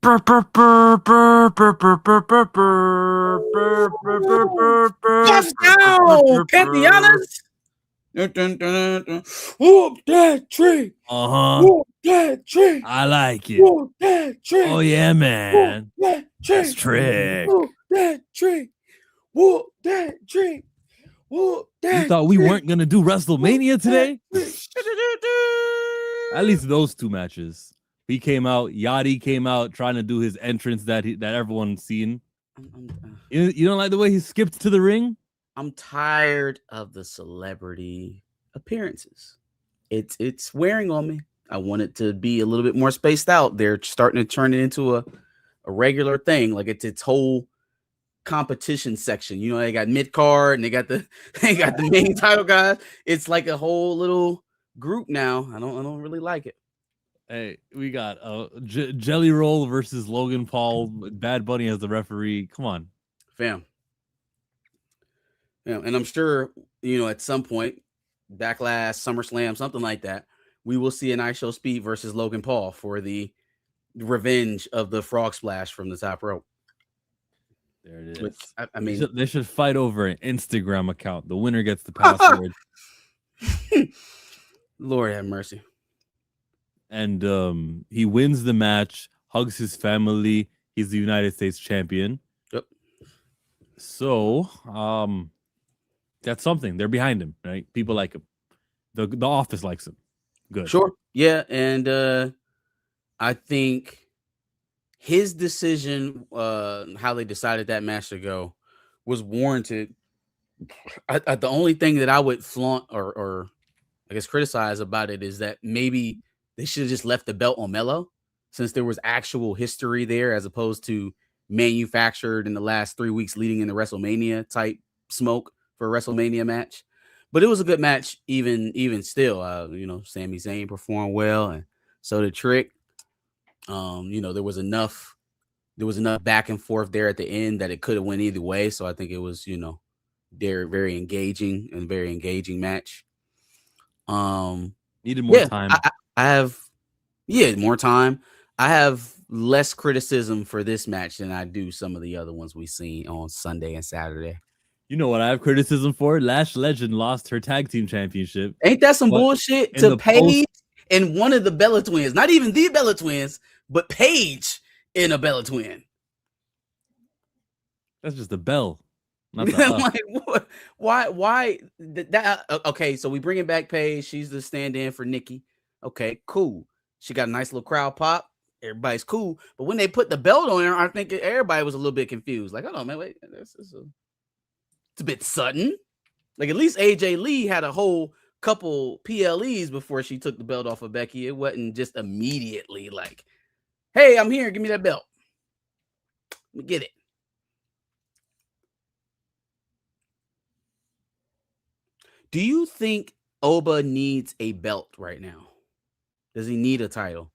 Let's go, Pantheonas. Whoop that tree. Whoop that tree. I like it. Whoop that tree. Oh yeah, man. Whoop that tree. That's trick. Whoop that tree. Whoop that tree. Whoop that. You thought we weren't gonna do WrestleMania today? At least those two matches. He came out. Yachty came out trying to do his entrance that everyone's seen. You don't like the way he skipped to the ring? I'm tired of the celebrity appearances. It's wearing on me. I want it to be a little bit more spaced out. They're starting to turn it into a regular thing. Like it's its whole competition section. You know, they got mid card and they got the main title guys. It's like a whole little group now. I don't really like it. Hey, we got Jelly Roll versus Logan Paul. Bad Bunny as the referee. Come on, fam. Yeah, and I'm sure, you know, at some point, Backlash, SummerSlam, something like that, we will see an ISO Speed versus Logan Paul for the revenge of the frog splash from the top rope. There it is. Which, I mean, they should fight over an Instagram account. The winner gets the password. Lord have mercy. And he wins the match, hugs his family. He's the United States champion. Yep. So, that's something. They're behind him, right? People like him. The office likes him. Good. Sure. Yeah, and I think his decision, how they decided that match to go, was warranted. The only thing that I would flaunt or I guess criticize about it is that maybe they should have just left the belt on Melo, since there was actual history there as opposed to manufactured in the last 3 weeks leading into WrestleMania type smoke for a WrestleMania match. But it was a good match, even still. You know, Sami Zayn performed well, and so did Trick. You know, there was enough back and forth there at the end that it could have went either way. So I think it was, you know, very engaging match. Needed more time. I have more time. I have less criticism for this match than I do some of the other ones we seen on Sunday and Saturday. You know what I have criticism for? Lash Legend lost her tag team championship. Ain't that some bullshit to Paige and one of the Bella twins? Not even the Bella twins, but Paige in a Bella twin. That's just a bell. Not like, what? Why that? Okay, so we bring it back Paige. She's the stand-in for Nikki. Okay, cool. She got a nice little crowd pop. Everybody's cool. But when they put the belt on her, I think everybody was a little bit confused. Like, hold on, man, wait. It's a bit sudden. Like, at least AJ Lee had a whole couple PLEs before she took the belt off of Becky. It wasn't just immediately like, hey, I'm here. Give me that belt. Let me get it. Do you think Oba needs a belt right now? Does he need a title?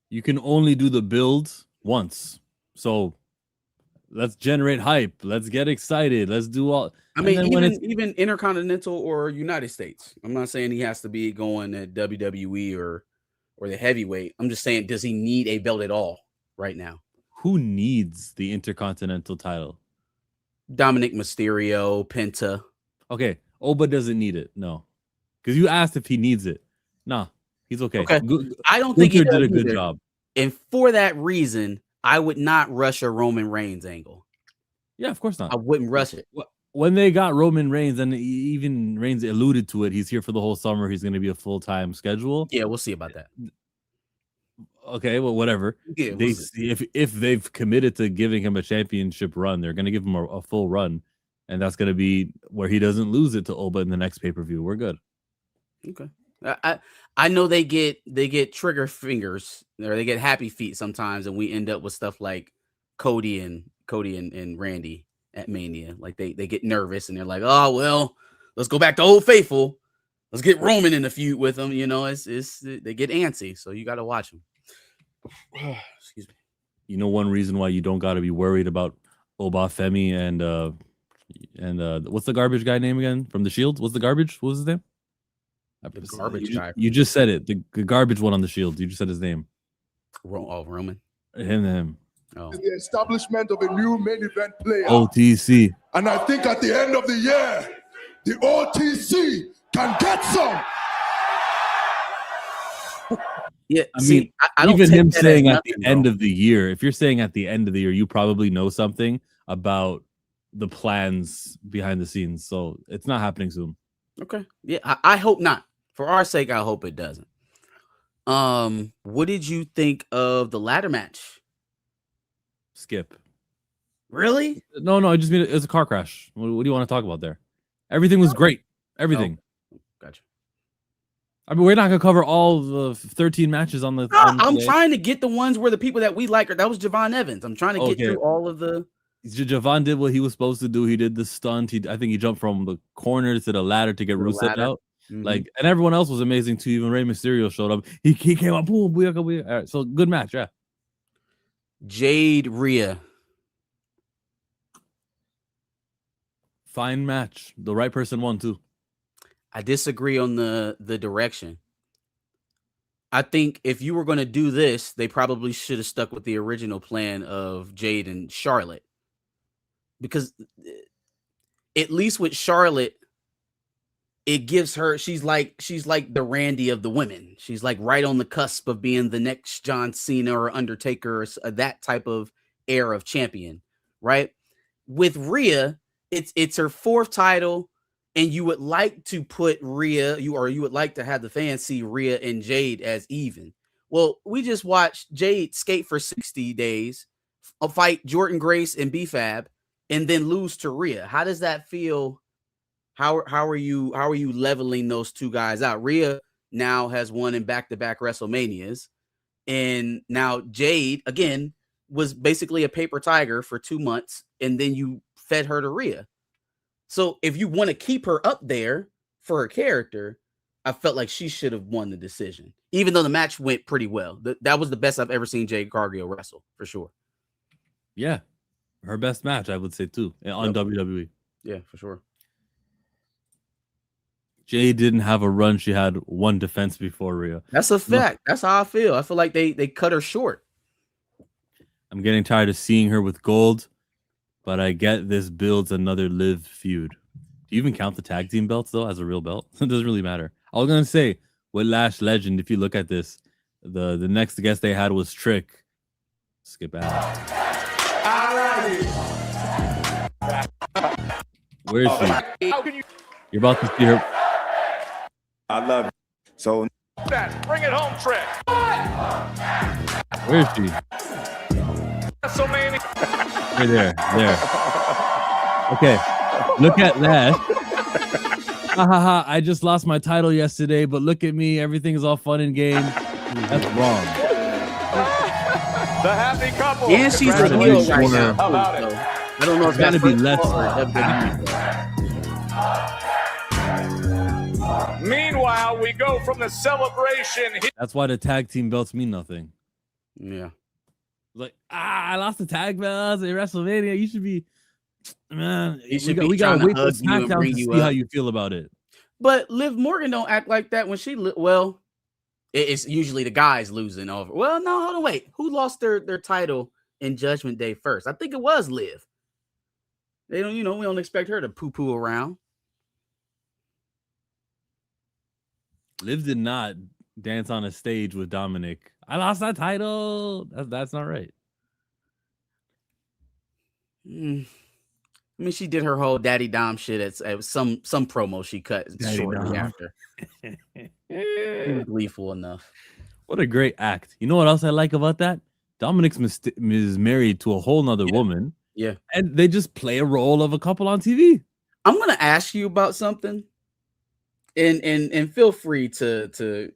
You can only do the build once. So let's generate hype. Let's get excited. Let's do all. I mean, even Intercontinental or United States. I'm not saying he has to be going at WWE or the heavyweight. I'm just saying, does he need a belt at all right now? Who needs the Intercontinental title? Dominic Mysterio, Penta. Okay, Oba doesn't need it. No. Because you asked if he needs it. Nah, he's okay. I don't think he did a good job. And for that reason, I would not rush a Roman Reigns angle. Yeah, of course not. I wouldn't rush it. When they got Roman Reigns, and even Reigns alluded to it, he's here for the whole summer. He's going to be a full-time schedule. Yeah, we'll see about that. Okay, well, whatever. Yeah, if they've committed to giving him a championship run, they're going to give him a full run, and that's going to be where he doesn't lose it to Oba in the next pay-per-view. We're good. Okay. I know they get trigger fingers, or they get happy feet sometimes, and we end up with stuff like Cody and Randy at Mania. Like they get nervous and they're like, oh well, let's go back to Old Faithful. Let's get Roman in the feud with them. You know, it's they get antsy, so you got to watch them. Excuse me. You know, one reason why you don't got to be worried about Obafemi and what's the garbage guy name again from the Shield? What's the garbage? What was his name? The garbage guy. You just said it. The garbage one on the Shield. You just said his name. Roman. Him. Oh. The establishment of a new main event player. OTC. And I think at the end of the year, the OTC can get some. Yeah, I mean, I don't even take him that as saying at nothing, the end though. of the year, if you're saying at the end of the year, you probably know something about the plans behind the scenes. So it's not happening soon. Okay. Yeah, I hope not. For our sake, I hope it doesn't. What did you think of the ladder match? Skip. Really? No, I just mean it was a car crash. What do you want to talk about there? Everything was great. Everything. Oh, gotcha. I mean, we're not gonna cover all the 13 matches on the. I'm trying to get the ones where the people that we like are. That was Javon Evans. I'm trying to get through all of the. Javon did what he was supposed to do. He did the stunt. I think he jumped from the corner to the ladder to get Rusev out. Mm-hmm. Like, and everyone else was amazing too. Even Rey Mysterio showed up. He came up. Boom, all right, so good match. Yeah. Jade Rhea. Fine match. The right person won too. I disagree on the direction. I think if you were going to do this, they probably should have stuck with the original plan of Jade and Charlotte. Because at least with Charlotte, it gives her, she's like the Randy of the women. She's like right on the cusp of being the next John Cena or Undertaker, or that type of era of champion, right? With Rhea, it's her fourth title, and you would like to put Rhea, you would like to have the fans see Rhea and Jade as even. Well, we just watched Jade skate for 60 days, fight Jordan Grace and B-Fab, and then lose to Rhea. How does that feel? How are you leveling those two guys out? Rhea now has won in back-to-back WrestleManias, and now Jade again was basically a paper tiger for 2 months, and then you fed her to Rhea. So if you want to keep her up there for her character, I felt like she should have won the decision, even though the match went pretty well. That was the best I've ever seen Jade Cargill wrestle, for sure. Yeah, her best match, I would say too, on WWE. Yeah, for sure. Jade didn't have a run. She had one defense before Rhea. That's a fact. That's how I feel. I feel like they cut her short. I'm getting tired of seeing her with gold, but I get this builds another Liv feud. Do you even count the tag team belts though as a real belt? It doesn't really matter. I was gonna say with Lash Legend, if you look at this, the next guest they had was Trick. Skip out. Where is she? You're about to see her. I love it. So bring it home, Trick. Where is she? WrestleMania. Right there. Okay, look at that. Ha ha ha! I just lost my title yesterday, but look at me. Everything is all fun and game. That's wrong. The happy couple. And she's a heel right now. How about it? I don't know if Gotta that's be less. Meanwhile, we go from the celebration. That's why the tag team belts mean nothing. Yeah. Like, I lost the tag belts at WrestleMania. You should be, man. We gotta wait for SmackDown to see how you feel about it. But Liv Morgan don't act like that when she it's usually the guys losing over. Well, no, hold on, wait. Who lost their title in Judgment Day first? I think it was Liv. They don't, we don't expect her to poo-poo around. Liv did not dance on a stage with Dominic. I lost that title. That's not right. I mean, she did her whole Daddy Dom shit at some promo she cut shortly after. Gleeful enough. What a great act. You know what else I like about that? Dominic's is married to a whole nother woman. Yeah. And they just play a role of a couple on TV. I'm going to ask you about something. And feel free to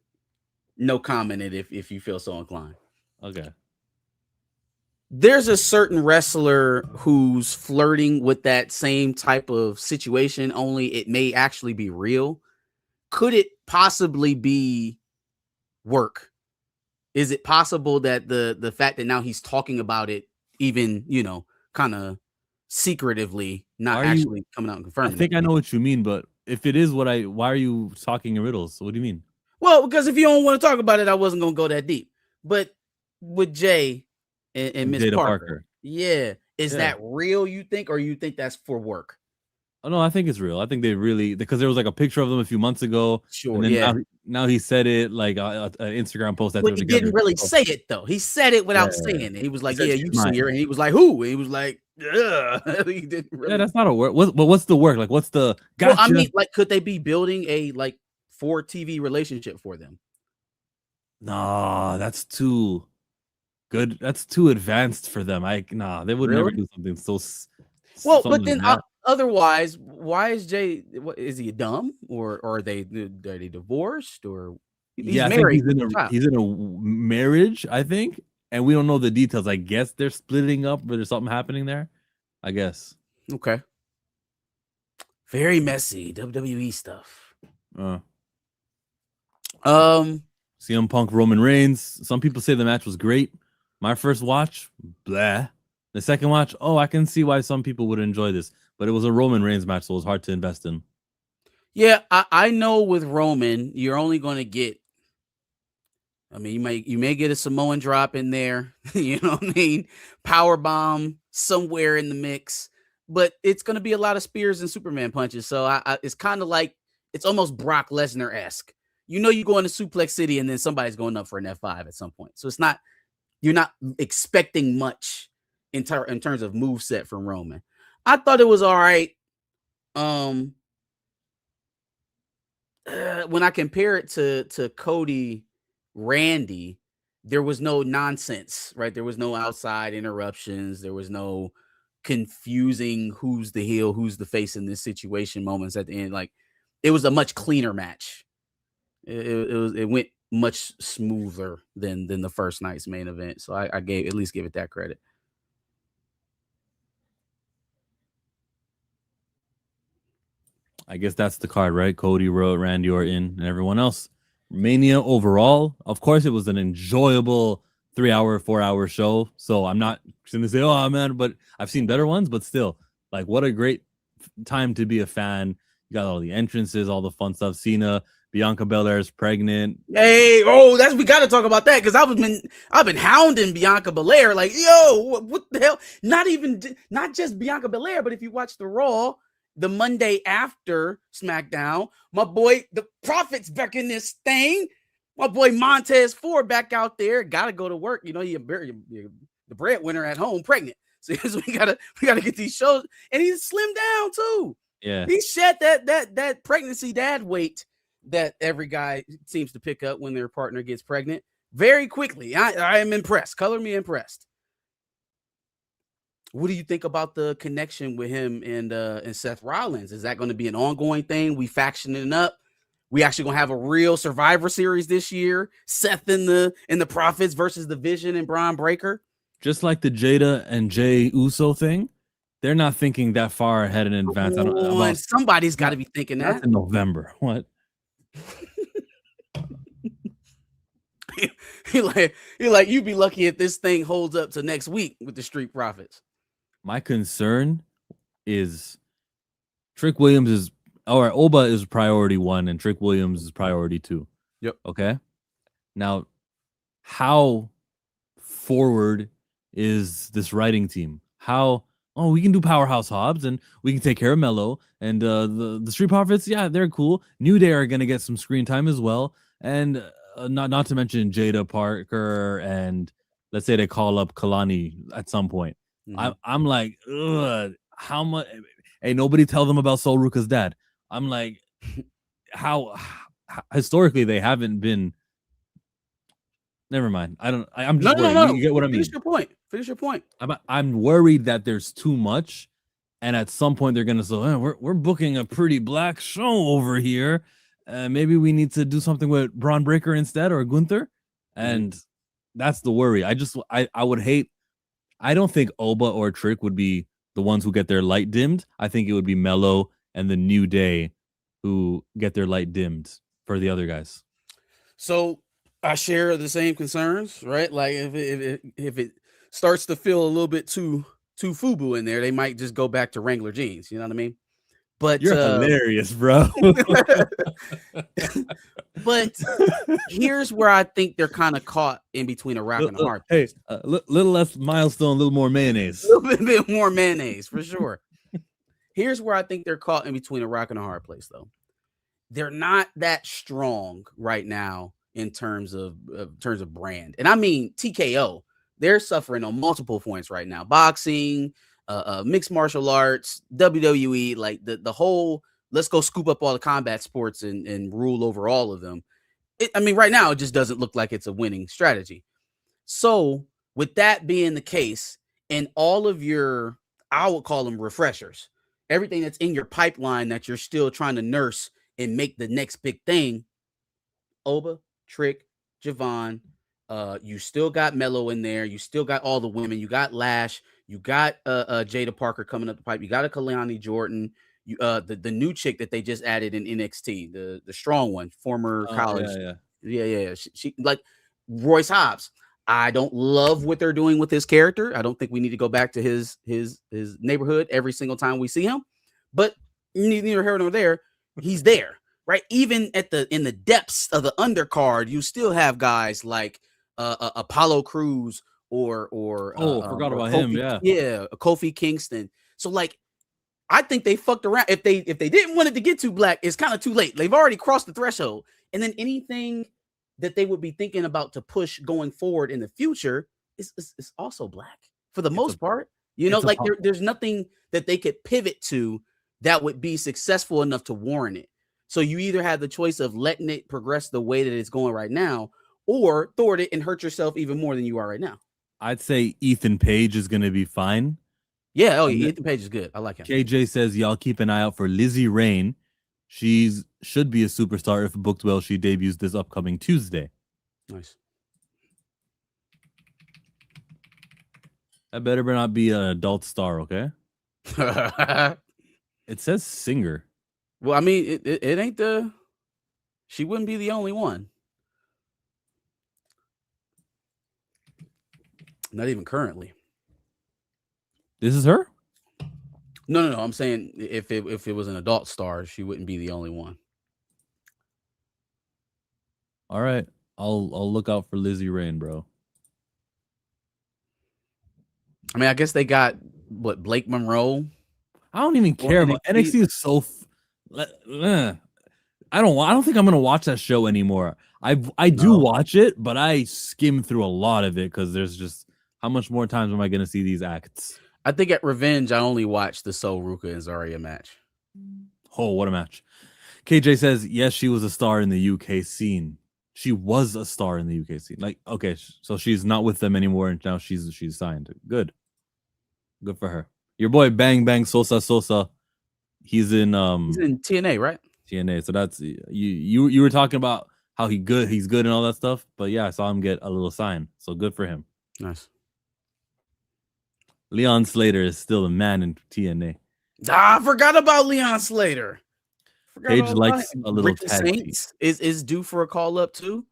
no comment it if you feel so inclined. Okay. There's a certain wrestler who's flirting with that same type of situation, only it may actually be real. Could it possibly be work? Is it possible that the fact that now he's talking about it, even, kind of secretively, not actually coming out and confirming I think I know what you mean, but if it is why are you talking in riddles? What do you mean? Well, because if you don't want to talk about it, I wasn't going to go that deep. But with Jay and Miss Jada Parker. Parker. Yeah. Is Yeah. that real, you think, or you think that's for work? Oh no, I think it's real. I think they really, because there was like a picture of them a few months ago. Sure. And then Yeah. now he said it like an Instagram post that But they were he together. didn't really So, say it though. He said it without Yeah. saying it. He was like, said "Yeah, she's you mine. see her," and he was like, "Who?" And he was like, "Ugh." He didn't really. Yeah, that's not a work. But what's the work? Like, what's the Well, I gotcha? mean, like, could they be building a like for TV relationship for them? Nah, that's too good. That's too advanced for them. They would never Really? do something so. Well, Something but like then that. otherwise, why is Jay? What is he dumb or are they divorced or he's Yeah, I think married with a child? he's in a marriage, I think, and we don't know the details. I guess they're splitting up, but there's something happening there. I guess. Okay. Very messy WWE stuff. CM Punk, Roman Reigns. Some people say the match was great. My first watch, blah. The second watch, I can see why some people would enjoy this, but it was a Roman Reigns match, so it was hard to invest in. Yeah, I know with Roman, you're only going to get. I mean, you may get a Samoan drop in there, you know what I mean? Power bomb somewhere in the mix, but it's going to be a lot of spears and Superman punches. So it's kind of like it's almost Brock Lesnar-esque. You know, you go into Suplex City and then somebody's going up for an F5 at some point. So it's not you're not expecting much in terms of moveset from Roman. I thought it was all right. When I compare it to Cody Randy, there was no nonsense, right? There was no outside interruptions. There was no confusing who's the heel, who's the face in this situation moments at the end. Like it was a much cleaner match. It went much smoother than the first night's main event. So I at least give it that credit. I guess that's the card, right? Cody, Randy Orton, and everyone else. Mania overall, of course, it was an enjoyable 3-hour, 4-hour show. So I'm not going to say, oh man, but I've seen better ones. But still, like, what a great time to be a fan. You got all the entrances, all the fun stuff. Cena, Bianca Belair's pregnant. Hey, we got to talk about that because I've been hounding Bianca Belair like, yo, what the hell? Not just Bianca Belair, but if you watch the Raw, the Monday after SmackDown, my boy, the Prophet's back in this thing. My boy Montez Ford back out there. Got to go to work. You know, you're the breadwinner at home, pregnant. So we gotta get these shows, and he's slimmed down too. Yeah, he shed that pregnancy dad weight that every guy seems to pick up when their partner gets pregnant very quickly. I am impressed. Color me impressed. What do you think about the connection with him and Seth Rollins? Is that going to be an ongoing thing? We factioning up. We actually going to have a real Survivor Series this year. Seth and the Prophets versus the Vision and Braun Breaker. Just like the Jada and Jay Uso thing, they're not thinking that far ahead in advance. Somebody's got to be thinking that. That's in November. What? He like you'd be lucky if this thing holds up to next week with the Street Profits. My concern is Trick Williams Oba is priority 1 and Trick Williams is priority 2. Yep. Okay. Now, how forward is this writing team? We can do Powerhouse Hobbs and we can take care of Mello and the Street Profits. Yeah, they're cool. New Day are gonna get some screen time as well, and not to mention Jada Parker, and let's say they call up Kalani at some point. Mm-hmm. I'm like, how much? Hey, nobody tell them about Sol Ruka's dad. I'm like, how historically they haven't been. Never mind. I'm just worried. No. You get what I mean? Finish your point. I'm worried that there's too much, and at some point they're gonna say, we're booking a pretty black show over here. Maybe we need to do something with Braun Breaker instead or Gunther, and that's the worry. I would hate. I don't think Oba or Trick would be the ones who get their light dimmed. I think it would be Mello and the New Day who get their light dimmed for the other guys. So I share the same concerns, right? Like if it starts to feel a little bit too FUBU in there, they might just go back to Wrangler jeans. You know what I mean? But You're hilarious, bro. but here's where I think they're kind of caught in between a rock and a hard Hey, place. little less milestone, a little more mayonnaise. A little bit more mayonnaise for sure. Here's where I think they're caught in between a rock and a hard place, though. They're not that strong right now in terms of brand, and I mean TKO. They're suffering on multiple points right now: boxing, mixed martial arts, WWE, like the whole. Let's go scoop up all the combat sports and rule over all of them. I mean, right now it just doesn't look like it's a winning strategy. So, with that being the case, and all of your, I would call them refreshers, everything that's in your pipeline that you're still trying to nurse and make the next big thing, Oba, Trick, Javon, you still got Mello in there. You still got all the women. You got Lash. You got Jada Parker coming up the pipe. You got a Kalani Jordan. You the new chick that they just added in NXT, the strong one, former college. Yeah. She like Royce Hobbs. I don't love what they're doing with his character. I don't think we need to go back to his neighborhood every single time we see him. But neither here nor there, he's there, right? Even in the depths of the undercard, you still have guys like Apollo Crews or forgot about Kofi, him. Yeah, Kofi Kingston. So like, I think they fucked around. If they didn't want it to get too black, it's kind of too late. They've already crossed the threshold. And then anything that they would be thinking about to push going forward in the future is also black for the most part. You know, like there's nothing that they could pivot to that would be successful enough to warrant it. So you either have the choice of letting it progress the way that it's going right now, or thwart it and hurt yourself even more than you are right now. I'd say Ethan Page is going to be fine. Yeah, Ethan Page is good. I like him. KJ says, y'all keep an eye out for Lizzie Rain. She should be a superstar if booked well. She debuts this upcoming Tuesday. Nice. That better not be an adult star, okay? It says singer. Well, I mean, it ain't she wouldn't be the only one. Not even currently. This is her? No. I'm saying if it was an adult star, she wouldn't be the only one. All right. I'll look out for Lizzie Rain, bro. I mean, I guess they got Blake Monroe. I don't even care about NXT. Is so I don't think I'm gonna watch that show anymore. I do watch it, but I skim through a lot of it because there's just how much more times am I gonna see these acts? I think at Revenge, I only watched the Sol Ruka and Zarya match. Oh, what a match. KJ says, yes, she was a star in the UK scene. She was a star in the UK scene. Like, okay, so she's not with them anymore, and now she's signed. Good for her. Your boy Bang Bang Sosa. He's in TNA, right? TNA. So that's you were talking about how he's good and all that stuff. But yeah, I saw him get a little sign. So good for him. Nice. Leon Slater is still a man in TNA. I forgot about Leon Slater. Page likes a little Ricky Saints is due for a call up too.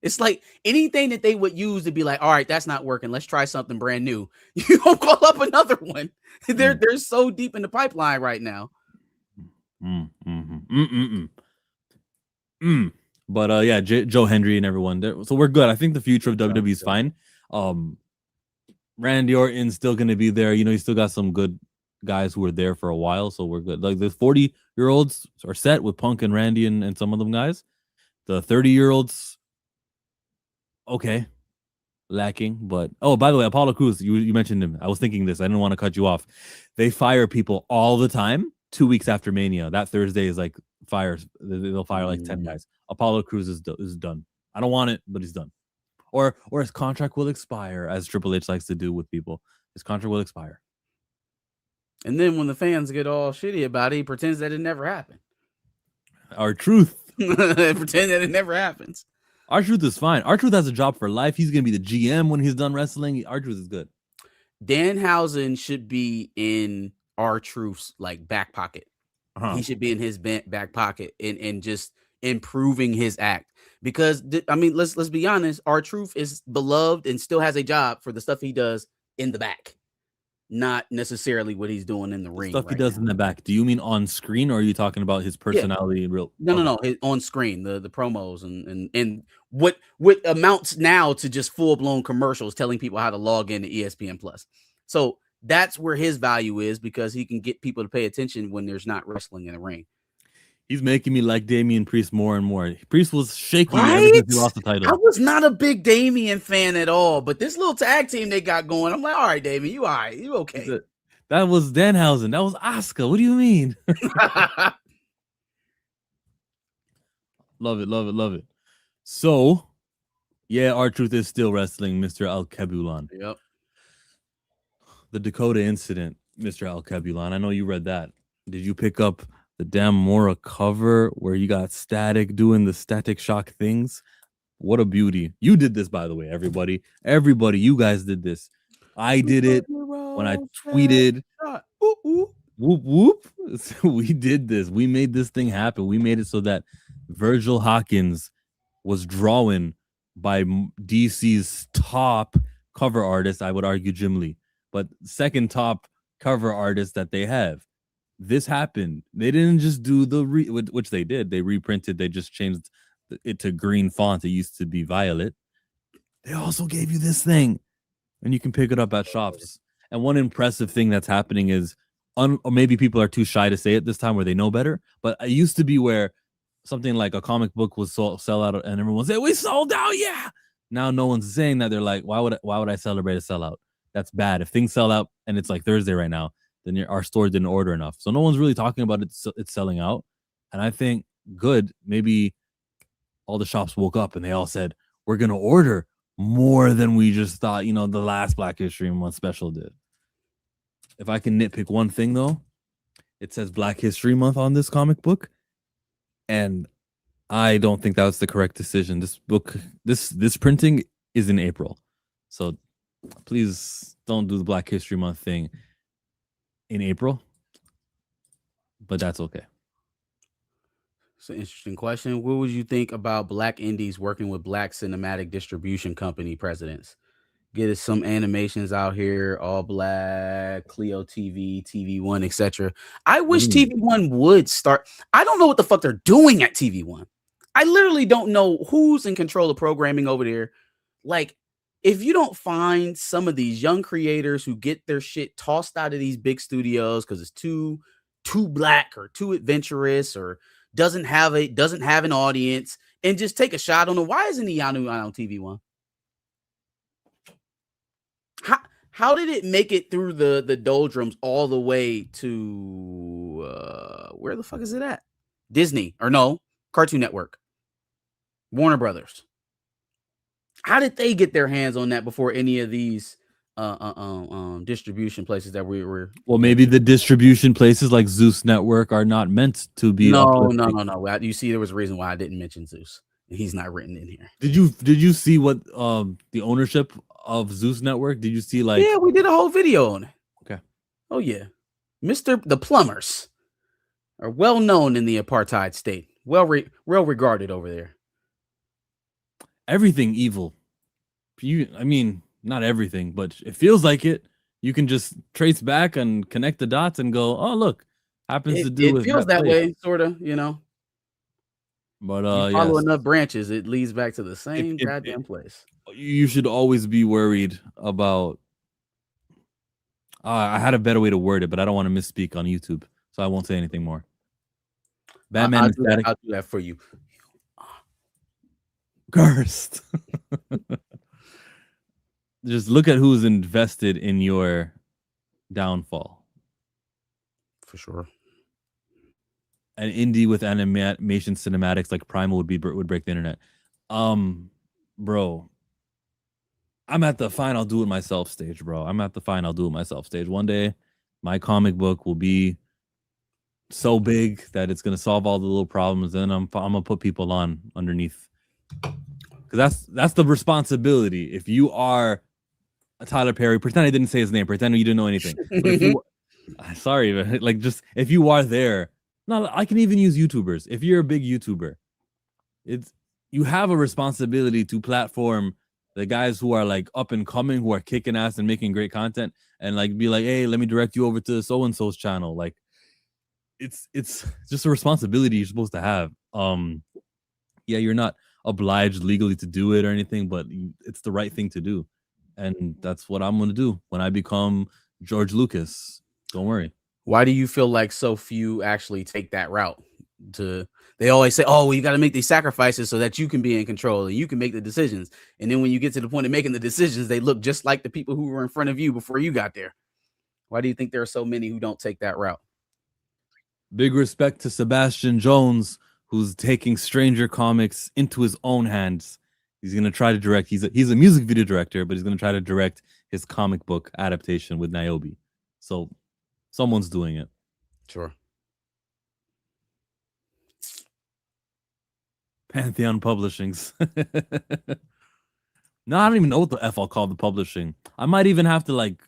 It's like anything that they would use to be like, all right, that's not working. Let's try something brand new. You don't call up another one. They're so deep in the pipeline right now. But yeah, Joe Hendry and everyone. So we're good. I think the future of WWE is fine. Randy Orton's still going to be there. You know, he still got some good guys who were there for a while, so we're good. Like the 40-year-olds are set with Punk and Randy and some of them guys. The 30-year-olds, okay, lacking. But by the way, Apollo Crews, you mentioned him. I was thinking this. I didn't want to cut you off. They fire people all the time. 2 weeks after Mania, that Thursday is like fires. They'll fire like 10 guys. Apollo Crews is done. I don't want it, but he's done. Or his contract will expire, as Triple H likes to do with people. His contract will expire. And then when the fans get all shitty about it, he pretends that it never happened. R-Truth. Pretend that it never happens. R-Truth is fine. R-Truth has a job for life. He's going to be the GM when he's done wrestling. R-Truth is good. Danhausen should be in R-Truth's like back pocket. He should be in his back pocket and just improving his act. Because I mean, let's be honest. R-Truth is beloved and still has a job for the stuff he does in the back. not necessarily what he's doing in the ring. Stuff he right does now. in the back. Do you mean on screen, or are you talking about his personality in real? No. On screen, the promos and what amounts now to just full blown commercials telling people how to log into ESPN Plus. So that's where his value is, because he can get people to pay attention when there's not wrestling in the ring. He's making me like Damian Priest more and more. Priest was shaky ever Right? since he lost the title. I was not a big Damian fan at all, but this little tag team they got going, I'm like, all right, Damian, you all right, you okay? That was Danhausen. That was Asuka. What do you mean? Love it, love it, love it. So, yeah, R-Truth is still wrestling Mr. Al-Kebulon. Yep. The Dakota incident, Mr. Al-Kebulon. I know you read that. Did you pick up the damn Mora cover where you got Static doing the Static Shock things? What a beauty. You did this, by the way, everybody. Everybody, you guys did this. I did it when I tweeted. Whoop, whoop. So we did this. We made this thing happen. We made it so that Virgil Hawkins was drawing by DC's top cover artist, I would argue Jim Lee, but second top cover artist that they have. This happened. They didn't just do which they did. They reprinted. They just changed it to green font. It used to be violet. They also gave you this thing, and you can pick it up at shops. And one impressive thing that's happening is, or maybe people are too shy to say it this time, where they know better. But it used to be where something like a comic book was sell out, and everyone say, "We sold out, yeah." Now no one's saying that. They're like, "Why would I celebrate a sellout? That's bad. If things sell out and it's like Thursday right now, then our store didn't order enough." So no one's really talking about it. It's selling out, and I think good. Maybe all the shops woke up and they all said, "We're gonna order more than we just thought." You know, the last Black History Month special did. If I can nitpick one thing though, it says Black History Month on this comic book, and I don't think that was the correct decision. This book, this printing is in April, so please don't do the Black History Month thing in April. But that's okay. It's an interesting question. What would you think about Black Indies working with Black Cinematic Distribution Company presidents? Get us some animations out here, all black, Clio TV, TV One, etc. I wish TV One would start. I don't know what the fuck they're doing at TV One. I literally don't know who's in control of programming over there. Like, if you don't find some of these young creators who get their shit tossed out of these big studios because it's too black or too adventurous or doesn't have an audience, and just take a shot on them. Why isn't Ianu on TV One? How did it make it through the doldrums all the way to where the fuck is it at? Disney, or no, Cartoon Network, Warner Brothers. How did they get their hands on that before any of these distribution places that we were? Well, maybe the distribution places like Zeus Network are not meant to be. No. You see, there was a reason why I didn't mention Zeus. He's not written in here. Did you see what the ownership of Zeus Network? Did you see like? Yeah, we did a whole video on it. Okay. Oh yeah, the Plumbers are well known in the apartheid state. Well regarded over there. Everything evil. I mean, not everything, but it feels like it. You can just trace back and connect the dots and go, "Oh, look, happens to do it with." It feels that way, sort of, But you follow enough branches, it leads back to the same goddamn place. You should always be worried about. I had a better way to word it, but I don't want to misspeak on YouTube, so I won't say anything more. Batman I'll and Static. I'll do that for you. Cursed. Just look at who's invested in your downfall. For sure. An indie with animation cinematics like Primal would break the internet. Bro, I'm at the fine I'll do it myself stage, bro. I'm at the fine I'll do it myself stage. One day, my comic book will be so big that it's gonna solve all the little problems, and I'm gonna put people on underneath. Because that's the responsibility. If you are a Tyler Perry, pretend I didn't say his name, pretend you didn't know anything. But if you, sorry, but like, just if you are there. No, I can even use YouTubers. If you're a big YouTuber, you have a responsibility to platform the guys who are like up and coming, who are kicking ass and making great content, and like be like, hey, let me direct you over to so and so's channel. Like, it's just a responsibility you're supposed to have. Yeah, you're not obliged legally to do it or anything, but it's the right thing to do, and that's what I'm gonna do when I become George Lucas. Don't worry. Why do you feel like so few actually take that route? They always say, "Oh, well, you got to make these sacrifices so that you can be in control and you can make the decisions." And then when you get to the point of making the decisions, they look just like the people who were in front of you before you got there. Why do you think there are so many who don't take that route? Big respect to Sebastian Jones, who's taking Stranger Comics into his own hands. He's gonna try to direct. He's a music video director, but he's gonna try to direct his comic book adaptation with Niobe. So someone's doing it. Sure. Pantheon Publishings. No, I don't even know what the F I'll call the publishing. I might even have to like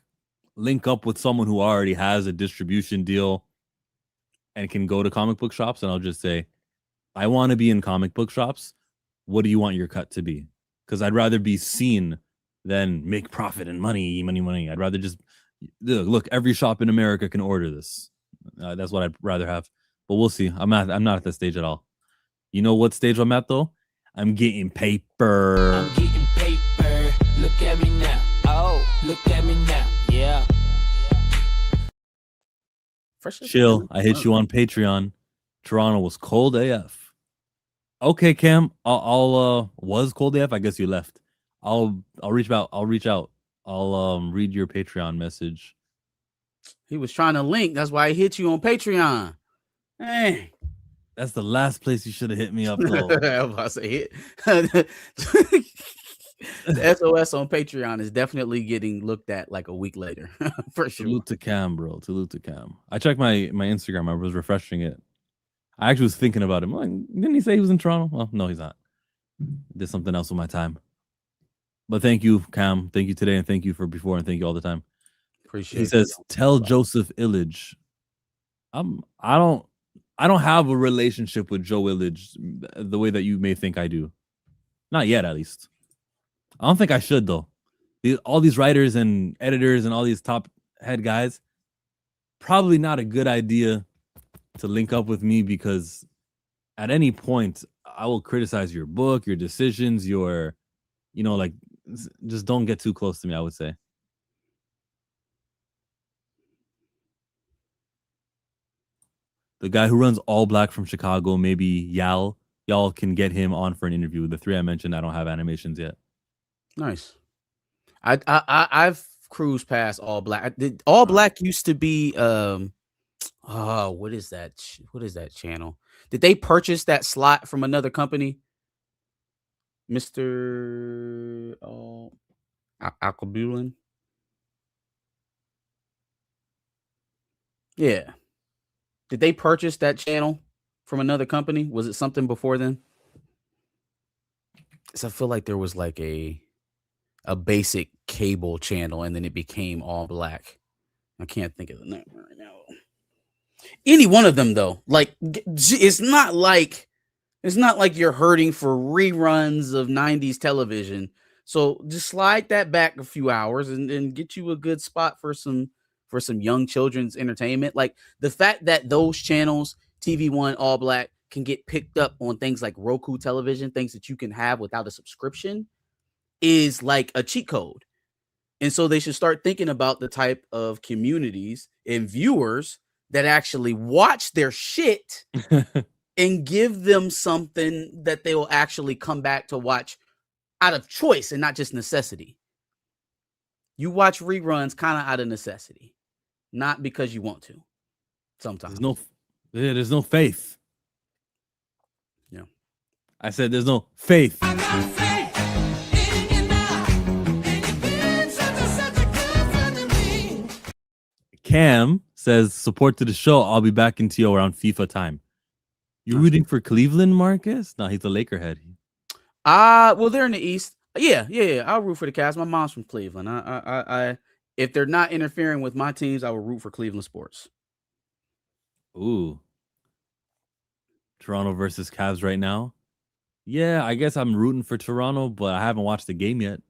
link up with someone who already has a distribution deal and can go to comic book shops, and I'll just say, I want to be in comic book shops. What do you want your cut to be? Because I'd rather be seen than make profit and money. I'd rather just look. Every shop in America can order this. That's what I'd rather have. But we'll see. I'm not at that stage at all. You know what stage I'm at though? I'm getting paper. I'm getting paper. Look at me now. Oh, look at me now. Yeah. Chill. I hit you on Patreon. Toronto was cold AF. Okay, Cam. I'll was cold AF. I guess you left. I'll reach out. I'll read your Patreon message. He was trying to link. That's why he hit you on Patreon. Hey. That's the last place you should have hit me up. Though. I was about to say hit. The SOS on Patreon is definitely getting looked at like a week later. For sure. Salute to Cam, bro. Salute to Cam. I checked my Instagram. I was refreshing it. I actually was thinking about him. Like, didn't he say he was in Toronto? Well, no, he's not. Did something else with my time. But thank you, Cam. Thank you today, and thank you for before, and thank you all the time. Appreciate it. He says, tell Joseph Illidge. I don't have a relationship with Joe Illidge the way that you may think I do. Not yet, at least. I don't think I should, though. All these writers and editors and all these top head guys, probably not a good idea to link up with me, because at any point I will criticize your book, your decisions, your, like, just don't get too close to me, I would say. The guy who runs All Black from Chicago, maybe y'all can get him on for an interview. The three I mentioned, I don't have animations yet. Nice. I've cruised past All Black. All Black used to be what is that? What is that channel? Did they purchase that slot from another company? Mr. Alcabulin? Yeah. Did they purchase that channel from another company? Was it something before then? So I feel like there was like a basic cable channel, and then it became All Black. I can't think of the name right now. Any one of them, though, like it's not like you're hurting for reruns of 90s television. So just slide that back a few hours and get you a good spot for some young children's entertainment. Like the fact that those channels, TV One, All Black, can get picked up on things like Roku television, things that you can have without a subscription, is like a cheat code. And so they should start thinking about the type of communities and viewers that actually watch their shit and give them something that they will actually come back to watch out of choice and not just necessity. You watch reruns kind of out of necessity, not because you want to. Sometimes there's no faith. Yeah, I said there's no faith. Cam says, support to the show. I'll be back in TO around FIFA time. You rooting for Cleveland, Marcus? No, he's a Laker head. Well, they're in the East. Yeah. I'll root for the Cavs. My mom's from Cleveland. I if they're not interfering with my teams, I will root for Cleveland sports. Ooh. Toronto versus Cavs right now. Yeah, I guess I'm rooting for Toronto, but I haven't watched the game yet.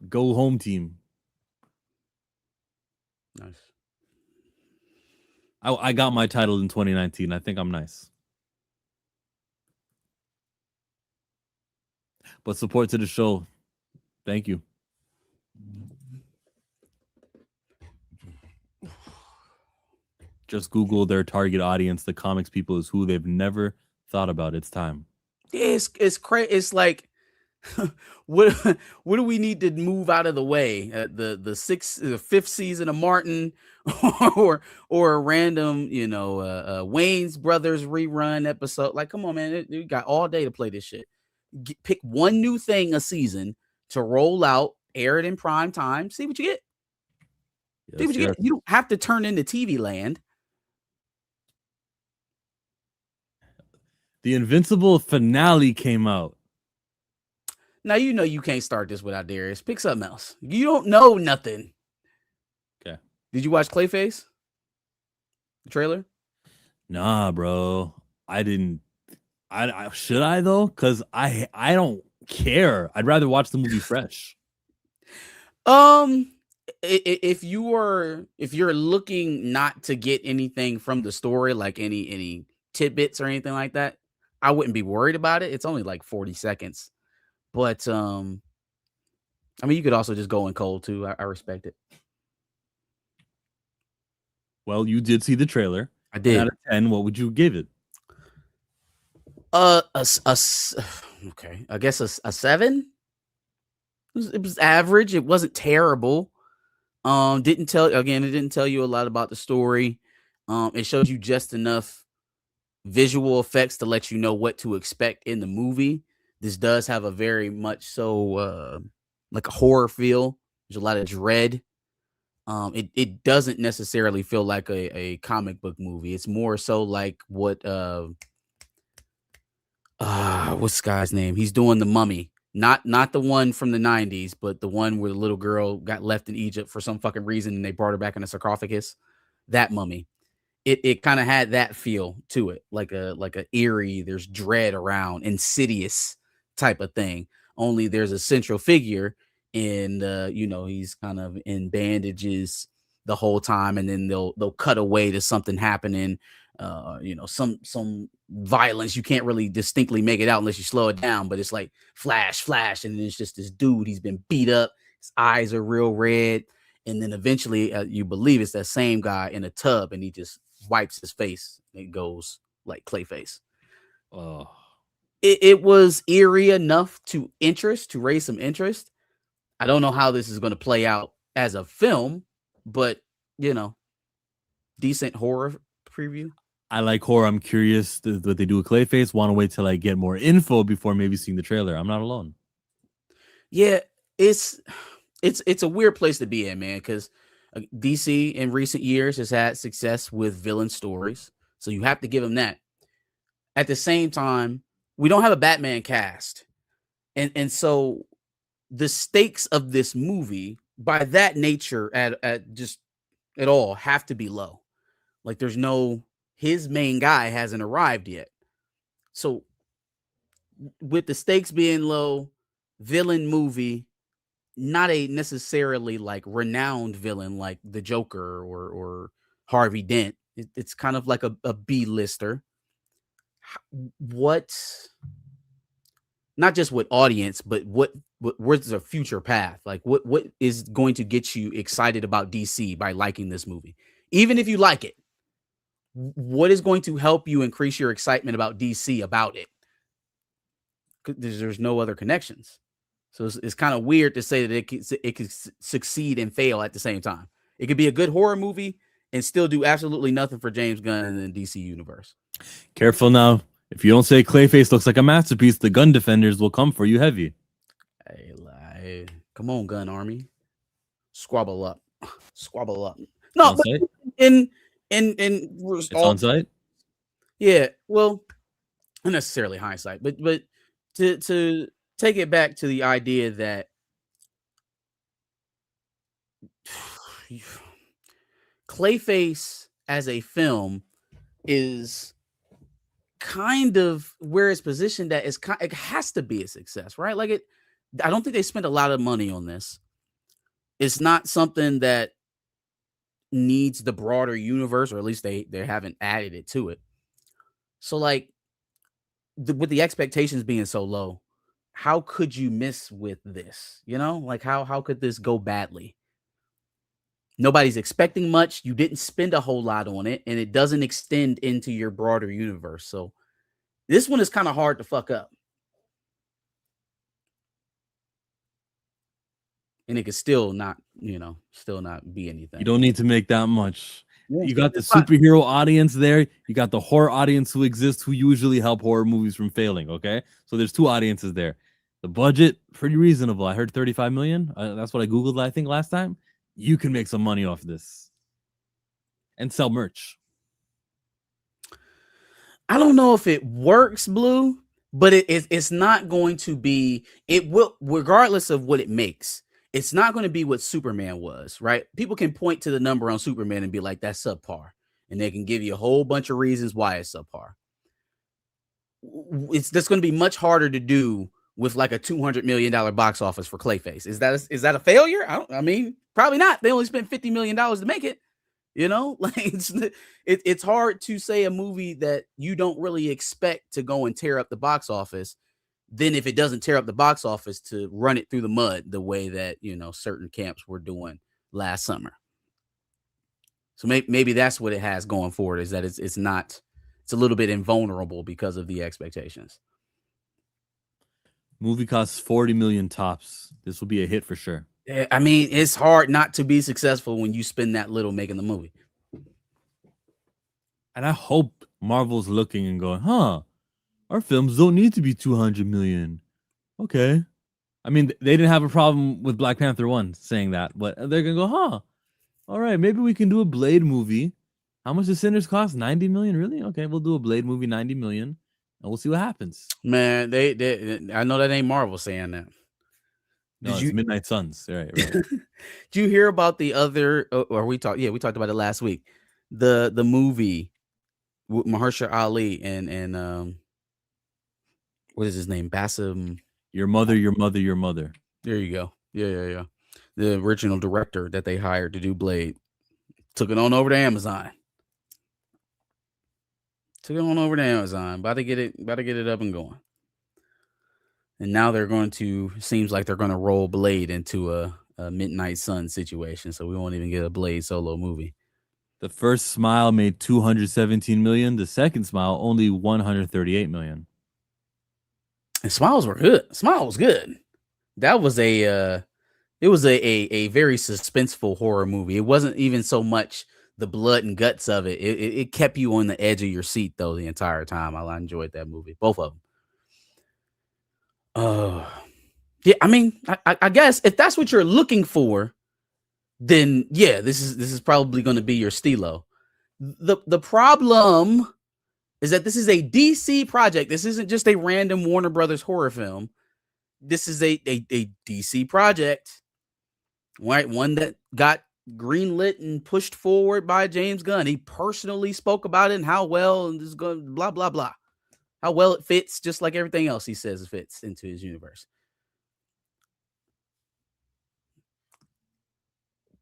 Go home team. Nice. I got my title in 2019. I think I'm nice. But support to the show. Thank you. Just Google their target audience. The comics people is who they've never thought about. It's time. It's crazy. It's like, what what do we need to move out of the way? The fifth season of Martin, or a random, Wayne's Brothers rerun episode. Like, come on, man, you got all day to play this shit. Pick one new thing a season to roll out, air it in prime time, see what you get. See what you get. You don't have to turn into TV land. The Invincible finale came out. Now you can't start this without Darius. Pick something else. You don't know nothing. Okay. Did you watch ClayFace? The trailer? Nah, bro. I didn't. I should I though? Because I don't care. I'd rather watch the movie fresh. If you're looking not to get anything from the story, like any tidbits or anything like that, I wouldn't be worried about it. It's only like 40 seconds. But I mean, you could also just go in cold too. I respect it. Well, you did see the trailer. I did. Out of 10, what would you give it? Okay, I guess a 7. It was average. It wasn't terrible. It didn't tell you a lot about the story. It showed you just enough visual effects to let you know what to expect in the movie. This does have a very much so like a horror feel. There's a lot of dread. It doesn't necessarily feel like a comic book movie. It's more so like what what's the guy's name? He's doing The Mummy. Not the one from the 90s, but the one where the little girl got left in Egypt for some fucking reason and they brought her back in a sarcophagus. That Mummy. It kind of had that feel to it, like a eerie, there's dread around, insidious type of thing. Only there's a central figure, and he's kind of in bandages the whole time, and then they'll cut away to something happening, some violence. You can't really distinctly make it out unless you slow it down, but it's like flash, and then it's just this dude. He's been beat up, his eyes are real red, and then eventually you believe it's that same guy in a tub, and he just wipes his face and it goes like ClayFace. Oh, it was eerie enough to raise some interest. I don't know how this is going to play out as a film, but decent horror preview. I like horror. I'm curious what they do with ClayFace. Want to wait till I get more info before maybe seeing the trailer. I'm not alone. Yeah, it's a weird place to be in, man, because DC in recent years has had success with villain stories, so you have to give them that. At the same time, we don't have a Batman cast, and so the stakes of this movie, by that nature, at all, have to be low. Like, there's his main guy hasn't arrived yet, so with the stakes being low, villain movie. Not a necessarily like renowned villain like the Joker or Harvey Dent. It's kind of like a B-lister. Not just what audience, but where's the future path? Like what is going to get you excited about DC by liking this movie? Even if you like it, what is going to help you increase your excitement about DC about it? There's no other connections. So it's kind of weird to say that it could succeed and fail at the same time. It could be a good horror movie and still do absolutely nothing for James Gunn and the DC universe. Careful now. If you don't say ClayFace looks like a masterpiece, the gun defenders will come for you heavy. Hey, come on, Gun Army. Squabble up. No, but It's on site? Yeah, well, not necessarily hindsight, but to take it back to the idea that ClayFace as a film is kind of where it's positioned at. It has to be a success, right? Like I don't think they spent a lot of money on this. It's not something that needs the broader universe, or at least they haven't added it to it. So like with the expectations being so low, how could you miss with this? You know, like how could this go badly? Nobody's expecting much. You didn't spend a whole lot on it, and it doesn't extend into your broader universe. So this one is kind of hard to fuck up. And it could still not, still not be anything. You don't need to make that much. Yeah, You got the it's fine. superhero audience there. You got the horror audience who exists, who usually help horror movies from failing. Okay, so there's two audiences there. The budget pretty reasonable. I heard 35 million. That's what I googled, I think, last time. You can make some money off this and sell merch. I don't know if it works, Blue, but it's not going to be. It will, regardless of what it makes. It's not going to be what Superman was, right? People can point to the number on Superman and be like, that's subpar. And they can give you a whole bunch of reasons why it's subpar. That's going to be much harder to do with like a $200 million box office for ClayFace. Is that a failure? I mean, probably not. They only spent $50 million to make it. You know, like it's hard to say a movie that you don't really expect to go and tear up the box office. Then if it doesn't tear up the box office, to run it through the mud the way that, certain camps were doing last summer. So maybe that's what it has going forward, is that it's a little bit invulnerable because of the expectations. Movie costs 40 million tops. This will be a hit for sure. I mean, it's hard not to be successful when you spend that little making the movie. And I hope Marvel's looking and going, our films don't need to be 200 million. Okay. I mean, they didn't have a problem with Black Panther 1 saying that, but they're going to go, all right, maybe we can do a Blade movie. How much does Sinners cost? 90 million? Really? Okay, we'll do a Blade movie, 90 million, and we'll see what happens. Man, I know that ain't Marvel saying that. No, it's Midnight Suns. Right. Did you hear about the other, or we talked about it last week, the movie with Mahershala Ali and what is his name? Bassem. Your mother. There you go. Yeah. The original director that they hired to do Blade took it on over to Amazon. About to get it up and going. And now seems like they're going to roll Blade into a Midnight Sun situation. So we won't even get a Blade solo movie. The first Smile made 217 million. The second Smile only 138 million. And Smiles were good. Smile was good. That was a very suspenseful horror movie. It wasn't even so much the blood and guts of it. It kept you on the edge of your seat though the entire time. I enjoyed that movie, both of them. Yeah, I mean, I guess if that's what you're looking for, then yeah, this is probably going to be your stilo. The problem is that this is a DC project. This isn't just a random Warner Brothers horror film. This is a DC project, right? One that got greenlit and pushed forward by James Gunn. He personally spoke about it and how well this is going, blah, blah, blah. How well it fits, just like everything else he says fits into his universe.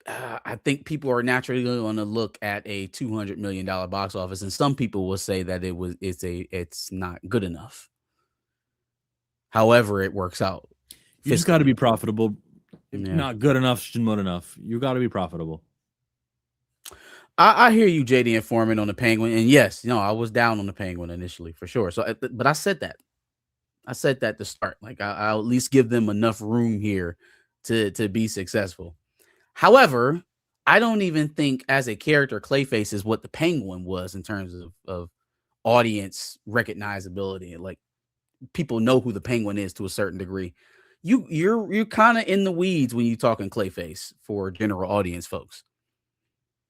I think people are naturally going to look at a $200 million box office, and some people will say that it's not good enough. However, it works out. You just got to be profitable. Yeah. Not good enough, not enough. You got to be profitable. I hear you, JD and Foreman, on the Penguin, and yes, I was down on the Penguin initially for sure. So, but I said that to start. Like I'll at least give them enough room here to be successful. However, I don't even think as a character, ClayFace is what the Penguin was in terms of audience recognizability. Like people know who the Penguin is to a certain degree. You're kind of in the weeds when you're talking ClayFace for general audience folks.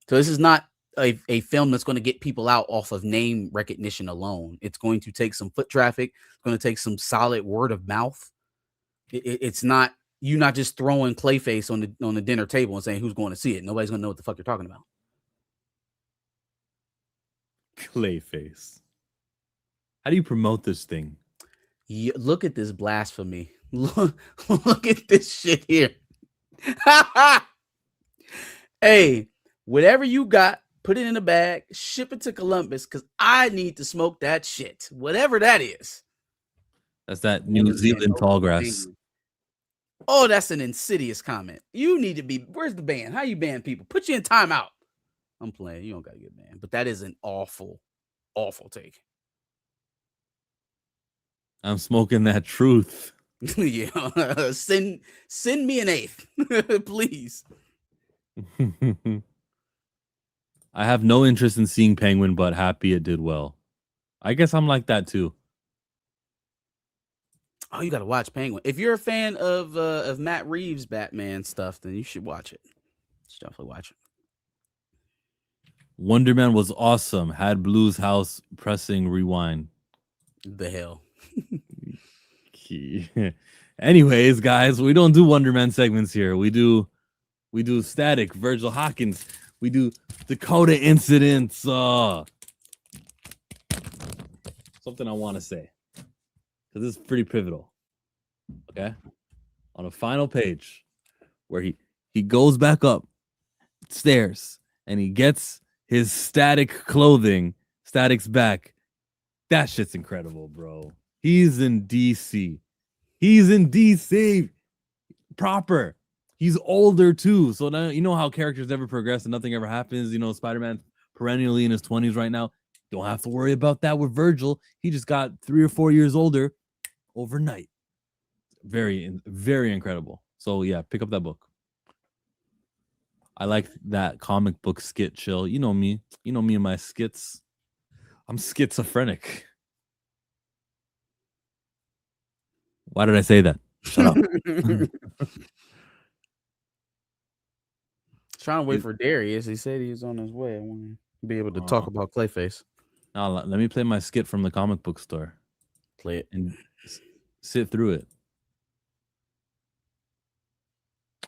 So this is not a film that's going to get people out off of name recognition alone. It's going to take some foot traffic. It's going to take some solid word of mouth. It's not. You're not just throwing ClayFace on the dinner table and saying who's going to see it. Nobody's going to know what the fuck you're talking about. ClayFace. How do you promote this thing? Look at this blasphemy. Look at this shit here. Hey, whatever you got, put it in a bag, ship it to Columbus, because I need to smoke that shit. Whatever that is. That's that New Zealand tall grass. Oh, that's an insidious comment. You need to be. Where's the ban? How you ban people? Put you in timeout. I'm playing. You don't gotta get banned. But that is an awful, awful take. I'm smoking that truth. Yeah. Send me an eighth, please. I have no interest in seeing Penguin, but happy it did well. I guess I'm like that too. Oh, you gotta watch Penguin. If you're a fan of Matt Reeves' Batman stuff, then you should watch it. You should definitely watch it. Wonder Man was awesome. Had Blue's house pressing rewind. The hell. Anyways, guys, we don't do Wonder Man segments here. We do Static, Virgil Hawkins. We do Dakota incidents. Something I want to say, because this is pretty pivotal. Okay, on a final page where he goes back up stairs and he gets his Static clothing. Static's back. That shit's incredible, bro. He's in DC. He's in DC proper. He's older too. So now you know how characters never progress and nothing ever happens. You know, Spider-Man perennially in his 20s right now. Don't have to worry about that with Virgil. He just got 3 or 4 years older overnight. Very, very incredible. So yeah, pick up that book. I like that comic book skit chill. You know me. You know me and my skits. I'm schizophrenic. Why did I say that? Shut up. Trying to wait for Darius. He said he was on his way. I want to be able to talk about Clayface. Now let me play my skit from the comic book store. Play it and sit through it.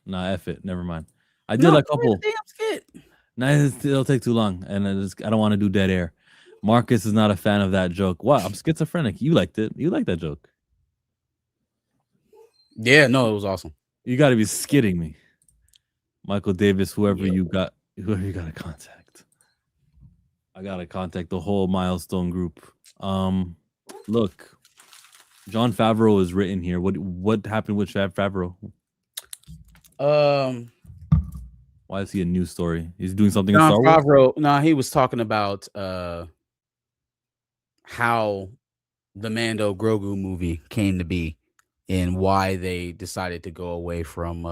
Nah, F it. Never mind. I did a couple. Damn skit. Nah, it'll take too long, and I don't want to do dead air. Marcus is not a fan of that joke. What? I'm schizophrenic. You liked it. You liked that joke. Yeah, no, it was awesome. You got to be skidding me. Michael Davis, whoever you got to contact. I got to contact the whole Milestone group. Look, Jon Favreau is written here. What happened with Favreau? Why is he a news story? He's doing something in Star Wars? Favreau, no, he was talking about how the Mando Grogu movie came to be and why they decided to go away from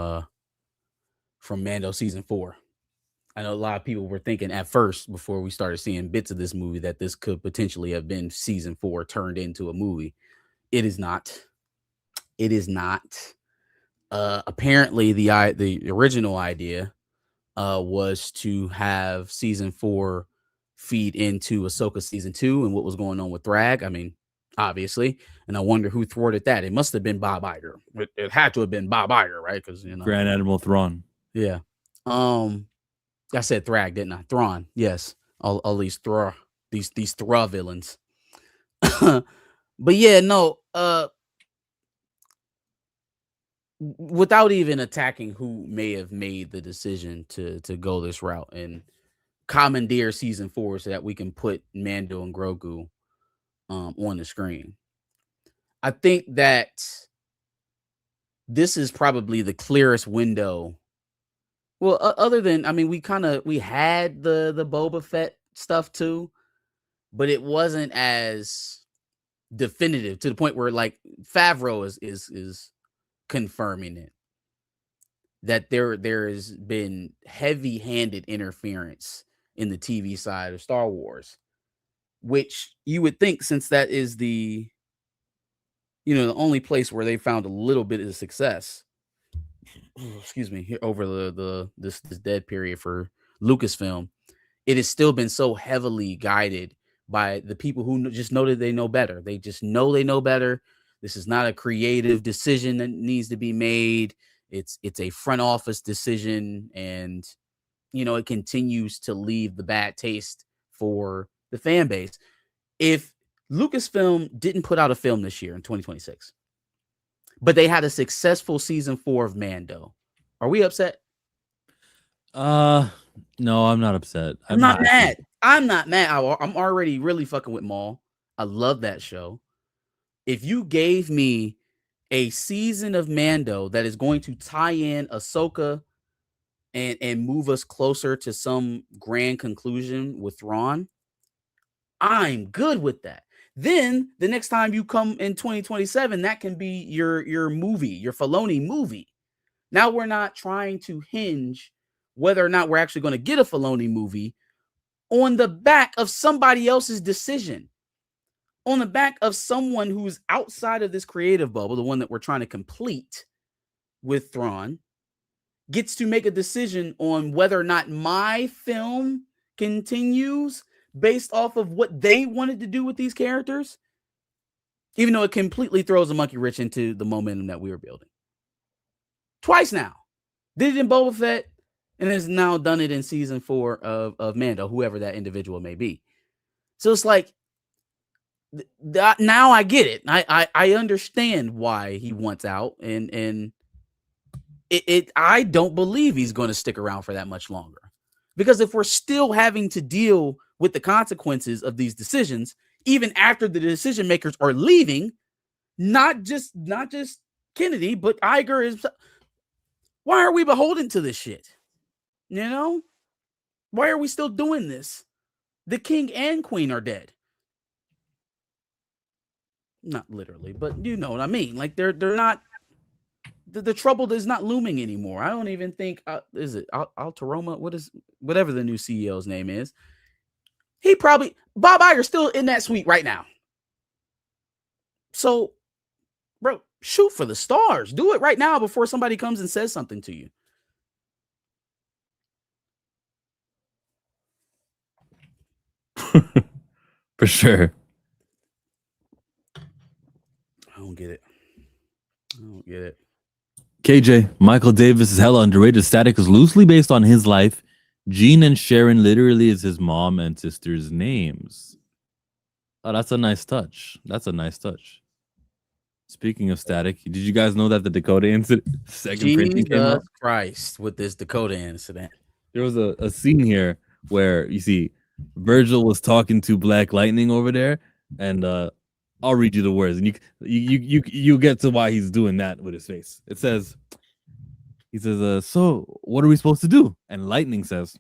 Mando season 4. I know a lot of people were thinking at first, before we started seeing bits of this movie, that this could potentially have been season 4 turned into a movie. It is not. It is not. Apparently, the original idea was to have season 4 feed into Ahsoka season 2 and what was going on with Thrag. I mean, obviously, and I wonder who thwarted that. It must have been Bob Iger. It had to have been Bob Iger, right? Because Grand Admiral Thrawn. Yeah. I said Thrag, didn't I? Thrawn. Yes. All these Thra villains. But yeah, no. Without even attacking who may have made the decision to go this route and commandeer season 4 so that we can put Mando and Grogu on the screen. I think that this is probably the clearest window. Well, other than, I mean, we had the Boba Fett stuff too, but it wasn't as definitive to the point where like Favreau is confirming it, that there has been heavy-handed interference in the TV side of Star Wars, which you would think, since that is the only place where they found a little bit of success, excuse me, over this dead period for Lucasfilm, it has still been so heavily guided by the people who just know that they know better. They just know they know better. This is not a creative decision that needs to be made. It's a front office decision, and it continues to leave the bad taste for the fan base. If Lucasfilm didn't put out a film this year in 2026, but they had a successful season 4 of Mando, are we upset? No, I'm not upset. I'm not happy. mad. I'm not mad. I'm already really fucking with Maul. I love that show. If you gave me a season of Mando that is going to tie in Ahsoka and move us closer to some grand conclusion with Thrawn, I'm good with that. Then the next time you come in 2027, that can be your movie, your Filoni movie. Now we're not trying to hinge whether or not we're actually going to get a Filoni movie on the back of somebody else's decision, on the back of someone who's outside of this creative bubble, the one that we're trying to complete with Thrawn, gets to make a decision on whether or not my film continues based off of what they wanted to do with these characters, even though it completely throws a monkey wrench into the momentum that we were building. Twice now. Did it in Boba Fett and has now done it in season 4 of Mando, whoever that individual may be. So it's like, now I get it. I understand why he wants out, and I don't believe he's going to stick around for that much longer. Because if we're still having to deal with the consequences of these decisions, even after the decision makers are leaving, not just Kennedy, but Iger is. Why are we beholden to this shit? You know? Why are we still doing this? The king and queen are dead. Not literally, but you know what I mean. Like they're not. The trouble is not looming anymore. I don't even think is it Altaroma? Whatever the new CEO's name is. He probably Bob Iger's still in that suite right now. So, bro, shoot for the stars. Do it right now before somebody comes and says something to you. For sure. I don't get it. KJ, Michael Davis is hella underrated. Static is loosely based on his life. Gene and Sharon literally is his mom and sister's names. Oh, that's a nice touch. Speaking of Static, did you guys know that the Dakota incident, second printing came out? Jesus Christ, with this Dakota incident. There was a scene here where you see Virgil was talking to Black Lightning over there, and I'll read you the words, and you get to why he's doing that with his face. He says, so what are we supposed to do? And Lightning says,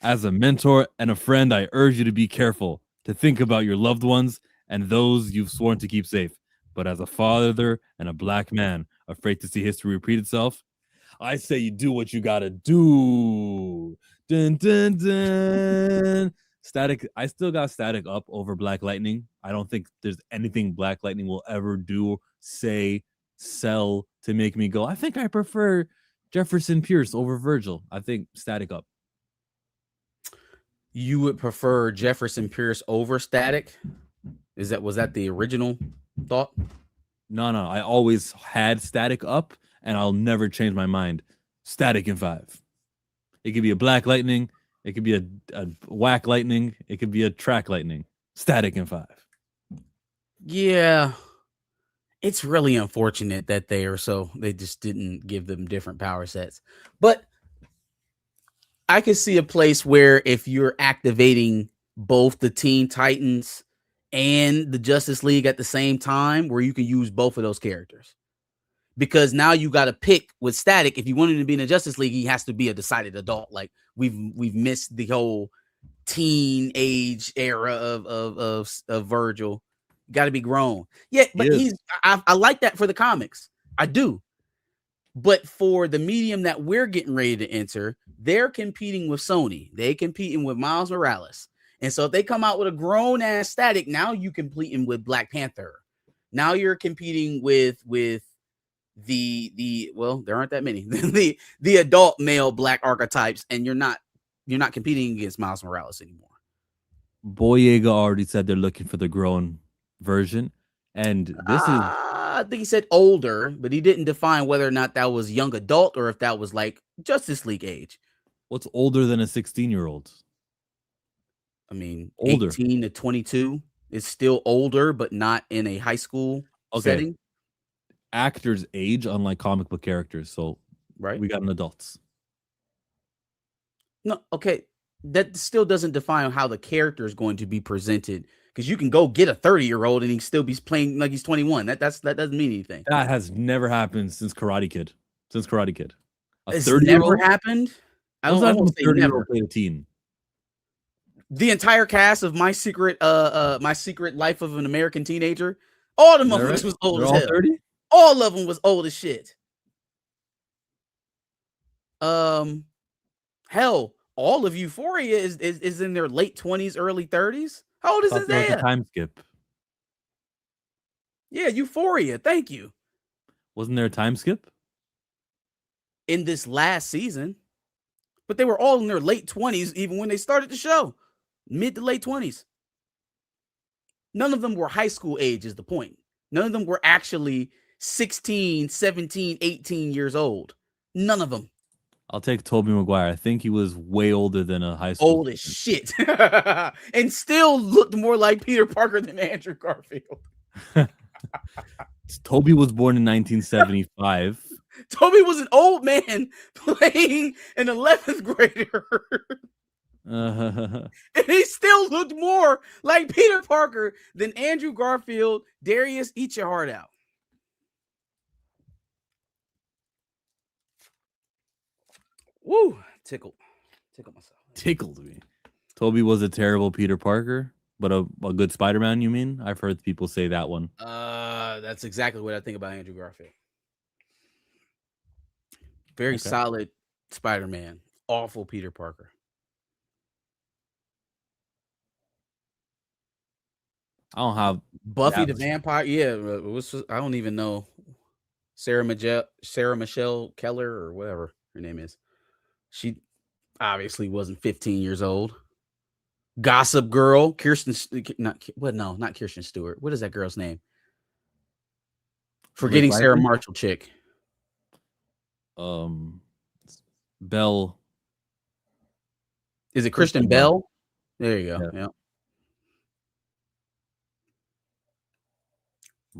as a mentor and a friend, I urge you to be careful, to think about your loved ones and those you've sworn to keep safe. But as a father and a Black man, afraid to see history repeat itself, I say you do what you gotta do. Dun, dun, dun. Static, I still got Static up over Black Lightning. I don't think there's anything Black Lightning will ever do, say, sell to make me go, I think I prefer Jefferson Pierce over Virgil. I think Static up. You would prefer Jefferson Pierce over Static? Was that the original thought? No. I always had Static up, and I'll never change my mind. Static in 5. It could be a Black Lightning. It could be a whack Lightning. It could be a track Lightning. Static in 5. Yeah. It's really unfortunate that they just didn't give them different power sets. But I could see a place where if you're activating both the Teen Titans and the Justice League at the same time, where you can use both of those characters. Because now you got to pick with Static. If you want him to be in the Justice League, he has to be a decided adult. Like we've missed the whole teenage era of Virgil. Got to be grown. Yeah, but I like that for the comics. I do. But for the medium that we're getting ready to enter, they're competing with Sony. They competing with Miles Morales. And so if they come out with a grown ass Static, now you competing with Black Panther. Now you're competing with the well, there aren't that many. the adult male Black archetypes, and you're not competing against Miles Morales anymore. Boyega already said they're looking for the grown version, and this is I think he said older, but he didn't define whether or not that was young adult or if that was like Justice League age. What's older than a 16-year-old? I mean, older. 18 to 22 is still older, but not in a high school setting. Actors age unlike comic book characters, so right, we got an adults. No, okay. That still doesn't define how the character is going to be presented. Because you can go get a 30-year-old and he still be playing like he's 21. That doesn't mean anything. That has never happened since Karate Kid. A It's 30-year-old? never happened. I When's don't, the I last time won't a say 30-year-old never. played a teen? The entire cast of My Secret Life of an American Teenager, all the Is that motherfuckers right? was old They're as all hell. 30? All of them was old as shit. Hell, all of Euphoria is in their late 20s, early 30s. How old is Thought there was a Zendaya? time skip. Yeah, Euphoria. Thank you. Wasn't there a time skip? In this last season, but they were all in their late 20s even when they started the show. Mid to late 20s. None of them were high school age is the point. None of them were actually 16, 17, 18 years old. None of them. I'll take Tobey Maguire. I think he was way older than a high school Old as shit. And still looked more like Peter Parker than Andrew Garfield. Toby was born in 1975. Toby was an old man playing an 11th grader. And he still looked more like Peter Parker than Andrew Garfield. Darius, eat your heart out. Woo, tickled myself. Tickled me. Toby was a terrible Peter Parker, but a good Spider-Man, you mean? I've heard people say that one. That's exactly what I think about Andrew Garfield. Very solid Spider-Man. Awful Peter Parker. I don't have Buffy the Vampire. Yeah, I don't even know. Sarah Michelle Keller or whatever her name is. She obviously wasn't 15 years old. Gossip Girl, not Kirsten Stewart. What is that girl's name? Forgetting Sarah Marshall chick. Belle. Is it Kristen Bell? There you go. Yeah.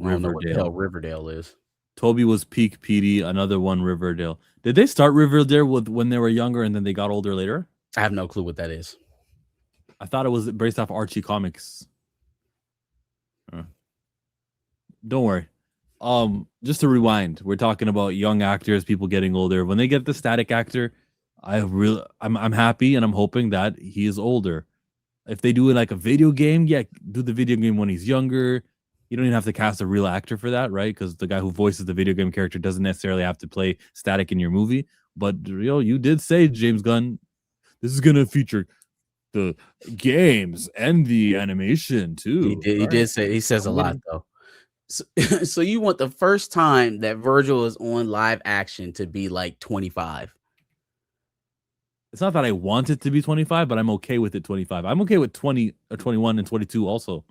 I don't know what the hell Riverdale is. Toby was peak PD, another one Riverdale. Did they start Riverdale when they were younger and then they got older later? I have no clue what that is. I thought it was based off Archie comics. Don't worry. Just to rewind, we're talking about young actors, people getting older. When they get the static actor, I'm happy and I'm hoping that he is older. If they do it like a video game, yeah, do the video game when he's younger. You don't even have to cast a real actor for that, right? Because the guy who voices the video game character doesn't necessarily have to play static in your movie. But you did say, James Gunn, this is gonna feature the games and the animation too. He did say, he says a lot though. So you want the first time that Virgil is on live action to be like 25? It's not that I want it to be 25, but I'm okay with it 25. I'm okay with 20 or 21 and 22 also.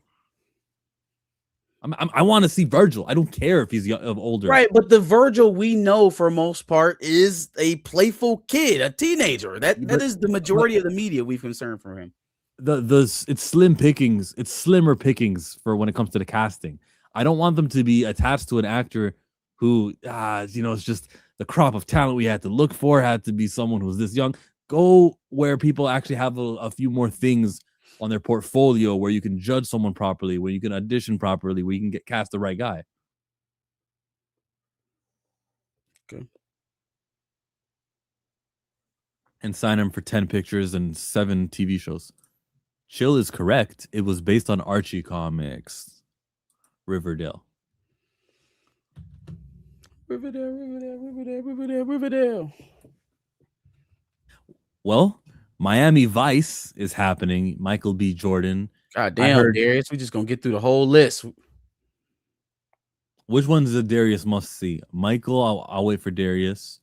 I want to see Virgil. I don't care if he's older. Right, but the Virgil we know for most part is a playful kid, a teenager. That is the majority of the media we've concerned for him. It's slim pickings. It's slimmer pickings for when it comes to the casting. I don't want them to be attached to an actor who, it's just the crop of talent we had to look for had to be someone who's this young. Go where people actually have a few more things on their portfolio where you can judge someone properly, where you can audition properly, where you can cast the right guy. Okay. And sign him for 10 pictures and 7 TV shows. Chill is correct. It was based on Archie comics. Riverdale. Riverdale. Well, Miami Vice is happening. Michael B. Jordan. God damn, Darius. We just gonna get through the whole list. Which one's the Darius must see? Michael, I'll wait for Darius.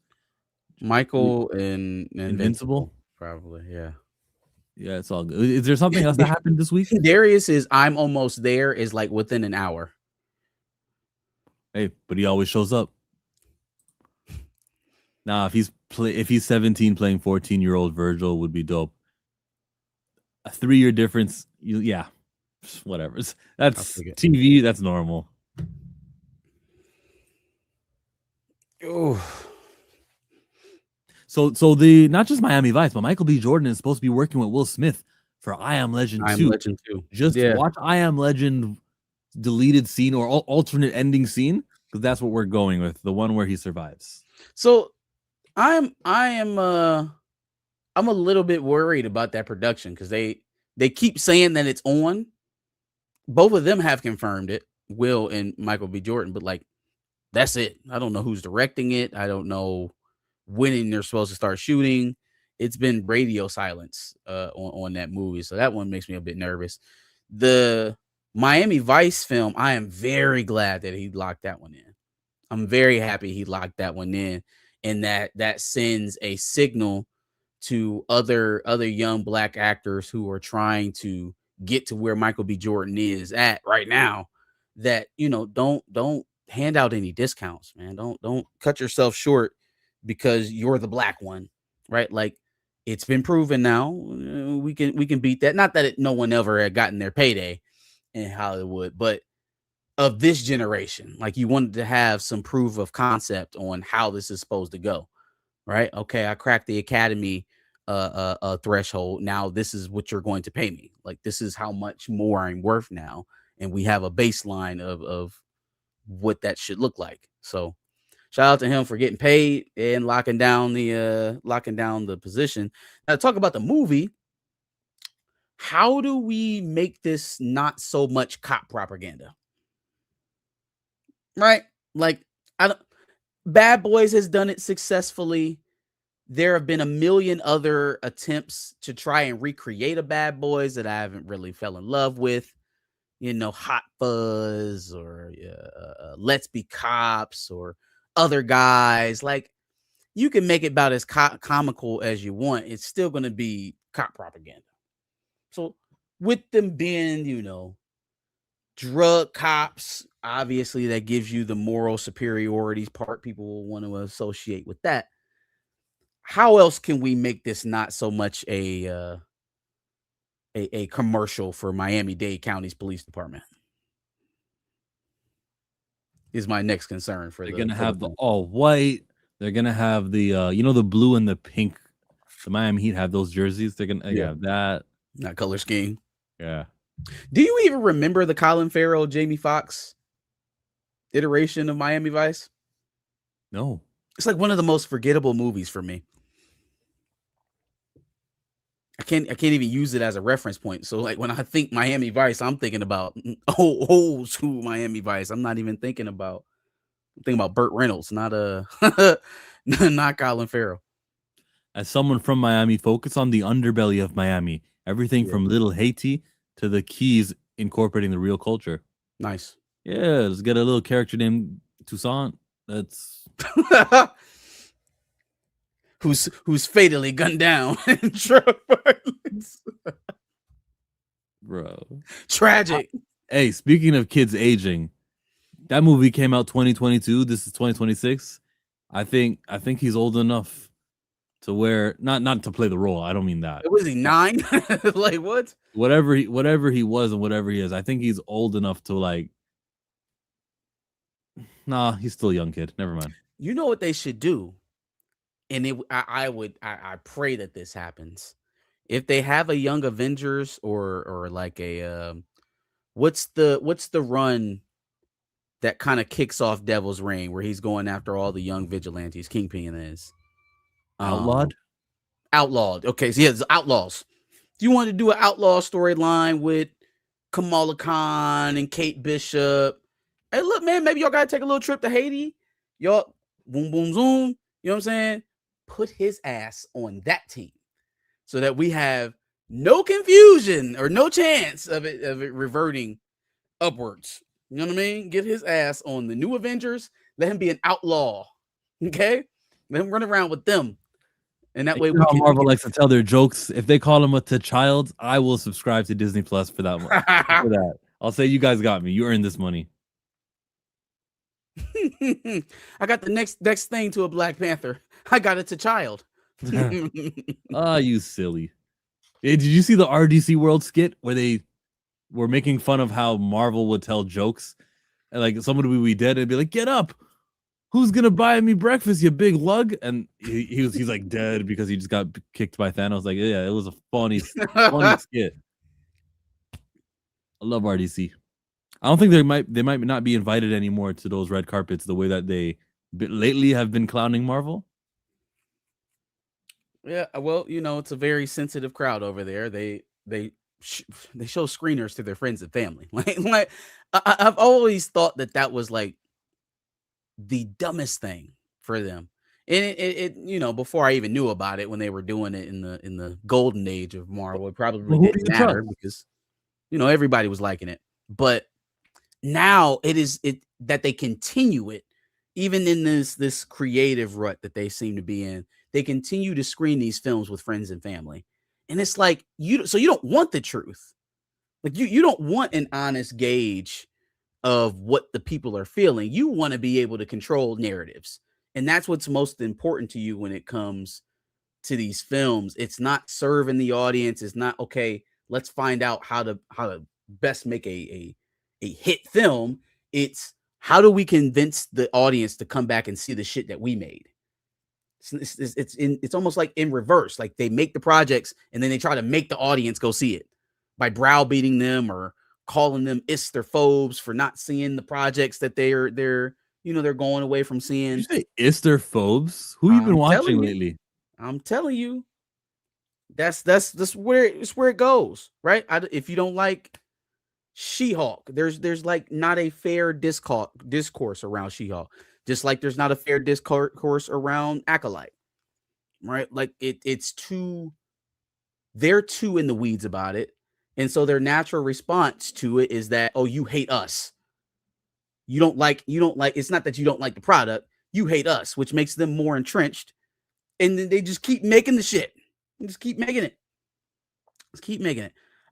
Michael and Invincible? Probably, yeah. Yeah, it's all good. Is there something else that happened this week? Darius is I'm almost there is like within an hour. Hey, but he always shows up. Nah, if he's 17 playing 14-year-old Virgil would be dope. A 3-year difference, whatever. That's TV. That's normal. Oh. So the not just Miami Vice, but Michael B. Jordan is supposed to be working with Will Smith for I Am Legend I Am 2. Legend 2. Just Yeah. watch I Am Legend deleted scene or alternate ending scene, because that's what we're going with, the one where he survives. So I am I'm a little bit worried about that production because they keep saying that it's on. Both of them have confirmed it, Will and Michael B. Jordan, but like that's it. I don't know who's directing it. I don't know when they're supposed to start shooting. It's been radio silence on that movie, so that one makes me a bit nervous. The Miami Vice film, I am very glad that he locked that one in. I'm very happy he locked that one in, and that sends a signal to other young black actors who are trying to get to where Michael B. Jordan is at right now, that don't hand out any discounts, man. Don't cut yourself short because you're the black one, right? Like it's been proven now. We can beat that. Not that no one ever had gotten their payday in Hollywood, but of this generation, like you wanted to have some proof of concept on how this is supposed to go, right? Okay, I cracked the Academy threshold. Now this is what you're going to pay me. Like this is how much more I'm worth now, and we have a baseline of what that should look like. So shout out to him for getting paid and locking down the position. Now to talk about the movie, how do we make this not so much cop propaganda? Right? Like Bad Boys has done it successfully. There have been a million other attempts to try and recreate a Bad Boys that I haven't really fell in love with. Hot Fuzz or Let's Be Cops or other guys. Like you can make it about as comical as you want. It's still going to be cop propaganda. So with them being, drug cops, obviously that gives you the moral superiority part. People will want to associate with that. How else can we make this not so much a commercial for Miami-Dade County's police department? Is my next concern for They're gonna have the all white. They're gonna have the the blue and the pink. The Miami Heat have those jerseys. They're gonna have that color scheme. Yeah. Do you even remember the Colin Farrell, Jamie Foxx iteration of Miami Vice? No. It's like one of the most forgettable movies for me. I can't even use it as a reference point. So like when I think Miami Vice, I'm thinking about old school Miami Vice. I'm not even thinking about Burt Reynolds, not not Colin Farrell. As someone from Miami, focus on the underbelly of Miami. Everything from Little Haiti to the Keys incorporating the real culture. Nice. Yeah, let's get a little character named Toussaint. That's who's fatally gunned down in drug violence. Bro. Tragic. Hey, speaking of kids aging, that movie came out 2022. This is 2026. I think he's old enough to wear not to play the role. I don't mean that. Was he 9? Like what? Whatever he was and whatever he is, I think he's old enough to like. Nah, he's still a young kid. Never mind. You know what they should do? And I pray that this happens. If they have a Young Avengers or like a what's the run that kind of kicks off Devil's Reign where he's going after all the young vigilantes? Kingpin is Outlawed. Okay, so yeah, it's Outlaws. Do you want to do an outlaw storyline with Kamala Khan and Kate Bishop? Hey, look, man, maybe y'all gotta take a little trip to Haiti. Y'all, boom, boom, zoom. You know what I'm saying? Put his ass on that team so that we have no confusion or no chance of it reverting upwards. You know what I mean? Get his ass on the new Avengers. Let him be an outlaw. Okay? Let him run around with them. And that way Marvel likes to tell their jokes. If they call him a child, I will subscribe to Disney Plus for that one. For that. I'll say you guys got me. You earned this money. I got the next thing to a Black Panther. I got it to child. You silly. Hey, did you see the RDC World skit where they were making fun of how Marvel would tell jokes? And like someone would be dead and be like, get up. who's gonna buy me breakfast, you big lug? And he's like dead because he just got kicked by Thanos. Like, yeah, it was a funny skit. I love RDC. I don't think they might not be invited anymore to those red carpets the way that they lately have been clowning Marvel. Yeah, well, it's a very sensitive crowd over there. They show screeners to their friends and family. Like I've always thought that was like the dumbest thing for them. And it before I even knew about it, when they were doing it in the golden age of Marvel, it probably didn't matter because everybody was liking it. But now it that they continue it, even in this creative rut that they seem to be in. They continue to screen these films with friends and family. And it's like you don't want the truth. Like you don't want an honest gauge of what the people are feeling. You want to be able to control narratives. And that's what's most important to you when it comes to these films. It's not serving the audience. It's not, okay, let's find out how to best make a hit film. It's how do we convince the audience to come back and see the shit that we made? It's almost like in reverse. Like they make the projects and then they try to make the audience go see it by browbeating them or calling them isterphobes for not seeing the projects that they're going away from seeing. Did you say isterphobes? Who you been watching lately? I'm telling you, that's where it goes, right? If you don't like She-Hulk, there's like not a fair discourse around She-Hulk, just like there's not a fair discourse around Acolyte, right? Like they're too in the weeds about it. And so their natural response to it is that, oh, you hate us. You don't like, it's not that you don't like the product, you hate us, which makes them more entrenched. And then they just keep making the shit. Just keep making it.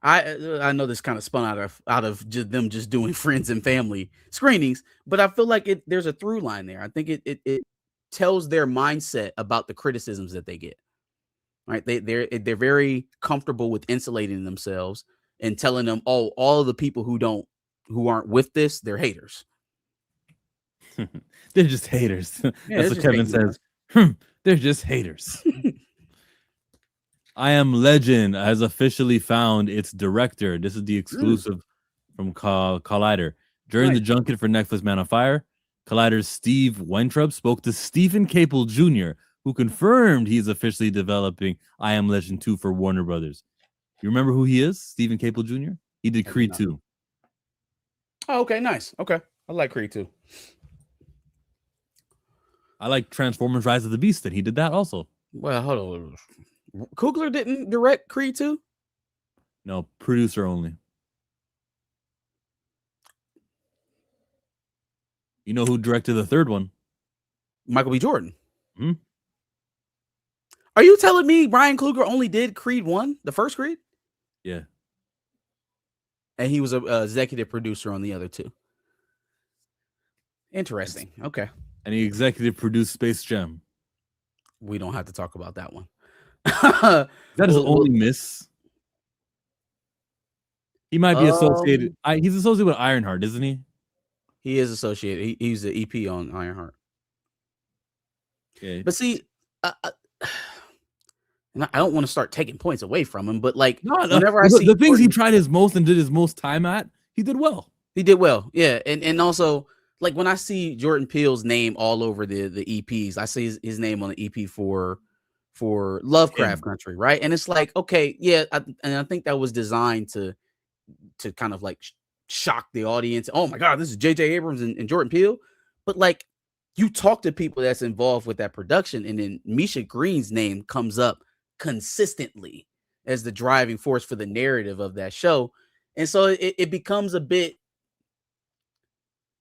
I know this kind of spun out of just them just doing friends and family screenings, but I feel like there's a through line there. I think it tells their mindset about the criticisms that they get. Right? They're very comfortable with insulating themselves and telling them, oh, all of the people who aren't with this, they're haters. They're just haters. Yeah, that's what Kevin says. They're just haters. I Am Legend has officially found its director. This is the exclusive from Collider. During the junket for Netflix Man on Fire, Collider's Steve Weintraub spoke to Stephen Caple Jr., who confirmed he's officially developing I Am Legend 2 for Warner Brothers. You remember who he is? Stephen Caple Jr.? He did Creed 2. Oh, okay, nice. Okay. I like Creed 2. I like Transformers Rise of the Beast, and he did that also. Well, hold on. Coogler didn't direct Creed 2? No, producer only. You know who directed the third one? Michael B. Jordan. Hmm? Are you telling me Ryan Coogler only did Creed 1, the first Creed? Yeah. And he was a executive producer on the other two. Interesting. Okay. And he executive produced Space Jam. We don't have to talk about that one. That is only miss. He might be associated. He's associated with Ironheart, isn't he? He is associated. He's the EP on Ironheart. Okay. But see, I don't want to start taking points away from him, but like whenever I see the things he tried his most and did his most time at, he did well. He did well, yeah. And also, like when I see Jordan Peele's name all over the EPs, I see his name on the EP for Lovecraft Country, right? And it's like, okay, yeah, and I think that was designed to kind of like shock the audience. Oh my God, this is J.J. Abrams and Jordan Peele. But like, you talk to people that's involved with that production, and then Misha Green's name comes up consistently as the driving force for the narrative of that show. And so it becomes a bit,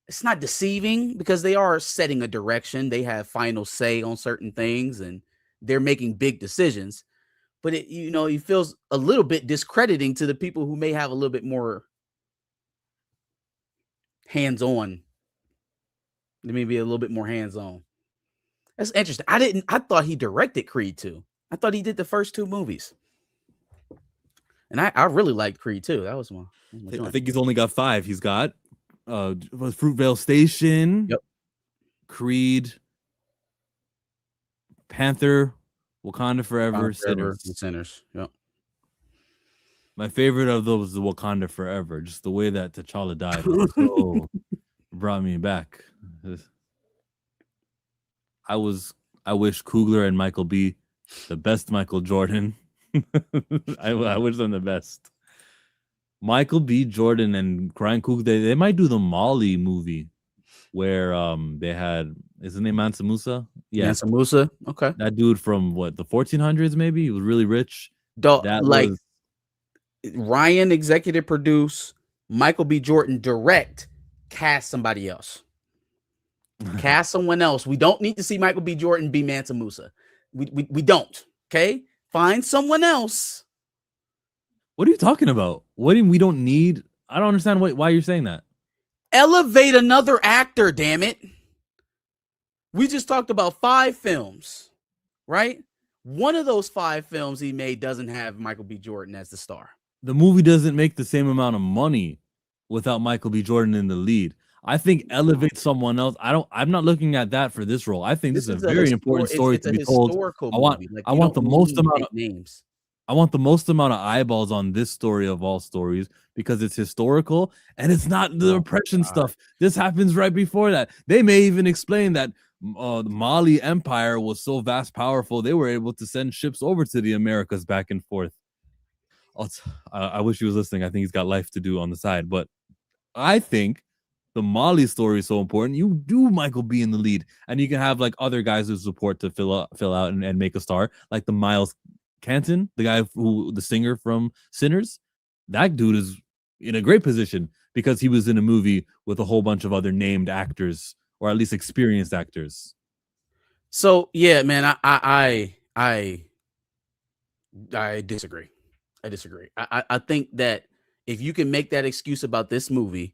it's not deceiving because they are setting a direction. They have final say on certain things and they're making big decisions. But it feels a little bit discrediting to the people who may have a little bit more hands-on. They may be a little bit more hands-on. That's interesting. I thought he directed Creed 2. I thought he did the first two movies. And I really liked Creed 2. That was my I think he's only got 5. He's got Fruitvale Station. Yep. Creed, Panther, Wakanda Forever, Forever, Sinners. Sinners. Yep. My favorite of those is the Wakanda Forever. Just the way that T'Challa died was so brought me back. I wish Coogler and Michael B. the best Michael Jordan. I wish them the best. Michael B. Jordan and Ryan Coogler, they might do the Molly movie where they had, is his name Mansa Musa? Yeah. Mansa Musa. Okay. That dude from what, the 1400s maybe? He was really rich. That Like was Ryan executive produce, Michael B. Jordan direct, cast somebody else. Cast someone else. We don't need to see Michael B. Jordan be Mansa Musa. We don't. Okay? Find someone else. What are you talking about? What do you, we don't need? I don't understand why you're saying that. Elevate another actor, damn it. We just talked about 5 films, right? One of those 5 films he made doesn't have Michael B. Jordan as the star. The movie doesn't make the same amount of money without Michael B. Jordan in the lead. I think elevate someone else. I'm not looking at that for this role. I think this is a very important story to be told. I want the most amount of names. I want the most amount of eyeballs on this story of all stories because it's historical and it's not the oppression stuff. This happens right before that. They may even explain that the Mali Empire was so vast, powerful, they were able to send ships over to the Americas back and forth. I wish he was listening. I think he's got life to do on the side, but I think the Mali story is so important. You do Michael B in the lead, and you can have like other guys who support to fill out and make a star, like the Miles Canton, the guy the singer from Sinners. That dude is in a great position because he was in a movie with a whole bunch of other named actors, or at least experienced actors. So yeah, man, I disagree. I disagree. I think that if you can make that excuse about this movie,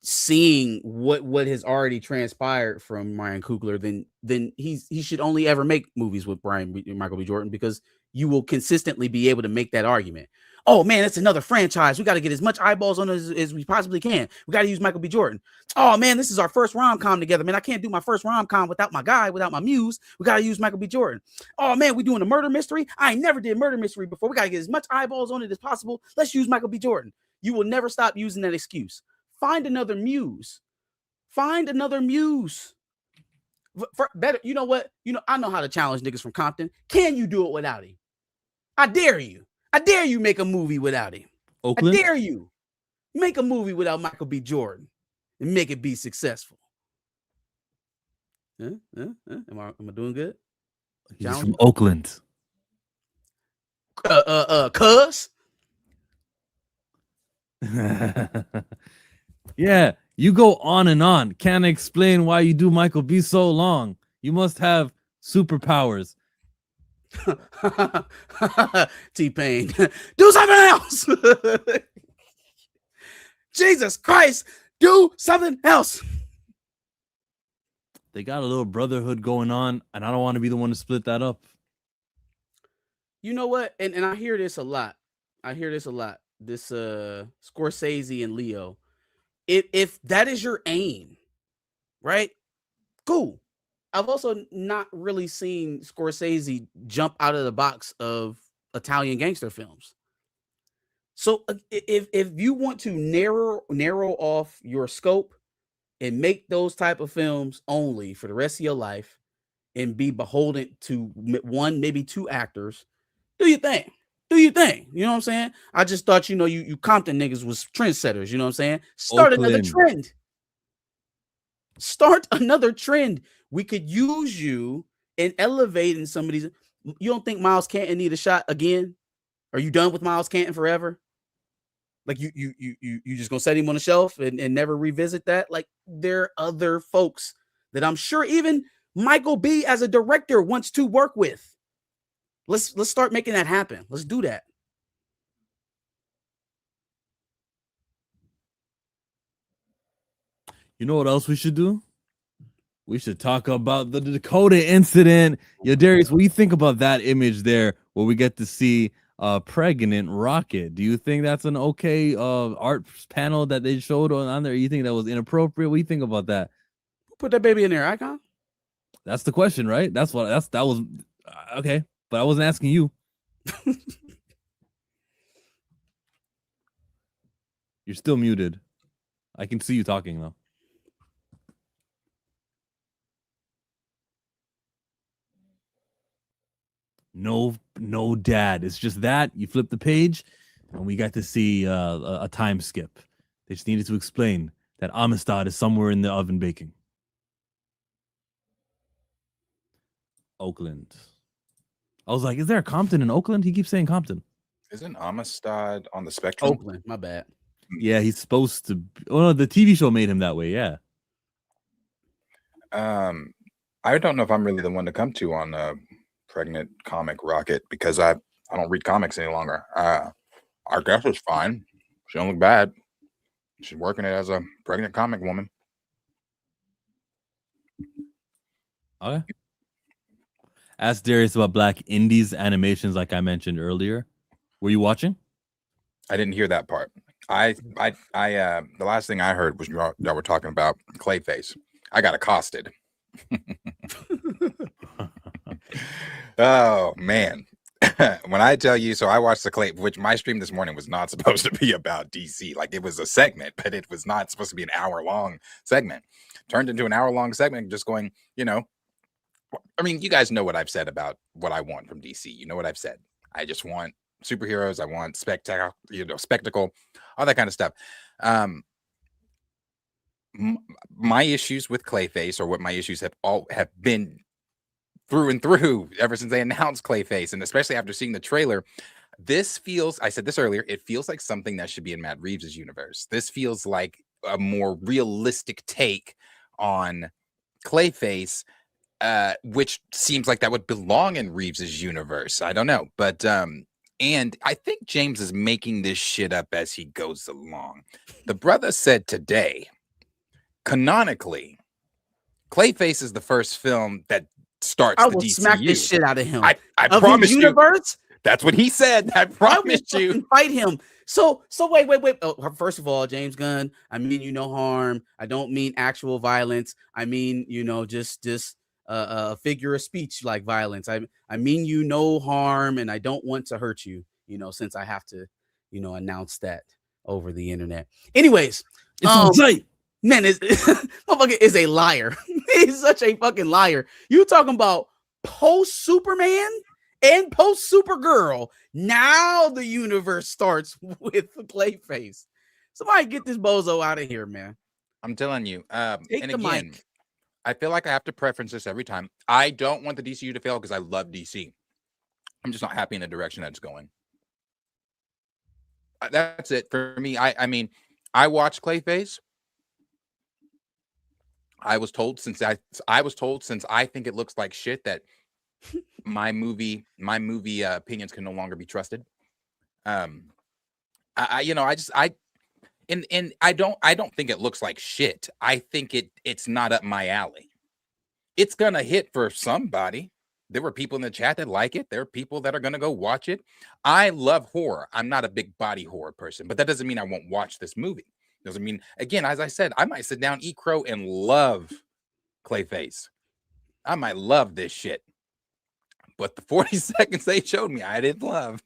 seeing what has already transpired from Ryan Coogler, then he should only ever make movies with Michael B. Jordan, because you will consistently be able to make that argument. Oh man, it's another franchise. We got to get as much eyeballs on it as we possibly can. We got to use Michael B. Jordan. Oh man, this is our first rom-com together. Man, I can't do my first rom-com without my guy, without my muse. We got to use Michael B. Jordan. Oh man, we doing a murder mystery. I ain't never did murder mystery before. We got to get as much eyeballs on it as possible. Let's use Michael B. Jordan. You will never stop using that excuse. Find another muse. Find another muse. For better, you know what? I know how to challenge niggas from Compton. Can you do it without him? I dare you. I dare you make a movie without him. Oakland? I dare you make a movie without Michael B. Jordan and make it be successful. Am I doing good? He's from Oakland. Cuz? Yeah, you go on and on. Can't explain why you do Michael B so long. You must have superpowers. T-Pain, do something else. Jesus Christ, do something else. They got a little brotherhood going on, and I don't want to be the one to split that up. You know what? And I hear this a lot. This Scorsese and Leo. If that is your aim, right? Cool. I've also not really seen Scorsese jump out of the box of Italian gangster films. So if you want to narrow off your scope and make those type of films only for the rest of your life and be beholden to one, maybe 2 actors, do your thing. Do your thing. You know what I'm saying? I just thought, you Compton niggas was trendsetters. You know what I'm saying? Start another trend. Start another trend. We could use you and elevate in some of these. You don't think Miles Canton need a shot again? Are you done with Miles Canton forever? Like you just gonna set him on the shelf and never revisit that? Like, there are other folks that I'm sure even Michael B. as a director wants to work with. Let's start making that happen. Let's do that. You know what else we should do? We should talk about the Dakota incident. Yo, Darius, what do you think about that image there where we get to see a pregnant Rocket? Do you think that's an okay art panel that they showed on there? You think that was inappropriate? What do you think about that? Put that baby in there, Icon. That's the question, right? That was okay, but I wasn't asking you. You're still muted. I can see you talking though. No, dad. It's just that you flip the page, and we got to see a time skip. They just needed to explain that Amistad is somewhere in the oven baking. Oakland. I was like, is there a Compton in Oakland? He keeps saying Compton. Isn't Amistad on the spectrum? Oakland, my bad. Yeah, he's supposed to. Oh, the TV show made him that way. Yeah. I don't know if I'm really the one to come to on pregnant comic Rocket because I don't read comics any longer. I guess it's fine. She don't look bad. She's working it as a pregnant comic woman. Okay. Ask Darius about Black Indies animations, like I mentioned earlier. Were you watching? I didn't hear that part. The last thing I heard was y'all were talking about ClayFace. I got accosted. Oh man. When I tell you, so I watched the Clay, which my stream this morning was not supposed to be about DC. Like it was a segment, but it was not supposed to be an hour-long segment. Turned into an hour-long segment, just going, I mean, you guys know what I've said about what I want from DC. You know what I've said. I just want superheroes. I want spectacle, all that kind of stuff. My issues with ClayFace, or what my issues have been through and through ever since they announced ClayFace, and especially after seeing the trailer, this feels, I said this earlier, it feels like something that should be in Matt Reeves' universe. This feels like a more realistic take on ClayFace, which seems like that would belong in Reeves' universe. I don't know, but and I think James is making this shit up as he goes along. The brother said today, canonically, ClayFace is the first film that starts I the will DCU. smack this shit out of him. I of promise his you. universe? That's what he said. I promise you. Fight him. So wait. Oh, first of all, James Gunn, I mean you no harm. I don't mean actual violence. I mean, just figure of speech like violence. I mean you no harm, and I don't want to hurt you, since I have to, announce that over the internet. Anyways, it's on site. Man, motherfucker is a liar. He's such a fucking liar. You talking about post Superman and post Supergirl? Now the universe starts with ClayFace. Somebody get this bozo out of here, man. I'm telling you. Take and the again, mic. I feel like I have to preference this every time. I don't want the DCU to fail because I love DC. I'm just not happy in the direction that it's going. That's it for me. I mean, I watched ClayFace. I was told since I think it looks like shit that my movie opinions can no longer be trusted. I don't think it looks like shit. I think it's not up my alley. It's gonna hit for somebody. There were people in the chat that like it. There are people that are gonna go watch it. I love horror. I'm not a big body horror person, but that doesn't mean I won't watch this movie. Doesn't mean, again, as I said, I might sit down, eat crow, and love ClayFace. I might love this shit. But the 40 seconds they showed me, I didn't love.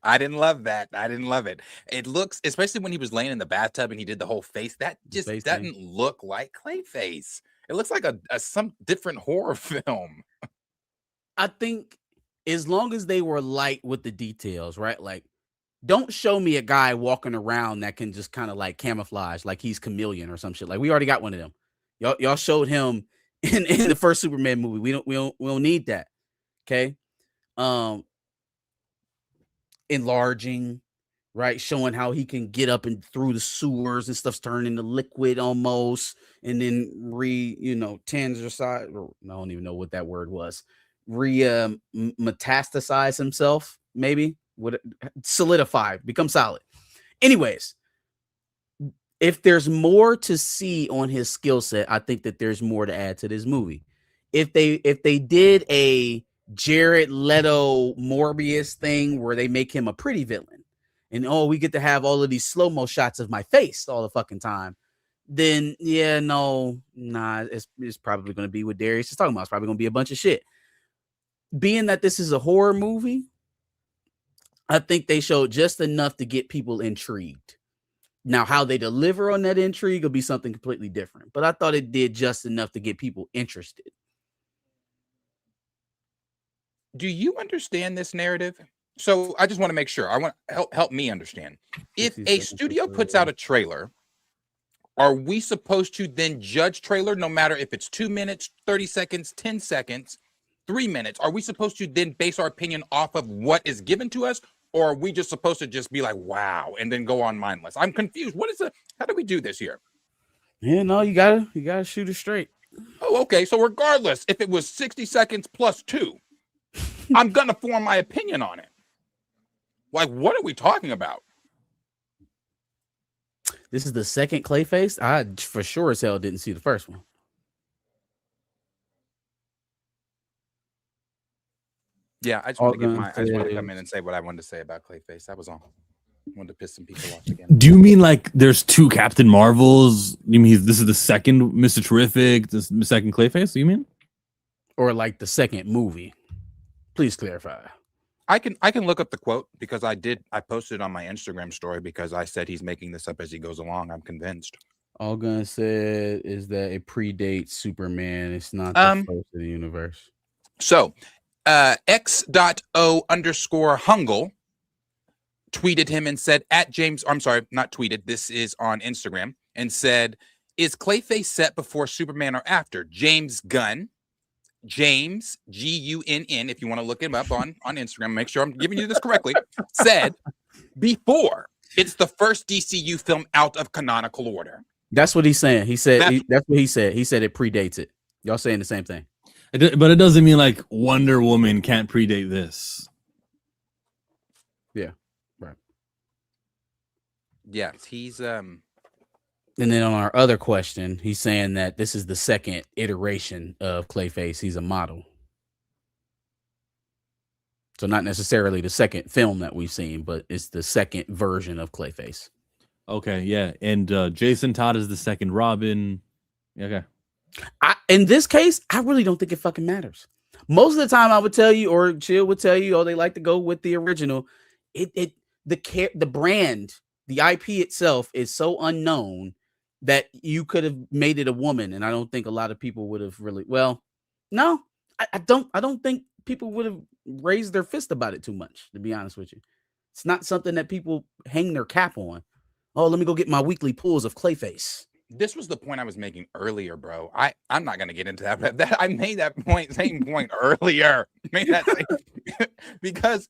I didn't love that. I didn't love it. It looks, especially when he was laying in the bathtub and he did the whole face, that just doesn't look like ClayFace. It looks like some different horror film. I think as long as they were light with the details, right? Like, don't show me a guy walking around that can just kind of like camouflage, like he's Chameleon or some shit. Like we already got one of them. Y'all showed him in the first Superman movie. We don't need that. Okay. Enlarging, right? Showing how he can get up and through the sewers and stuff's turning into liquid almost, and then metastasize. I don't even know what that word was. Metastasize himself, maybe. Would solidify, become solid. Anyways, if there's more to see on his skill set, I think that there's more to add to this movie. If they did a Jared Leto Morbius thing where they make him a pretty villain, and we get to have all of these slow-mo shots of my face all the fucking time, then yeah, it's probably going to be what Darius is talking about. It's probably going to be a bunch of shit. Being that this is a horror movie, I think they showed just enough to get people intrigued. Now, how they deliver on that intrigue will be something completely different. But I thought it did just enough to get people interested. Do you understand this narrative? So I just want to make sure. I want help me understand. If a studio puts out a trailer, are we supposed to then judge trailer no matter if it's 2 minutes, 30 seconds, 10 seconds, 3 minutes? Are we supposed to then base our opinion off of what is given to us? Or are we just supposed to just be like, wow, and then go on mindless? I'm confused. How do we do this here? Yeah, no, you gotta shoot it straight. Oh, okay. So regardless, if it was 60 seconds plus 2, I'm gonna form my opinion on it. Like, what are we talking about? This is the second ClayFace. I for sure as hell didn't see the first one. Yeah, I just want to come in and say what I wanted to say about ClayFace. That was all. I wanted to piss some people off again. Do you mean like there's 2 Captain Marvels? You mean this is the second Mr. Terrific, the second ClayFace? You mean? Or like the second movie? Please clarify. I can look up the quote because I posted it on my Instagram story because I said he's making this up as he goes along. I'm convinced. All gonna say is that it predates Superman. It's not the first of the universe. So X.O_Hungle tweeted him and said not tweeted. This is on Instagram and said, is ClayFace set before Superman or after? James Gunn, James Gunn, if you want to look him up on Instagram, make sure I'm giving you this correctly, said before. It's the first DCU film out of canonical order. That's what he's saying. He said that's what he said. He said it predates it. Y'all saying the same thing. But it doesn't mean like Wonder Woman can't predate this. Yeah, right. Yes, he's And then on our other question, he's saying that this is the second iteration of ClayFace. He's a model. So not necessarily the second film that we've seen, but it's the second version of ClayFace. Okay, yeah. And Jason Todd is the second Robin. Okay. In this case, I really don't think it fucking matters. Most of the time I would tell you, or Chill would tell you, they like to go with the original. The brand, the IP itself is so unknown that you could have made it a woman, and I don't think a lot of people would have really. Well, no, I don't think people would have raised their fist about it too much. To be honest with you, it's not something that people hang their cap on. Oh, let me go get my weekly pulls of ClayFace. This was the point I was making earlier, bro. I'm not gonna get into that, but I made that same point earlier. Because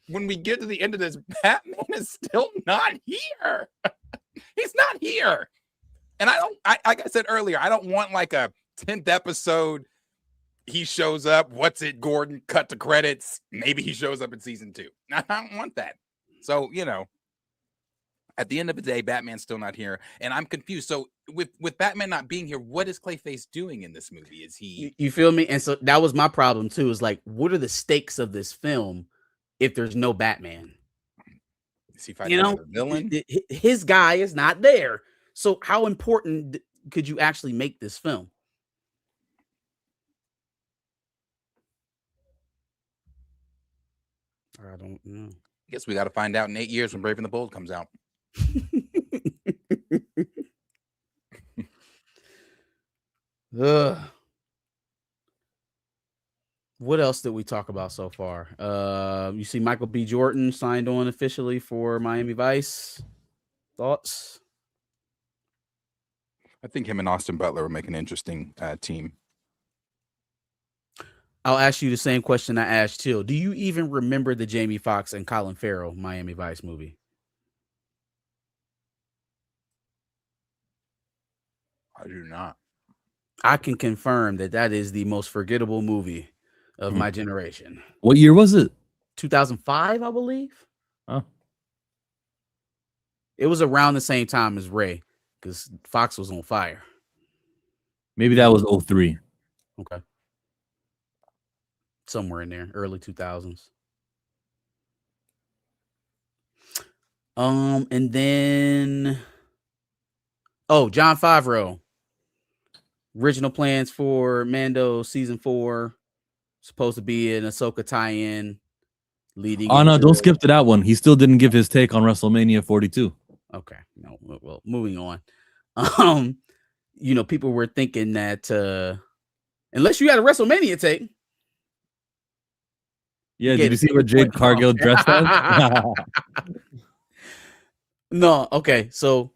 when we get to the end of this, Batman is still not here. He's not here. And like I said earlier, I don't want like a 10th episode. He shows up. What's it, Gordon? Cut to credits. Maybe he shows up in season 2. I don't want that. So, at the end of the day, Batman's still not here. And I'm confused. So with Batman not being here, what is ClayFace doing in this movie? Is he... You feel me? And so that was my problem too. Is like, what are the stakes of this film if there's no Batman? Is he fighting a villain? His guy is not there. So how important could you actually make this film? I don't know. I guess we got to find out in 8 years when Brave and the Bold comes out. What else did we talk about so far? You see Michael B. Jordan signed on officially for Miami Vice. Thoughts? I think him and Austin Butler will make an interesting team. I'll ask you the same question I asked Till. Do you even remember the Jamie Foxx and Colin Farrell Miami Vice movie? I do not. I can confirm that is the most forgettable movie of my generation. What year was it? 2005, I believe. Oh. It was around the same time as Ray, because Fox was on fire. Maybe that was 03. Okay. Somewhere in there, early 2000s. And then Oh, John Favreau. Original plans for Mando season 4. Supposed to be an Ahsoka tie-in leading Oh no, into don't skip to that one. He still didn't give his take on WrestleMania 42. Okay. No, well, moving on. People were thinking that unless you had a WrestleMania take. Yeah, did you see what Jade Cargill dressed as? No, okay. So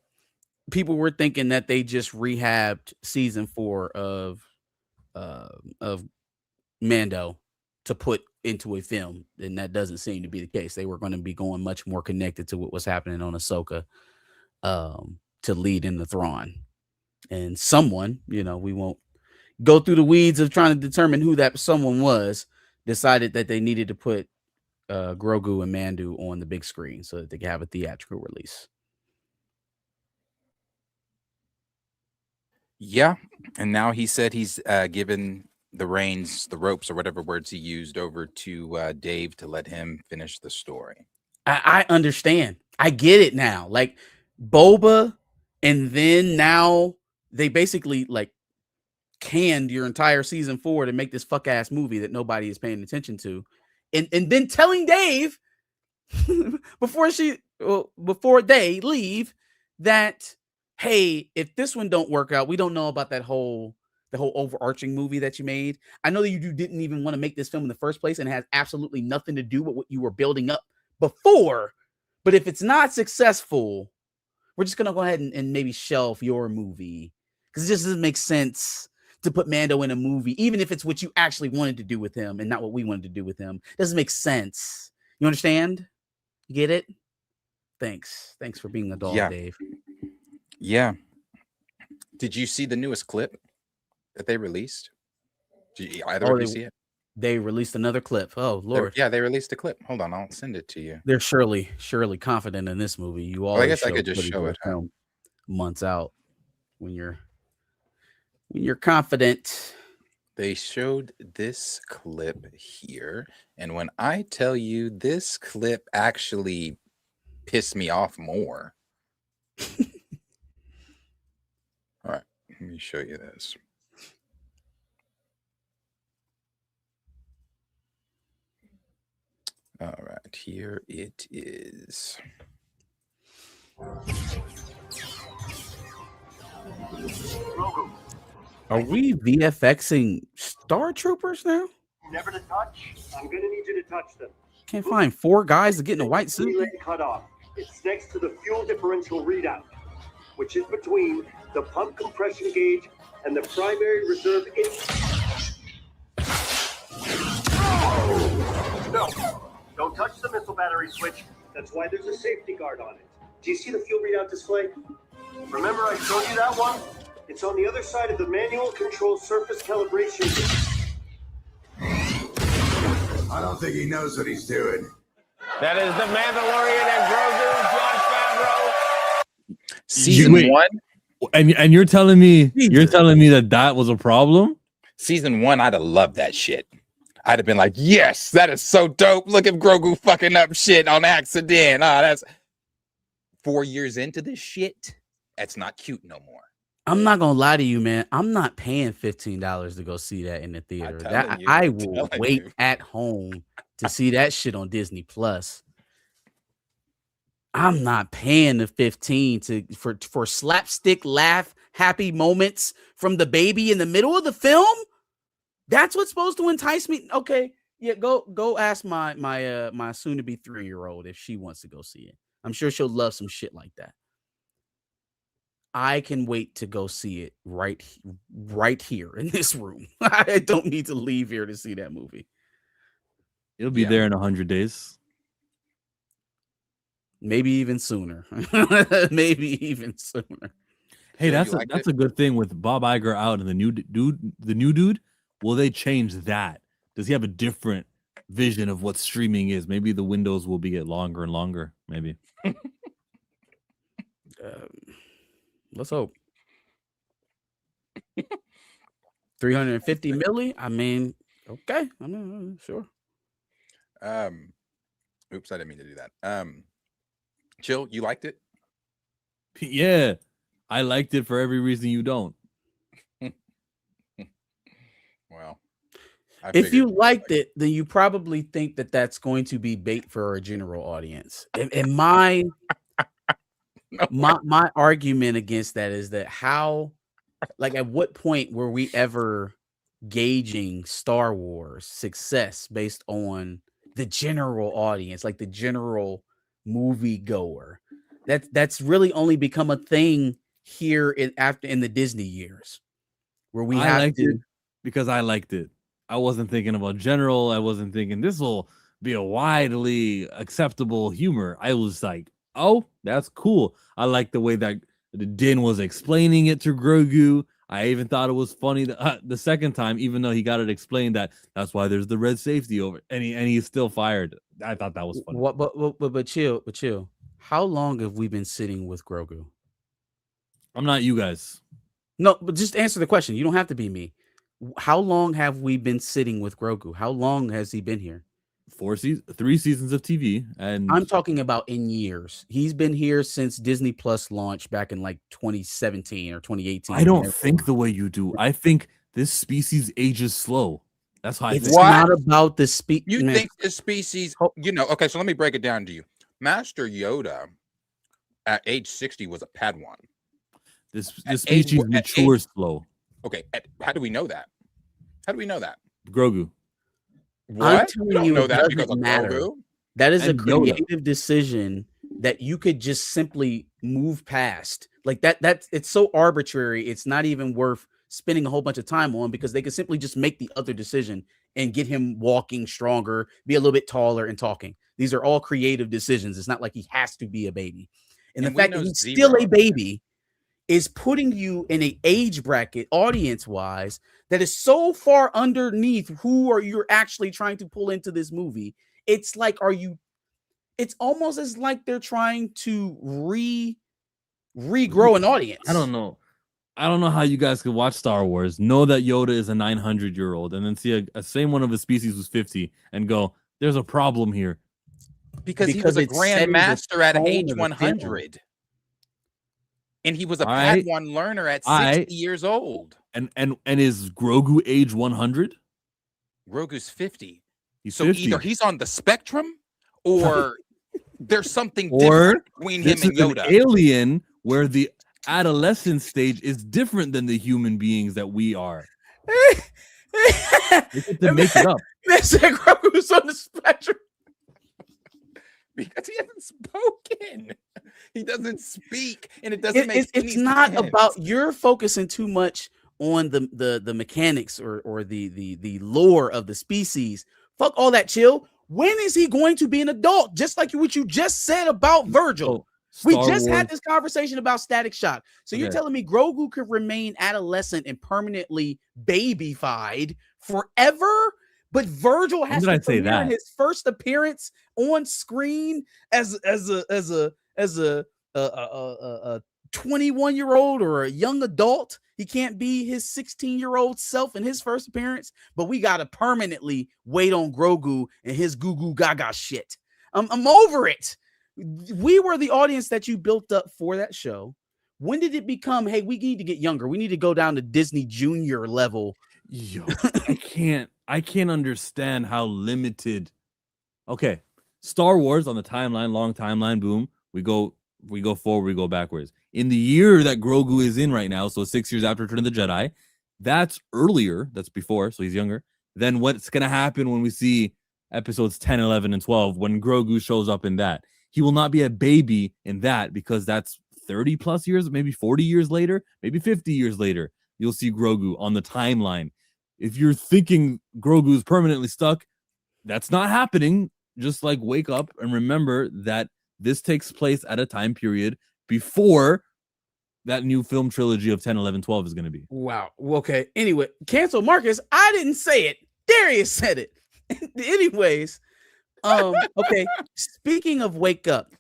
people were thinking that they just rehabbed season 4 of Mando to put into a film, and that doesn't seem to be the case. They were going to be going much more connected to what was happening on Ahsoka to lead in the Thrawn. And someone, we won't go through the weeds of trying to determine who that someone was, decided that they needed to put Grogu and Mandu on the big screen so that they could have a theatrical release. Yeah, and now he said he's given the reins, the ropes, or whatever words he used, over to Dave to let him finish the story. I understand. I get it now. Like Boba, and then now they basically like canned your entire season 4 to make this fuck ass movie that nobody is paying attention to, and then telling Dave before they leave that, hey, if this one don't work out, we don't know about the whole overarching movie that you made. I know that you didn't even want to make this film in the first place, and it has absolutely nothing to do with what you were building up before. But if it's not successful, we're just gonna go ahead and maybe shelf your movie, because it just doesn't make sense to put Mando in a movie, even if it's what you actually wanted to do with him and not what we wanted to do with him. It doesn't make sense. You understand? You get it? Thanks for being a dog, Dave. Yeah. Did you see the newest clip that they released? Did either of you see it? They released another clip. Oh Lord. They released a clip. Hold on, I'll send it to you. They're surely confident in this movie. You always I guess I could just show it months out when you're confident. They showed this clip here, and when I tell you this clip actually pissed me off more. All right, let me show you this. All right, here it is. Are we VFXing Star Troopers now? Never to touch. I'm gonna need you to touch them. Can't find 4 guys to get in a white suit. Relay cut off. It's next to the fuel differential readout, which is between the pump compression gauge and the primary reserve. No, don't touch the missile battery switch. That's why there's a safety guard on it. Do you see the fuel readout display? Remember I showed you that one? It's on the other side of the manual control surface calibration. I don't think he knows what he's doing. That is the Mandalorian and Grogu, Jon Favreau. Season 1. And you're telling me that was a problem? Season 1, I'd have loved that shit. I'd have been like, yes, that is so dope. Look at Grogu fucking up shit on accident. That's 4 years into this shit. That's not cute no more. I'm not gonna lie to you, man. I'm not paying $15 to go see that in the theater. I will wait at home to see that shit on Disney Plus. I'm not paying the $15 for slapstick laugh happy moments from the baby in the middle of the film. That's what's supposed to entice me. Okay, yeah, go ask my soon to be 3-year-old if she wants to go see it. I'm sure she'll love some shit like that. I can wait to go see it right here in this room. I don't need to leave here to see that movie. It'll be there in 100 days. Maybe even sooner. Maybe even sooner. Hey, that's a good thing with Bob Iger out and the new dude. Will they change that? Does he have a different vision of what streaming is? Maybe the windows will get longer and longer. Maybe. Let's hope. 350 milli. I mean, okay. I mean, sure. Oops, I didn't mean to do that. Chill, you liked it? Yeah, I liked it for every reason you don't. Well, If you liked it, then you probably think that that's going to be bait for a general audience. And my argument against that is that at what point were we ever gauging Star Wars success based on the general audience, like the general movie goer? That's really only become a thing here in the Disney years, where we liked it because I liked it. I wasn't thinking about general. I wasn't thinking this will be a widely acceptable humor. I was like, oh, that's cool. I like the way that Din was explaining it to Grogu. I even thought it was funny the second time, even though he got it explained that's why there's the red safety over, and he's still fired. I thought that was funny. But chill. How long have we been sitting with Grogu? I'm not you guys. No, but just answer the question. You don't have to be me. How long have we been sitting with Grogu? How long has he been here? 3 seasons of TV, and I'm talking about in years. He's been here since Disney Plus launched back in like 2017 or 2018. I don't think the way you do. I think this species ages slow. That's how I think. It's not about the species. You think this species, okay, so let me break it down to you. Master Yoda at age 60 was a Padawan. This species matures slow. Okay, how do we know that? How do we know that? Grogu. What? I'm You telling don't you, know it that because doesn't of matter. Grogu? That is And a Yoda. creative decision that you could just simply move past. Like that it's so arbitrary. It's not even worth spending a whole bunch of time on, because they could simply just make the other decision and get him walking stronger, be a little bit taller and talking. These are all creative decisions. It's not like he has to be a baby. And the fact that he's still a baby is putting you in an age bracket, audience-wise, that is so far underneath you're actually trying to pull into this movie. It's like, it's almost as like they're trying to regrow an audience. I don't know how you guys could watch Star Wars, know that Yoda is a 900-year-old, and then see a same one of his species who's 50 and go, there's a problem here. Because he was a Grand Master at age 100. And he was a Padawan learner at 60 years old. And is Grogu age 100? Grogu's 50. He's so 50. Either he's on the spectrum, or there's something or different between him and Yoda. An alien where the adolescent stage is different than the human beings that we are. They get to make it up. They said Grogu's on the spectrum. Because he hasn't spoken. He doesn't speak, and it doesn't make it's not sense. About you're focusing too much on the mechanics or the lore of the species. Fuck all that, chill. When is he going to be an adult? Just like what you just said about Virgil. We just had this conversation about Static Shock. So you're telling me Grogu could remain adolescent and permanently babyfied forever? But Virgil has to premiere his first appearance on screen as a 21-year-old or a young adult. He can't be his 16-year-old self in his first appearance, but we gotta permanently wait on Grogu and his goo goo gaga shit. I'm over it. We were the audience that you built up for that show. When did it become, hey, we need to get younger? We need to go down to Disney Junior level. Yo, I can't understand how limited. Okay, Star Wars on the timeline, long timeline, boom. We go forward, we go backwards. In the year that Grogu is in right now, so 6 years after Return of the Jedi, that's earlier, that's before, so he's younger. Then what's going to happen when we see episodes 10, 11, and 12, when Grogu shows up in that? He will not be a baby in that, because that's 30 plus years, maybe 40 years later, maybe 50 years later. You'll see Grogu on the timeline. If you're thinking Grogu is permanently stuck, that's not happening. Just like wake up and remember that this takes place at a time period before that new film trilogy of 10, 11, 12 is going to be. Wow. Okay. Anyway, cancel Marcus. I didn't say it. Darius said it. Anyways, okay. Speaking of wake up,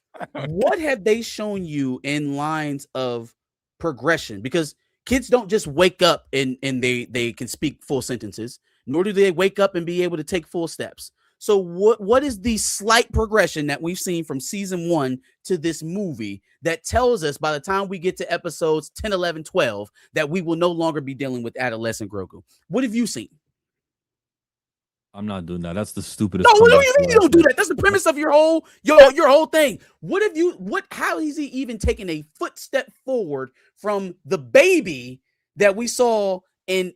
what have they shown you in lines of progression? Because kids don't just wake up and they can speak full sentences, nor do they wake up and be able to take full steps. So what is the slight progression that we've seen from season 1 to this movie that tells us by the time we get to episodes 10, 11, 12 that we will no longer be dealing with adolescent Grogu? What have you seen? I'm not doing that. That's the stupidest. No, what do you mean you don't do that? That's the premise of your whole thing. How is he even taking a footstep forward from the baby that we saw in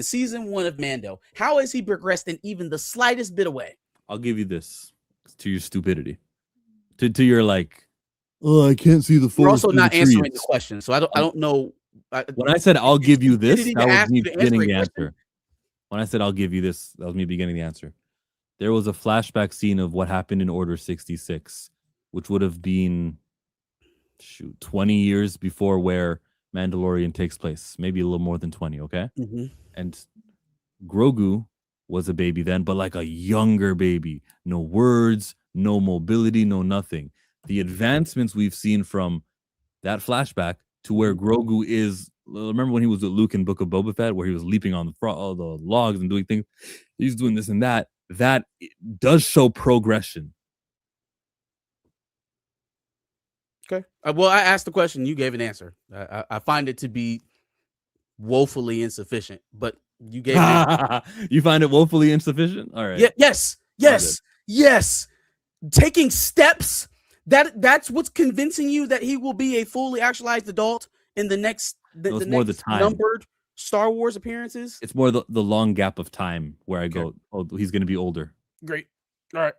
season 1 of Mando? How has he progressed in even the slightest bit of way? I'll give you this to your stupidity, to your like, oh, I can't see the forest. You're also not answering the question, so I don't know. When I said I'll give you this, that was me beginning the question? answer. When I said I'll give you this, that was me beginning the answer. There was a flashback scene of what happened in Order 66, which would have been 20 years before where Mandalorian takes place, maybe a little more than 20. Okay, and Grogu was a baby then, but like a younger baby. No words, no mobility, no nothing. The advancements we've seen from that flashback to where Grogu is. Remember when he was with Luke in Book of Boba Fett, where he was leaping on the logs and doing things? He's doing this and that. That does show progression. Okay. Well, I asked the question. You gave an answer. I find it to be woefully insufficient, but you gave it. You find it woefully insufficient? All right. Yeah, yes. Taking steps. That's what's convincing you that he will be a fully actualized adult in the next more the time. Numbered Star Wars appearances. It's more the long gap of time where I go, oh, he's going to be older. Great. All right.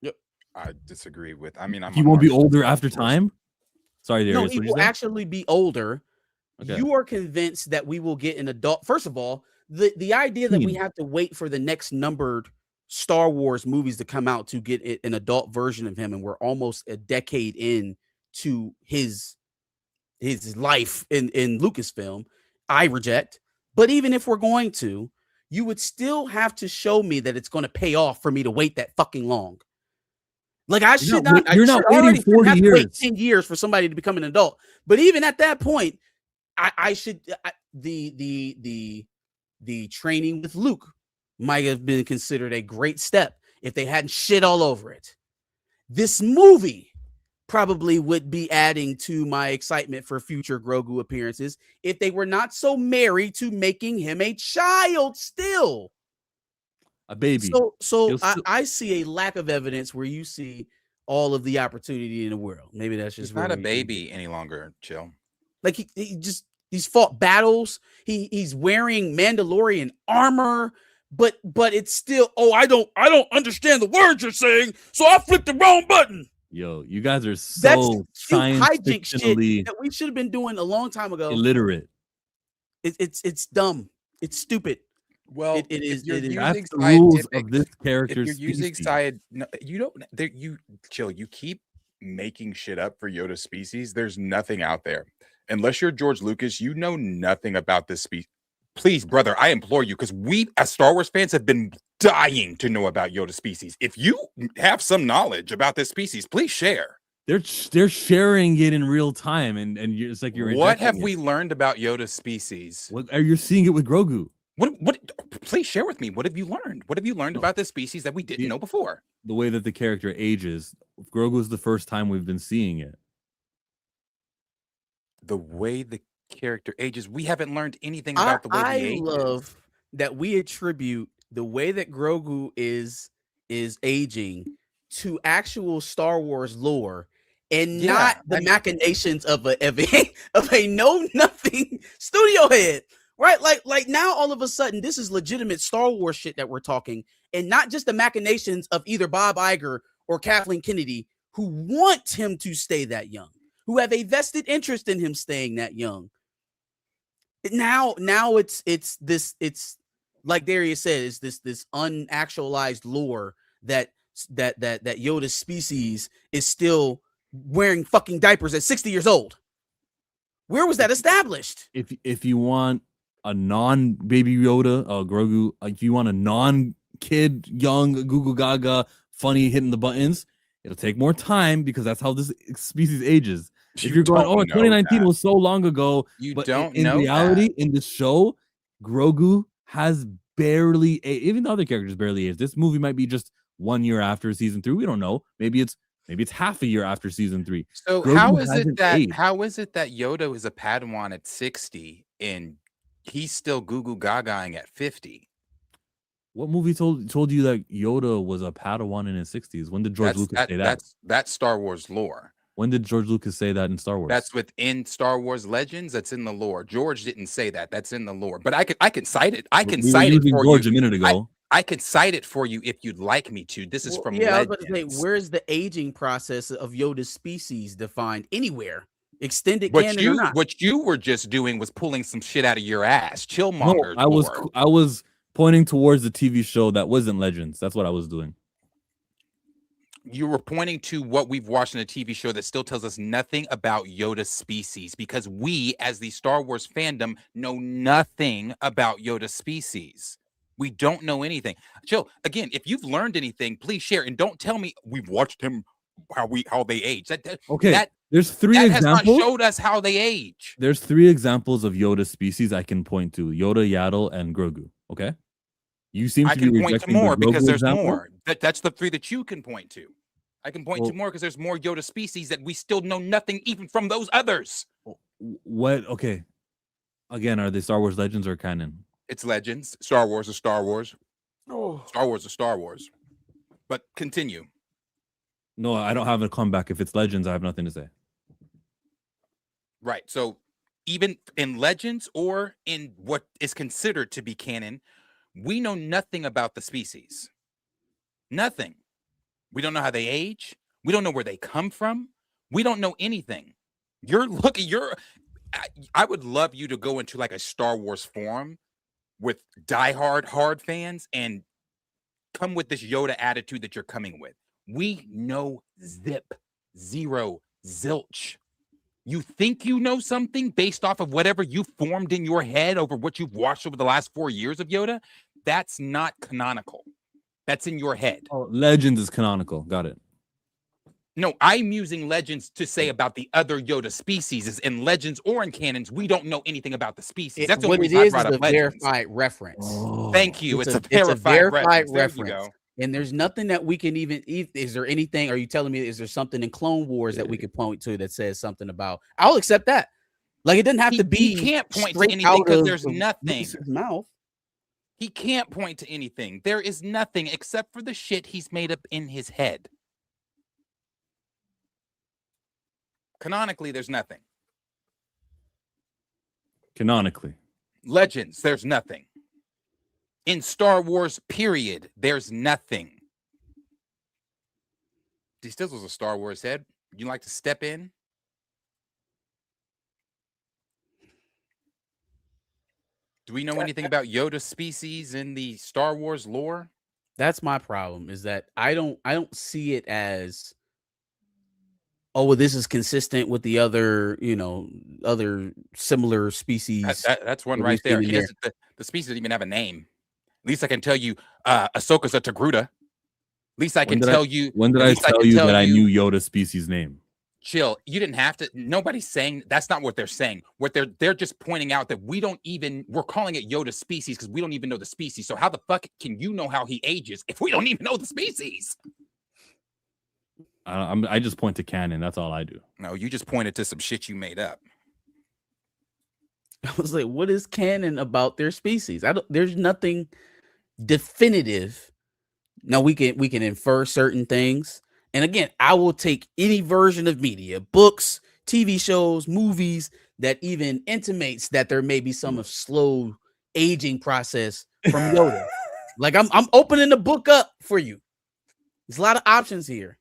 Yep. I disagree with. He won't be older after time. Sorry, Darius. No, he will actually be older. Okay. You are convinced that we will get an adult. First of all, the idea that we have to wait for the next numbered Star Wars movies to come out to get an adult version of him, and we're almost a decade in to his life in Lucasfilm, I reject. But even if we're going to, you would still have to show me that it's going to pay off for me to wait that fucking long. Like I should not. You're not waiting 40 years. Wait 10 years for somebody to become an adult. But even at that point, I should. The training with Luke might have been considered a great step if they hadn't shit all over it. This movie probably would be adding to my excitement for future Grogu appearances if they were not so married to making him a child still. A baby. So I see a lack of evidence where you see all of the opportunity in the world. Maybe that's just he's not a baby any longer. Chill. Like he's fought battles. He's wearing Mandalorian armor, but it's still, I don't understand the words you're saying, so I flipped the wrong button. Yo, you guys are so science fictionally that we should have been doing a long time ago. Illiterate. It's dumb. It's stupid. Well, it is. That's the rules of this character's If you're using you don't. You chill. You keep making shit up for Yoda's species. There's nothing out there, unless you're George Lucas. You know nothing about this species. Please, brother, I implore you, because we as Star Wars fans have been dying to know about Yoda's species. If you have some knowledge about this species, please share. They're sharing it in real time, and it's like you're. What have we learned about Yoda's species? What are you seeing it with Grogu? What? Please share with me. What have you learned? What have you learned about this species that we didn't know before? The way that the character ages. Grogu is the first time we've been seeing it. The way the character ages, we haven't learned anything about the way he ages. I love that we attribute the way that Grogu is aging to actual Star Wars lore, and not the machinations of a know nothing studio head. Right? Like now all of a sudden this is legitimate Star Wars shit that we're talking, and not just the machinations of either Bob Iger or Kathleen Kennedy, who want him to stay that young, who have a vested interest in him staying that young. Now it's like Darius said, it's this unactualized lore that Yoda's species is still wearing fucking diapers at 60 years old. Where was that established? If you want a non-baby Yoda, Grogu, if you want a non-kid, young, Google Gaga, funny, hitting the buttons, it'll take more time, because that's how this species ages. If you're going, 2019 was so long ago, you but don't in know reality, that. in this show, Grogu has barely even the other characters barely aged. This movie might be just 1 year after season 3. We don't know. Maybe it's half a year after season 3. So Grogu how is it hasn't that aged. Yoda is a Padawan at 60 and he's still goo goo gagaing at 50? What movie told you that Yoda was a Padawan in his 60s? When did George Lucas say that? That's Star Wars lore. When did George Lucas say that in Star Wars? That's within Star Wars Legends. That's in the lore. George didn't say that. That's in the lore. But I can cite it. I can cite it for George you a minute ago. I could cite it for you if you'd like me to. This is from I was Legends. about to say, where's the aging process of Yoda's species defined anywhere? Extended What canon or not? what you were just doing was pulling some shit out of your ass. Chillmonger. No, I was pointing towards the TV show that wasn't Legends. That's what I was doing. You were pointing to what we've watched in a TV show that still tells us nothing about Yoda's species, because we, as the Star Wars fandom, know nothing about Yoda's species. We don't know anything. Chill. Again, if you've learned anything, please share, and don't tell me we've watched him how they age. There's 3 that examples. has not showed us how they age. There's 3 examples of Yoda's species I can point to: Yoda, Yaddle, and Grogu. Okay, you seem to be rejecting point to more the Grogu because there's example. more. That's the 3 that you can point to. I can point to more because there's more Yoda species that we still know nothing even from those others. What? Okay. Again, are they Star Wars Legends or canon? It's Legends. Star Wars is Star Wars. Star Wars is Star Wars. But continue. No, I don't have a comeback. If it's Legends, I have nothing to say. Right. So even in Legends or in what is considered to be canon, we know nothing about the species. Nothing. We don't know how they age. We don't know where they come from. We don't know anything. I would love you to go into like a Star Wars forum with diehard hard fans and come with this Yoda attitude that you're coming with. We know zero, zilch. You think you know something based off of whatever you formed in your head over what you've watched over the last 4 years of Yoda? That's not canonical. That's in your head. Oh, Legends is canonical. Got it. No, I'm using Legends to say about the other Yoda species. Is in Legends or in canons, we don't know anything about the species. That's what it is a verified reference. Oh. Thank you. It's a verified reference. There you go. And there's nothing that we can even. Is there anything? Are you telling me? Is there something in Clone Wars that we could point to that says something about? I'll accept that. Like it doesn't have to be. He can't point to anything because there's nothing. Mouth. He can't point to anything. There is nothing except for the shit he's made up in his head. Canonically, there's nothing. Canonically. Legends, there's nothing. In Star Wars, period, there's nothing. D Stizzle's a Star Wars head. You like to step in? Do we know anything about Yoda species in the Star Wars lore? That's my problem. Is that I don't see it as, oh, well, this is consistent with the other, other similar species. That's one right there. The species doesn't even have a name. At least I can tell you, Ahsoka's a Togruta. At least I can tell you. When did I tell you that I knew Yoda's species name? Chill. You didn't have to. Nobody's saying that's not what they're saying. What they're just pointing out that we're calling it Yoda species because we don't even know the species. So how the fuck can you know how he ages if we don't even know the species? I just point to canon. That's all I do. No, you just pointed to some shit you made up. I was like, what is canon about their species? There's nothing definitive. Now we can infer certain things. And again, I will take any version of media, books, TV shows, movies that even intimates that there may be some slow aging process from Yoda. Like I'm opening the book up for you. There's a lot of options here.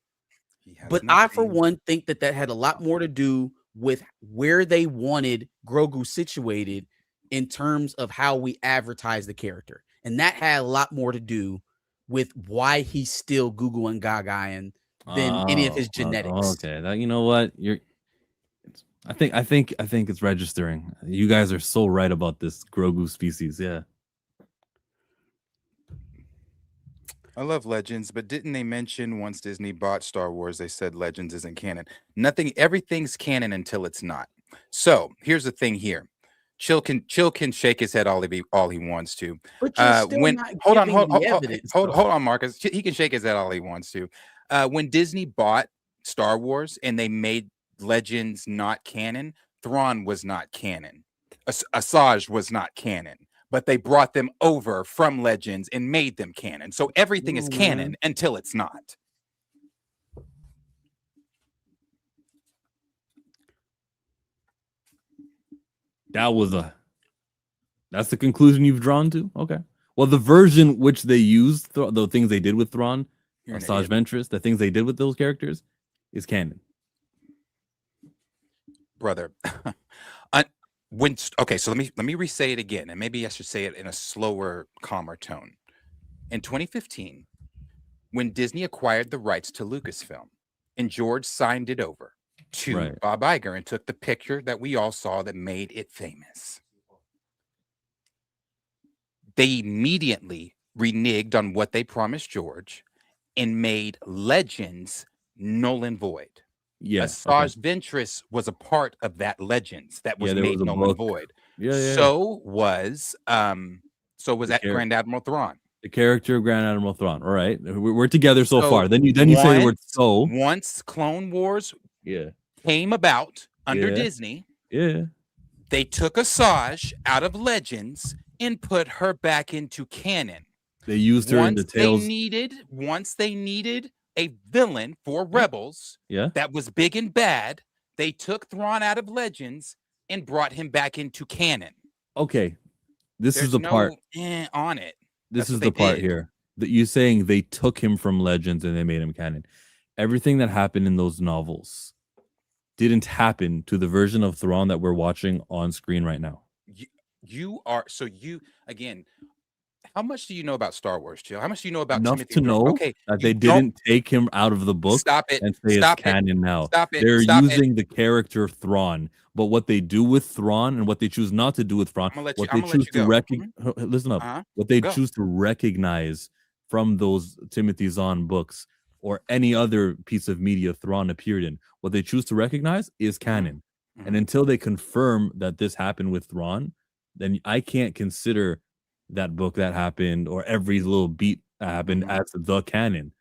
But I, for one, think that had a lot more to do with where they wanted Grogu situated in terms of how we advertise the character. And that had a lot more to do with why he's still Goo Goo and Gaga than any of his genetics. Okay, that, you know what? I think it's registering. You guys are so right about this Grogu species. Yeah. I love Legends, but didn't they mention once Disney bought Star Wars, they said Legends isn't canon? Everything's canon until it's not. So here's the thing here. Chill can shake his head all he wants to. But you're still When not hold on, giving hold the evidence, hold though. on, Marcus. He can shake his head all he wants to. When Disney bought Star Wars and they made Legends not canon, Thrawn was not canon. Asajj was not canon. But they brought them over from Legends and made them canon. So everything is canon until it's not. That's the conclusion you've drawn to? Okay. Well, the version which they used, the things they did with Thrawn, Asajj Ventress, the things they did with those characters is canon. Brother. So let me re-say it again, and maybe I should say it in a slower, calmer tone. In 2015, when Disney acquired the rights to Lucasfilm, and George signed it over to Bob Iger and took the picture that we all saw that made it famous, they immediately reneged on what they promised George and made Legends null and void. Asajj Ventress was a part of that Legends that was made null and void. So was that Grand Admiral Thrawn. The character of Grand Admiral Thrawn. All right, we're together so far. Then you say the word "so." Once Clone Wars came about under Disney, they took Asajj out of Legends and put her back into canon. They used her in the Tales. Once they needed a villain for Rebels that was big and bad, they took Thrawn out of Legends and brought him back into canon. Okay, this is the part on it. This is the part here that you saying they took him from Legends and they made him canon. Everything that happened in those novels didn't happen to the version of Thrawn that we're watching on screen right now. Again, how much do you know about Star Wars, Jill? How much do you know about enough Timothy to know that they didn't take him out of the book and say it's canon now? They're using the character Thrawn, but what they do with Thrawn and what they choose not to do with Thrawn, what they choose to choose to recognize from those Timothy Zahn books or any other piece of media Thrawn appeared in, what they choose to recognize is canon. And until they confirm that this happened with Thrawn, then I can't consider that book that happened or every little beat that happened as the canon.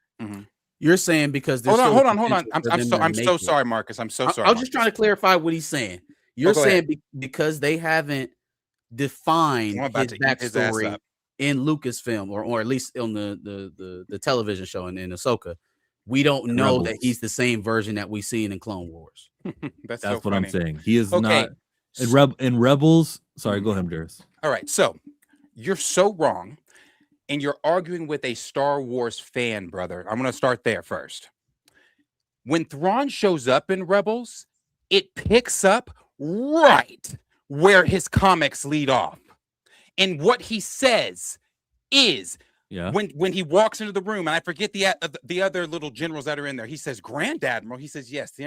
You're saying because hold on. I'm so sorry, Marcus. I'm so sorry. I'm just trying to clarify what he's saying. You're saying because they haven't defined his backstory in Lucasfilm or at least on the television show in Ahsoka, we don't know that he's the same version that we seen in Clone Wars. That's so what funny. I'm saying. He is not in Rebels. Sorry, go ahead, Darius. All right, so you're so wrong, and you're arguing with a Star Wars fan, brother. I'm going to start there first. When Thrawn shows up in Rebels, it picks up right where his comics lead off. And what he says is, when he walks into the room, and I forget the other little generals that are in there, he says, Grand Admiral. He says, yes, the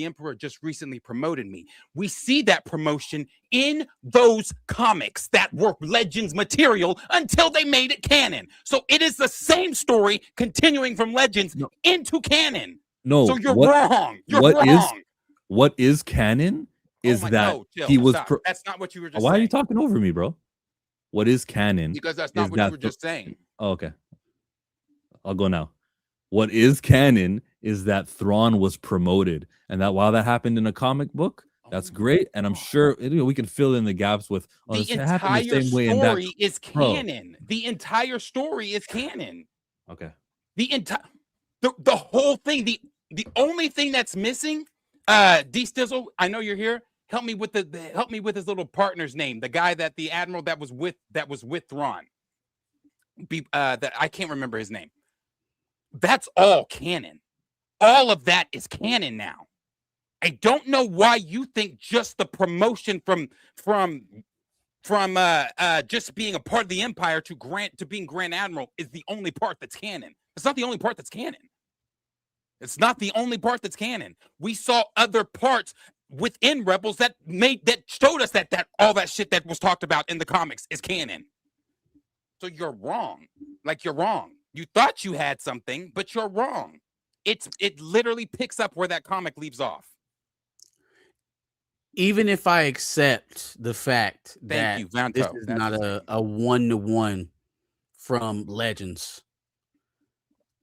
Emperor just recently promoted me. We see that promotion in those comics that were Legends material until they made it canon. So it is the same story continuing from Legends into canon. No, so you're wrong. You're wrong. What is canon is he was. That's not what you were just Why saying. are you talking over me, bro? What is canon? Because that's not what you were just saying. Oh, okay. I'll go now. What is canon is that Thrawn was promoted, and that while that happened in a comic book, that's great. And I'm sure we can fill in the gaps with the entire story is canon. The entire story is canon. Okay. The whole thing. The only thing that's missing, D Stizzle, I know you're here. Help me with his little partner's name, the guy that the admiral that was with Thrawn. That I can't remember his name. That's all canon. All of that is canon now. I don't know why you think just the promotion from just being a part of the Empire to being Grand Admiral is the only part that's canon. It's not the only part that's canon. It's not the only part that's canon. We saw other parts within Rebels that showed us that all that shit that was talked about in the comics is canon. So you're wrong. You're wrong. You thought you had something, but you're wrong. It literally picks up where that comic leaves off. even if I accept the fact that you, Vanto. this is That's not his a one-to-one from Legends,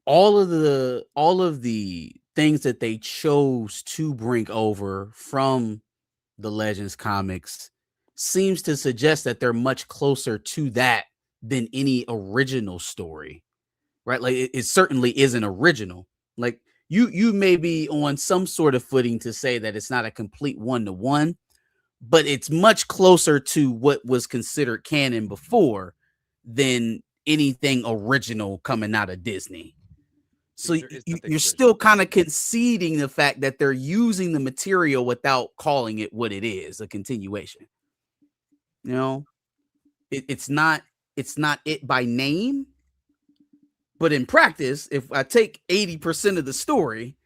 all of the things that they chose to bring over from the Legends comics seems to suggest that they're much closer to that than any original story, right? Like it certainly isn't original. Like you may be on some sort of footing to say that it's not a complete one-to-one, but it's much closer to what was considered canon before than anything original coming out of Disney. So you're still kind of conceding the fact that they're using the material without calling it what it is, a continuation. You know, it's not it by name, but in practice, if I take 80% of the story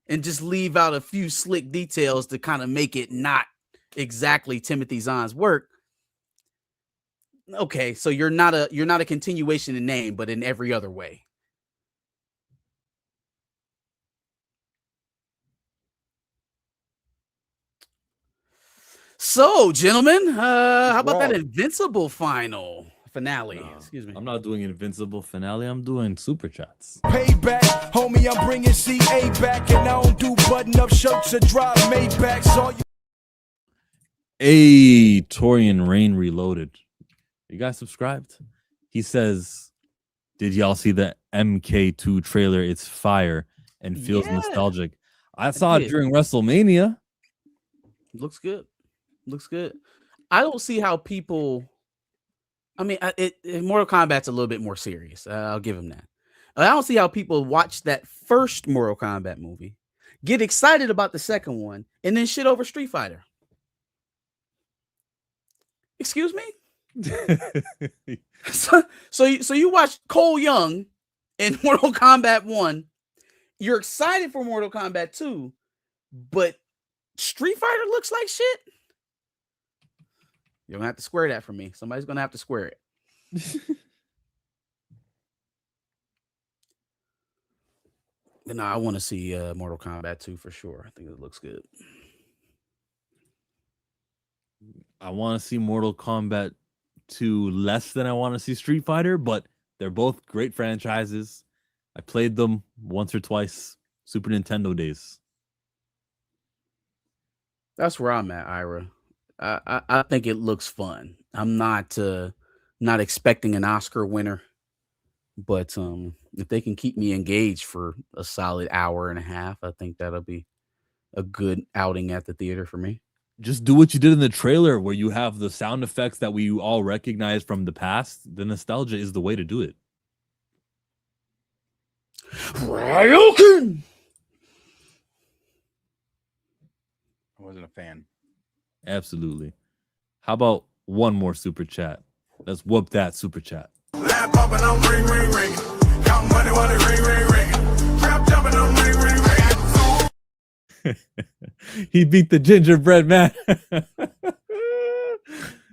and just leave out a few slick details to kind of make it not exactly Timothy Zahn's work, okay, so you're not a continuation in name, but in every other way. So, gentlemen, how about that Invincible finale? No, Excuse me. I'm not doing Invincible finale. I'm doing super chats. Payback, homie, I'm bringing CA back, and I don't do button-up shirts or drive Maybachs. All you Hey, Torian Rain Reloaded. You guys subscribed? He says, did y'all see the MK2 trailer? It's fire and feels nostalgic. I saw it during WrestleMania. Looks good. Looks good. I don't see how people. I mean, Mortal Kombat's a little bit more serious. I'll give him that. I don't see how people watch that first Mortal Kombat movie, get excited about the second one, and then shit over Street Fighter. Excuse me? So you watch Cole Young in Mortal Kombat 1. You're excited for Mortal Kombat 2, but Street Fighter looks like shit. You're gonna have to square that for me. Somebody's gonna have to square it. But no, I want to see Mortal Kombat 2 for sure. I think it looks good. I want to see Mortal Kombat 2 less than I want to see Street Fighter, but they're both great franchises. I played them once or twice, Super Nintendo days. That's where I'm at, Ira. I think it looks fun. I'm not expecting an Oscar winner, but if they can keep me engaged for a solid hour and a half, I think that'll be a good outing at the theater for me. Just do what you did in the trailer, where you have the sound effects that we all recognize from the past. The nostalgia is the way to do it. Ryoken! I wasn't a fan. Absolutely. How about one more super chat? Let's whoop that super chat. He beat the gingerbread man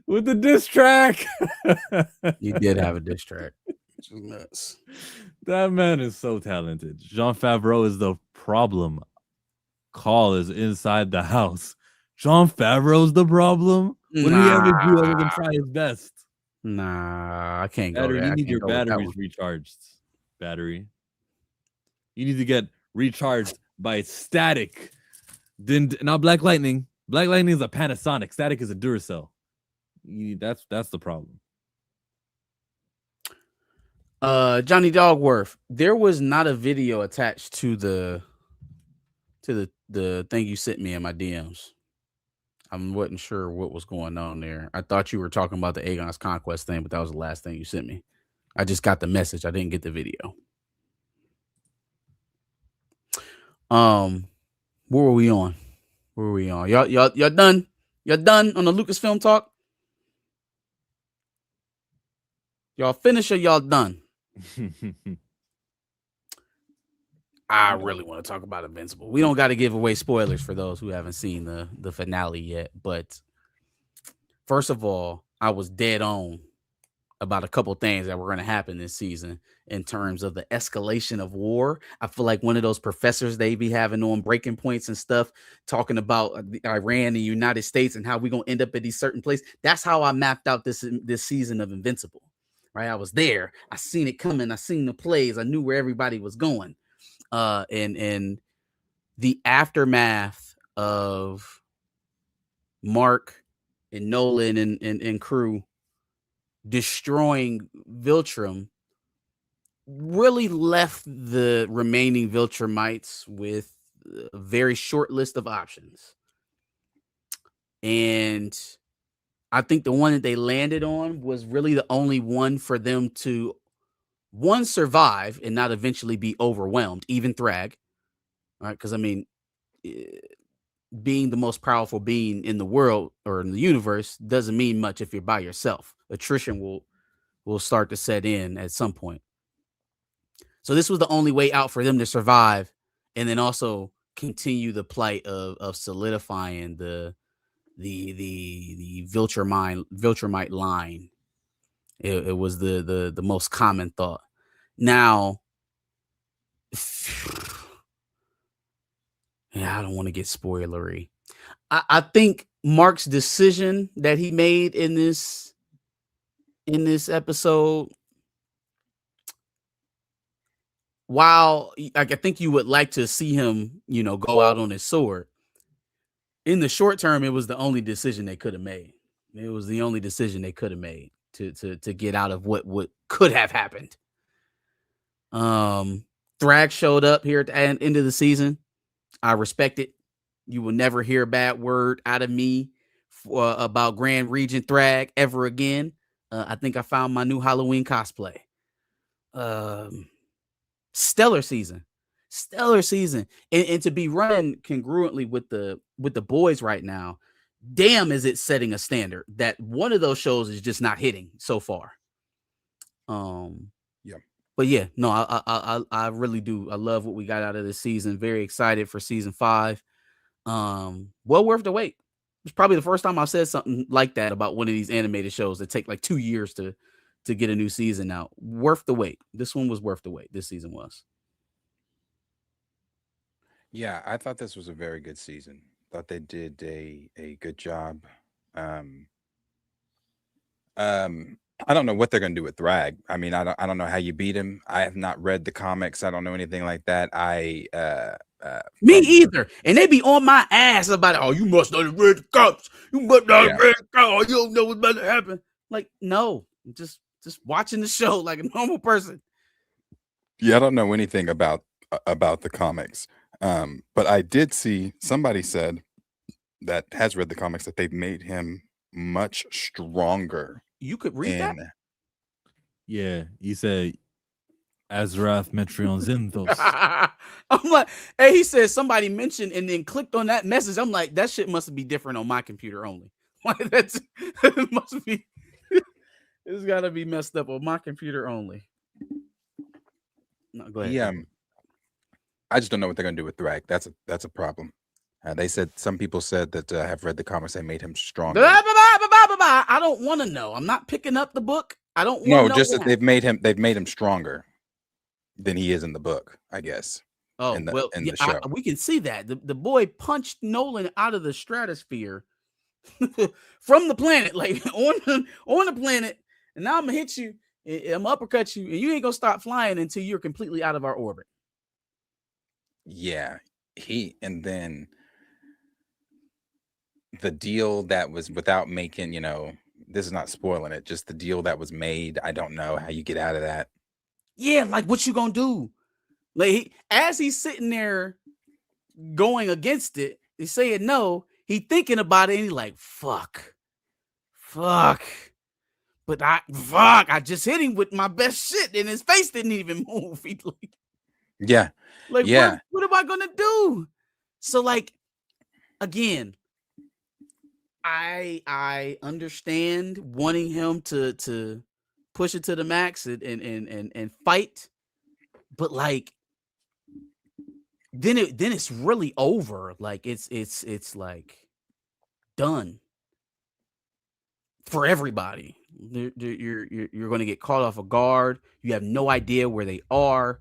with the diss track. You did have a diss track. Which is nuts. That man is so talented. Jean Favreau is the problem. Call is inside the house. Jean Favreau's the problem? What did he ever do other than try his best? Nah, I can't Battery, go there. you need your batteries recharged. Battery. You need to get recharged by static. Then not Black Lightning. Black Lightning is a Panasonic. Static is a Duracell. That's the problem. Johnny Dogworth, there was not a video attached to the thing you sent me in my DMs. I wasn't sure what was going on there. I thought you were talking about the Aegon's Conquest thing, but that was the last thing you sent me. I just got the message. I didn't get the video. Where were we on? Y'all done? Y'all done on the Lucasfilm talk? Y'all finished or y'all done? I really want to talk about Invincible. We don't got to give away spoilers for those who haven't seen the finale yet. But first of all, I was dead on about a couple things that were going to happen this season in terms of the escalation of war. I feel like one of those professors they be having on breaking points and stuff, talking about Iran and the United States and how we're going to end up at these certain places. That's how I mapped out this season of Invincible, right? I was there. I seen it coming. I seen the plays. I knew where everybody was going. And the aftermath of Mark and Nolan and crew destroying Viltrum really left the remaining Viltrumites with a very short list of options. And I think the one that they landed on was really the only one for them to, one, survive and not eventually be overwhelmed, even Thrag. All right, because I mean, being the most powerful being in the world or in the universe doesn't mean much if you're by yourself. Attrition will start to set in at some point. So this was the only way out for them to survive, and then also continue the plight of solidifying the Viltrumite line. It was the most common thought. Now, yeah, I don't want to get spoilery. I think Mark's decision that he made in this episode, while I think you would like to see him, go out on his sword, in the short term, it was the only decision they could have made. It was the only decision they could have made to get out of what could have happened. Thrag showed up here at the end of the season. I respect it. You will never hear a bad word out of me about Grand Regent Thrag ever again. I think I found my new Halloween cosplay. Stellar season. And to be running congruently with the boys right now, damn, is it setting a standard that one of those shows is just not hitting so far. Yeah. But yeah, no, I really do. I love what we got out of this season. Very excited for season 5. Well worth the wait. It's probably the first time I've said something like that about one of these animated shows that take like 2 years to get a new season out. Worth the wait. This one was worth the wait. This season was. Yeah, I thought this was a very good season. Thought they did a good job. I don't know what they're gonna do with Thrag. I mean, I don't know how you beat him. I have not read the comics. I don't know anything like that. Me either. And they be on my ass about it. Oh, you must not have read the comics. You must not have read the comics. You don't know what's about to happen. Like, no, just watching the show like a normal person. Yeah, I don't know anything about the comics. But I did see somebody said that has read the comics that they've made him much stronger. You could read that? Yeah, he said Azrath Metrion Zinthos. I'm like, hey, he said somebody mentioned and then clicked on that message. I'm like, that shit must be different on my computer only. Like it must be. It's got to be messed up on my computer only. No, go ahead. Yeah, I just don't know what they're gonna do with Thrag. That's a problem. They said some people said that have read the comics. They made him stronger. I don't want to know. I'm not picking up the book. I don't want to know. No, just that they've made him stronger than he is in the book, I guess. Oh, in the show. We can see that the boy punched Nolan out of the stratosphere from the planet, like on the planet, and now I'm gonna hit you. I'm gonna uppercut you, and you ain't gonna stop flying until you're completely out of our orbit. Yeah, and then the deal that was without making, this is not spoiling it, just the deal that was made. I don't know how you get out of that. Yeah, like what you gonna do? Like as he's sitting there going against it, he's saying no. He thinking about it, and he's like, "Fuck." But I just hit him with my best shit, and his face didn't even move. He yeah. Like, yeah. What am I gonna do? So, like, again, I understand wanting him to push it to the max and fight, but like, then it's really over. Like, it's like done for everybody. You're going to get caught off a guard. You have no idea where they are,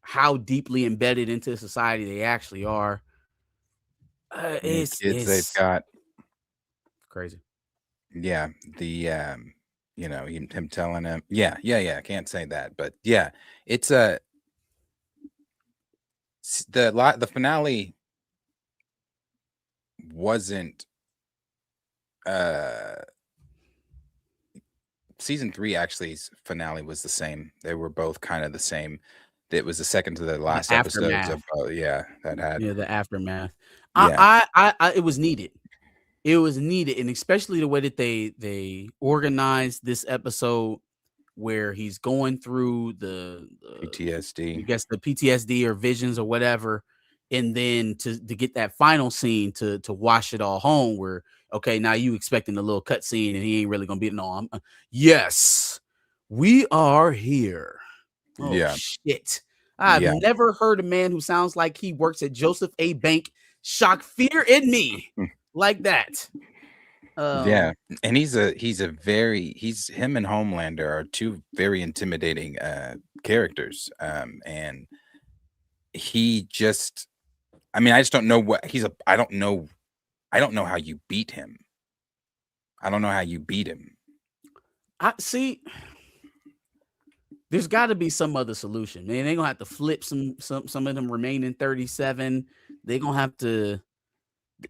how deeply embedded into society they actually are. Kids they've It's got. crazy. Yeah, the him telling him, yeah. Can't say that, but yeah, it's the finale wasn't season 3 actually's finale was the same. They were both kind of the same. It was the second to the last episodes of that had the aftermath. Yeah. I it was needed. It was needed, and especially the way that they organized this episode, where he's going through the PTSD. I guess the PTSD or visions or whatever, and then to get that final scene to wash it all home. Where okay, now you expecting a little cut scene, and he ain't really gonna be no. Yes, we are here. Oh Yeah. shit! I've Yeah. never heard a man who sounds like he works at Joseph A. Bank shock fear in me like that. Yeah, and he's him and Homelander are two very intimidating characters. And he just, I mean, I just don't know what I don't know how you beat him. I don't know how you beat him. I see. There's got to be some other solution, man. They're gonna have to flip some of them remaining 37. They're gonna have to.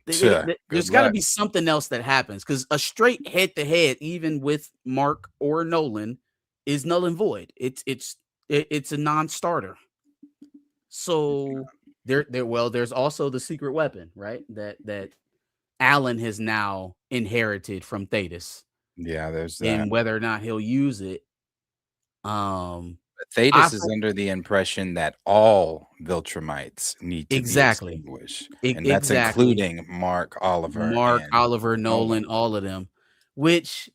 There's got to be something else that happens, because a straight head-to-head, even with Mark or Nolan, is null and void. It's a non-starter. So there's also the secret weapon, right? That Alan has now inherited from Thetis. Yeah, there's that. And whether or not he'll use it. Thetis is under the impression that all Viltrumites need to be extinguished, and that's including Mark, Oliver, Nolan, all of them. Which,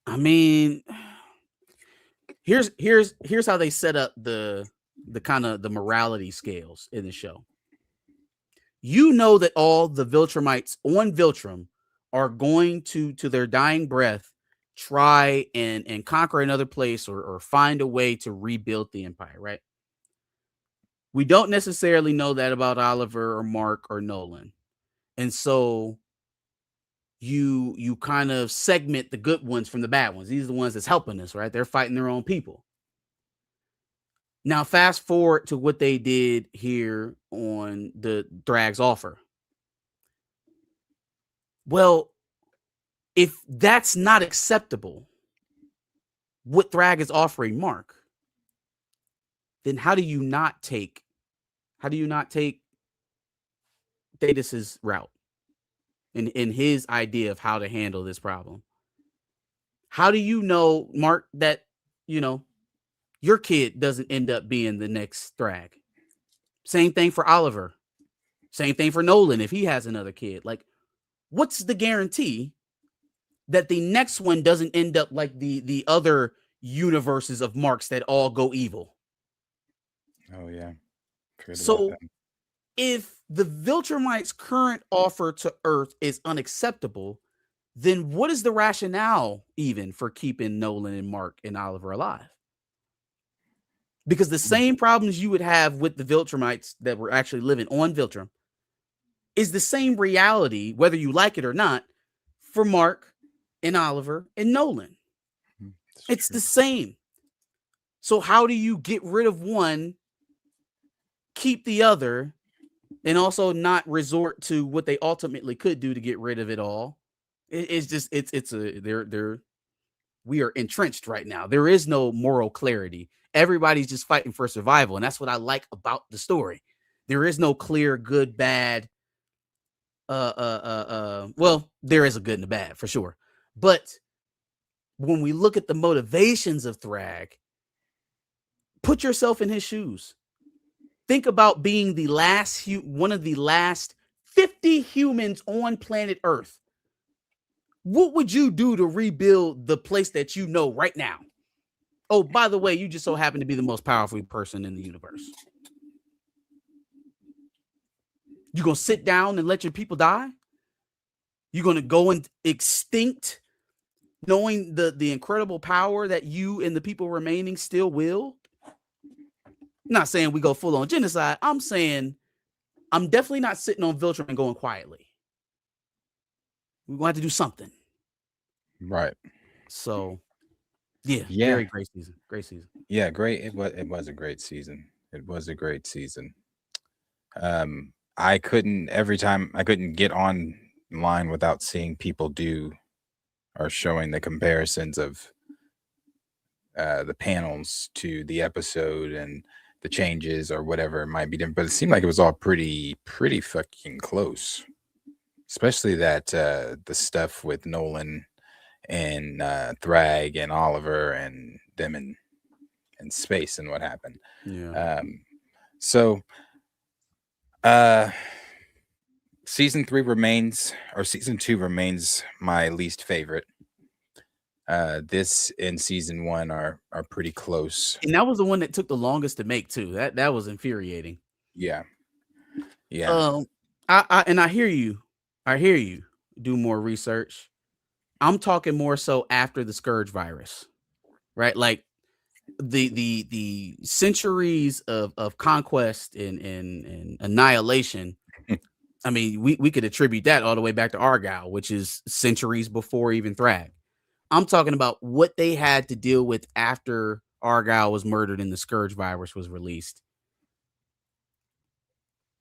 I mean, here's how they set up the kind of the morality scales in the show. You know that all the Viltrumites on Viltrum are going to their dying breath try and conquer another place or find a way to rebuild the empire, right? We don't necessarily know that about Oliver or Mark or Nolan. And so you kind of segment the good ones from the bad ones. These are the ones that's helping us, right? They're fighting their own people. Now, fast forward to what they did here on the Thrag's offer. Well, if that's not acceptable, what Thrag is offering Mark, then how do you not take Thetis's route in his idea of how to handle this problem? How do you know, Mark, that your kid doesn't end up being the next Thrag? Same thing for Oliver. Same thing for Nolan if he has another kid. Like, what's the guarantee that the next one doesn't end up like the other universes of Marks that all go evil? Oh yeah. So if the Viltrumites' current offer to Earth is unacceptable, then what is the rationale even for keeping Nolan and Mark and Oliver alive? Because the same problems you would have with the Viltrumites that were actually living on Viltrum is the same reality, whether you like it or not, for Mark and Oliver and Nolan. It's the same. So how do you get rid of one, keep the other, and also not resort to what they ultimately could do to get rid of it all? We are entrenched right now. There is no moral clarity. Everybody's just fighting for survival, and that's what I like about the story. There is no clear good, bad. Well, there is a good and a bad for sure. But when we look at the motivations of Thrag, put yourself in his shoes. Think about being the last one of the last 50 humans on planet Earth. What would you do to rebuild the place that you know right now? Oh, by the way, you just so happen to be the most powerful person in the universe. You gonna sit down and let your people die? You're gonna go and extinct knowing the incredible power that you and the people remaining still wield. I'm not saying we go full on genocide. I'm saying I'm definitely not sitting on Viltrum and going quietly. We're going to have to do something. Right. So, yeah, Yeah. very great season. Great season. Yeah, great. It was a great season. It was a great season. I couldn't get online without seeing people do or showing the comparisons of the panels to the episode and the changes or whatever it might be different. But it seemed like it was all pretty fucking close. Especially that the stuff with Nolan and Thrag and Oliver and them in space and what happened. Yeah. So season 2 remains my least favorite. This and season 1 are pretty close. And that was the one that took the longest to make too. That was infuriating. Yeah. I hear you. Do more research. I'm talking more so after the Scourge virus, right? Like the centuries of conquest and annihilation. I mean, we could attribute that all the way back to Argyle, which is centuries before even Thrag. I'm talking about what they had to deal with after Argyle was murdered and the Scourge virus was released.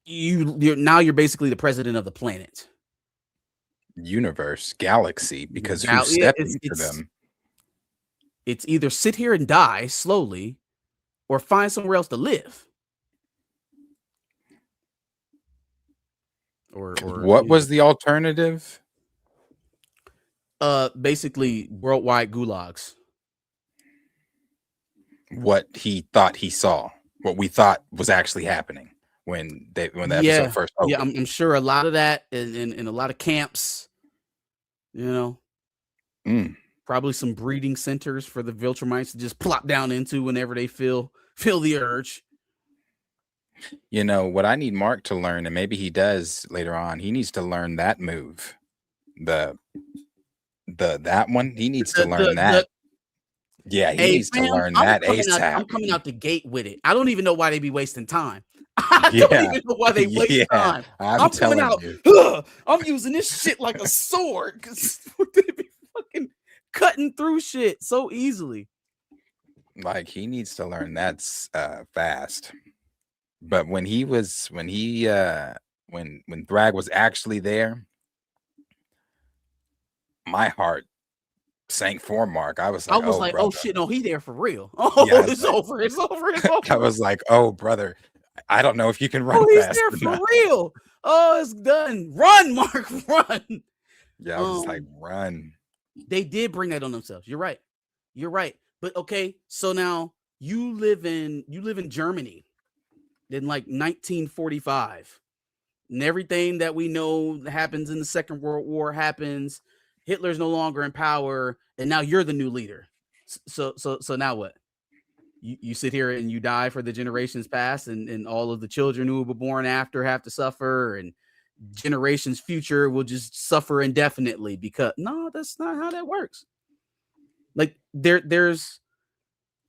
You're basically the president of the planet. Universe, galaxy, because who stepped into them? It's either sit here and die slowly or find somewhere else to live. Or what was the alternative? Basically worldwide gulags. What he thought he saw, what we thought was actually happening when the episode first opened. Yeah, I'm sure a lot of that in a lot of camps, probably some breeding centers for the Viltrumites to just plop down into whenever they feel the urge. What I need Mark to learn, and maybe he does later on, he needs to learn that move. That one, he needs to learn that. Yeah, he needs to learn that ASAP. I'm coming out the gate with it. I don't even know why they be wasting time. I don't even know why they waste time. I'm coming out. I'm using this shit like a sword because they be fucking cutting through shit so easily. Like he needs to learn that's fast. But when Thrag was actually there, my heart sank for Mark. I was like, oh shit, no, he there for real. Oh, yeah, it's over. I was like, oh brother, I don't know if you can run he's fast there for real. Oh, it's done. Run, Mark, run. Yeah, I was just like, run. They did bring that on themselves. You're right. But okay, so now you live in Germany in like 1945, and everything that we know happens in the Second World War happens. Hitler's no longer in power, and now you're the new leader. So now what? You sit here and you die for the generations past, and all of the children who were born after have to suffer, and generations future will just suffer indefinitely because no, that's not how that works. Like there's,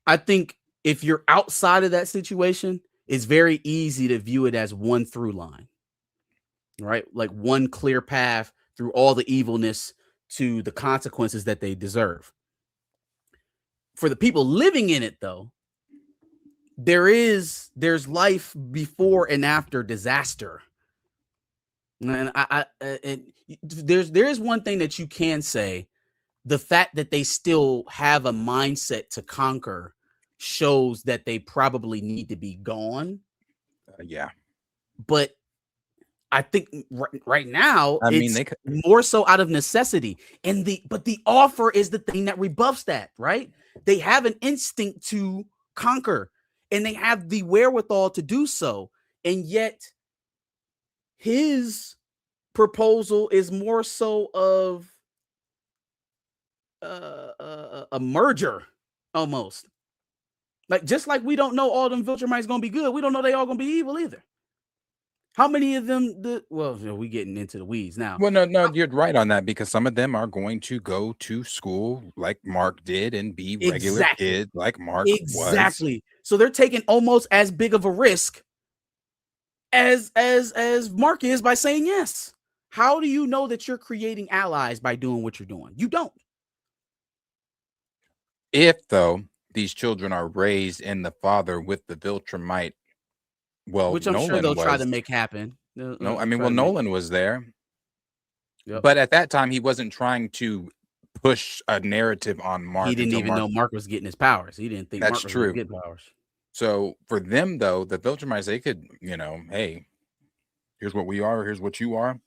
I think if you're outside of that situation, it's very easy to view it as one through line, right? Like one clear path through all the evilness to the consequences that they deserve. For the people living in it, though, there's life before and after disaster. And there is one thing that you can say: the fact that they still have a mindset to conquer shows that they probably need to be gone. Yeah, but I think right now, I mean, they could more so out of necessity. But the offer is the thing that rebuffs that, right? They have an instinct to conquer, and they have the wherewithal to do so. And yet his proposal is more so of a merger almost. Like, just like we don't know all them Viltrumites gonna be good, we don't know they all gonna be evil either. How many of them? Well, we getting into the weeds now. Well, no, you're right on that because some of them are going to go to school like Mark did and be regular kids like Mark was. Exactly. So they're taking almost as big of a risk as Mark is by saying yes. How do you know that you're creating allies by doing what you're doing? You don't. If though these children are raised in the father with the Viltrumite, well, which I'm Nolan sure they'll was, try to make happen. No, I mean, well, Nolan was there, Yep. but at that time he wasn't trying to push a narrative on Mark. He didn't even know Mark was getting his powers. He didn't think That's Mark was true. going to get powers. So for them though, the Viltrumites, they could, hey, here's what we are, here's what you are.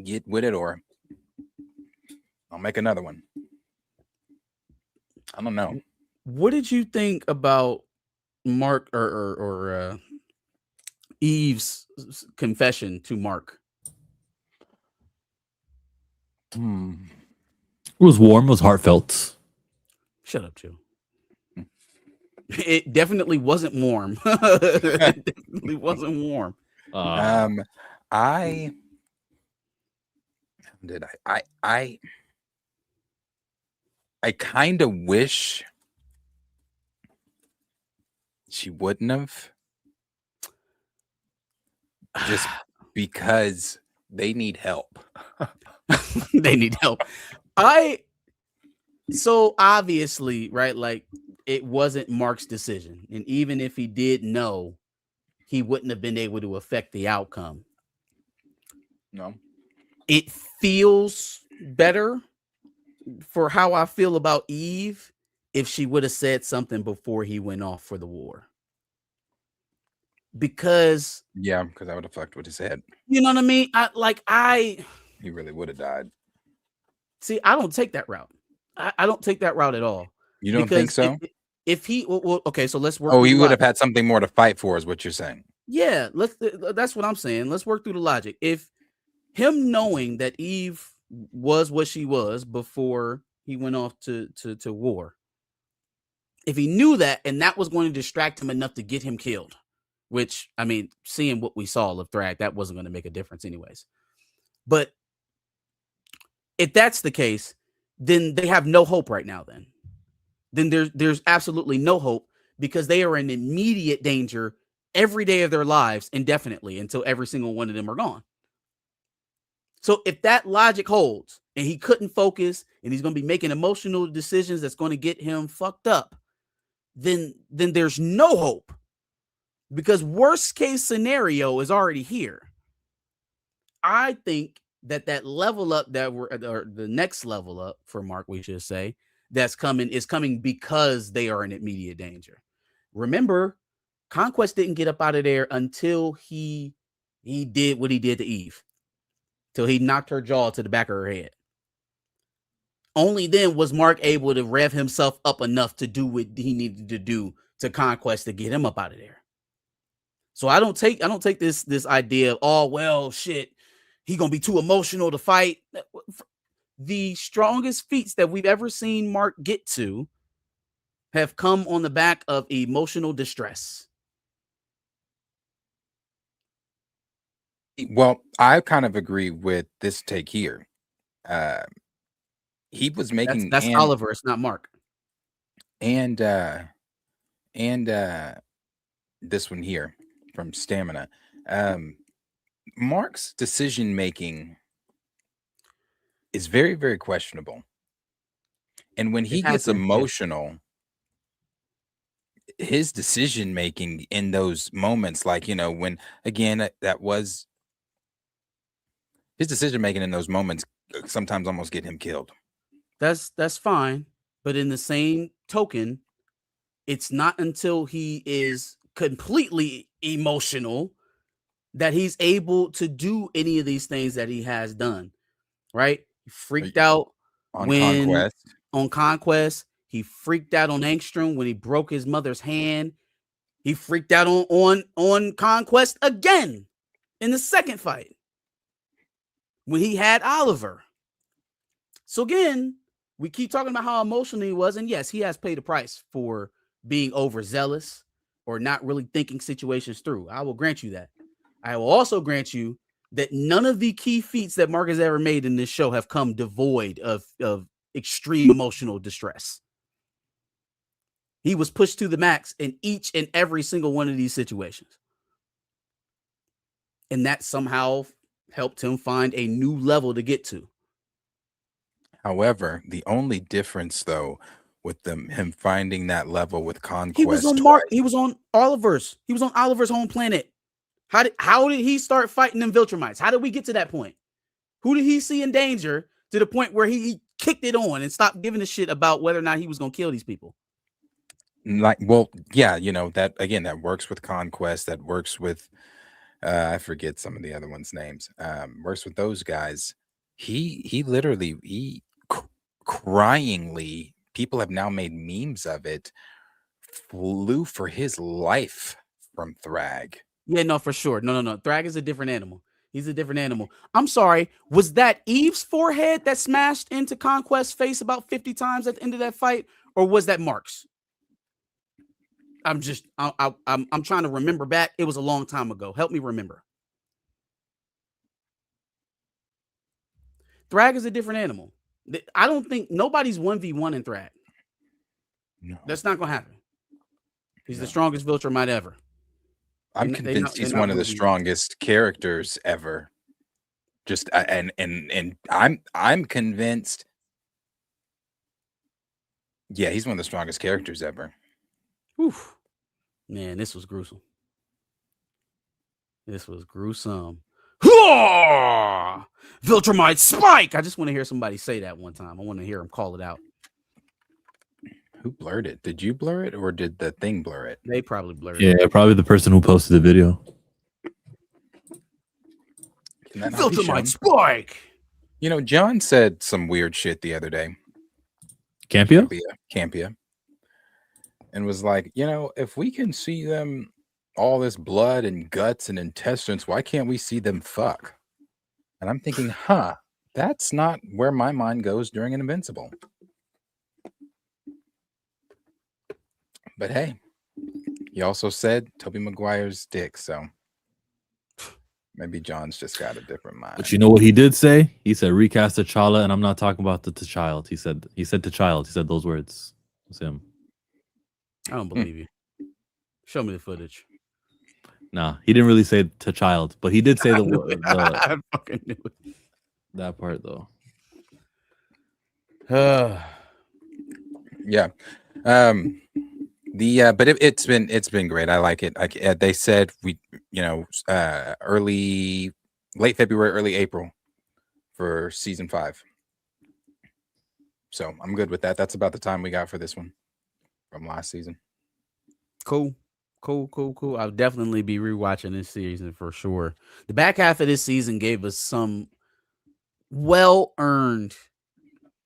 Get with it, or I'll make another one. I don't know. What did you think about Mark or Eve's confession to Mark? It was warm. It was heartfelt. Shut up, Joe. It definitely wasn't warm. It definitely wasn't warm. I kind of wish she wouldn't have, just because they need help. They need help. So obviously, right, like it wasn't Mark's decision. And even if he did know, he wouldn't have been able to affect the outcome. No. It feels better for how I feel about Eve if she would have said something before he went off for the war. Because that would have fucked with his head. You know what I mean? He really would have died. See, I don't take that route. I don't take that route at all. You don't think so? If he, okay, so let's work. Oh, he would have had something more to fight for, is what you're saying. Yeah, that's what I'm saying. Let's work through the logic. If him knowing that Eve was what she was before he went off to war, if he knew that and that was going to distract him enough to get him killed, which, I mean, seeing what we saw of Thrag, that wasn't going to make a difference anyways. But if that's the case, then they have no hope right now. Then there's absolutely no hope, because they are in immediate danger every day of their lives indefinitely until every single one of them are gone. So if that logic holds and he couldn't focus and he's going to be making emotional decisions that's going to get him fucked up, then there's no hope, because worst case scenario is already here. I think that level up or the next level up for Mark, we should say, is coming because they are in immediate danger. Remember, Conquest didn't get up out of there until he did what he did to Eve, till he knocked her jaw to the back of her head. Only then was Mark able to rev himself up enough to do what he needed to do to Conquest to get him up out of there. So I don't take this idea of, oh, well, shit, he gonna be too emotional to fight. The strongest feats that we've ever seen Mark get to have come on the back of emotional distress. Well, I kind of agree with this take here. He was making that's Oliver, it's not Mark. And this one here from Stamina. Mark's decision making is very, very questionable. And when he gets emotional, his decision making in those moments, like, when again, that was his decision making in those moments, sometimes almost get him killed. That's fine. But in the same token, it's not until he is completely emotional that he's able to do any of these things that he has done, right? He freaked out on Conquest. He freaked out on Angstrom when he broke his mother's hand. He freaked out on Conquest again in the second fight when he had Oliver. So again, we keep talking about how emotional he was, and yes, he has paid a price for being overzealous or not really thinking situations through. I will grant you that. I will also grant you that none of the key feats that Mark has ever made in this show have come devoid of extreme emotional distress. He was pushed to the max in each and every single one of these situations. And that somehow helped him find a new level to get to. However, the only difference, though, with him finding that level with Conquest, he was on Mark. He was on Oliver's. He was on Oliver's home planet. How did he start fighting them Viltrumites? How did we get to that point? Who did he see in danger to the point where he kicked it on and stopped giving a shit about whether or not he was going to kill these people? Like, well, yeah, that again, that works with Conquest. That works with I forget some of the other ones' names. Works with those guys. He literally cryingly, people have now made memes of it, flew for his life from Thrag. Yeah, no, for sure. No. Thrag is a different animal. He's a different animal. I'm sorry. Was that Eve's forehead that smashed into Conquest's face about 50 times at the end of that fight, or was that Mark's? I'm trying to remember back. It was a long time ago. Help me remember. Thrag is a different animal. I don't think nobody's 1v1 in Thrag. No. That's not going to happen. He's the strongest Viltrumite ever. I'm convinced he's one of the strongest characters ever. Just and I'm convinced. Yeah, he's one of the strongest characters ever. Oof. Man, this was gruesome. This was gruesome. Viltrumite spike. I just want to hear somebody say that one time. I want to hear him call it out. Who blurred it? Did you blur it or did the thing blur it? They probably blurred it. Yeah, probably the person who posted the video. Viltrumite spike. John said some weird shit the other day. Campia? And was like, if we can see them, all this blood and guts and intestines, why can't we see them fuck? And I'm thinking, that's not where my mind goes during an Invincible. But hey, he also said Tobey Maguire's dick, so maybe John's just got a different mind. But you know what he did say? He said recast T'Challa, and I'm not talking about the T'Child. He said T'Child. He said those words. It's him. I don't believe you. Show me the footage. Nah, he didn't really say T'Child, but he did say the word. I fucking knew it. That part though. Yeah. But it's been great. I like it. They said late February, early April for season 5. So I'm good with that. That's about the time we got for this one from last season. Cool. I'll definitely be rewatching this season for sure. The back half of this season gave us some well-earned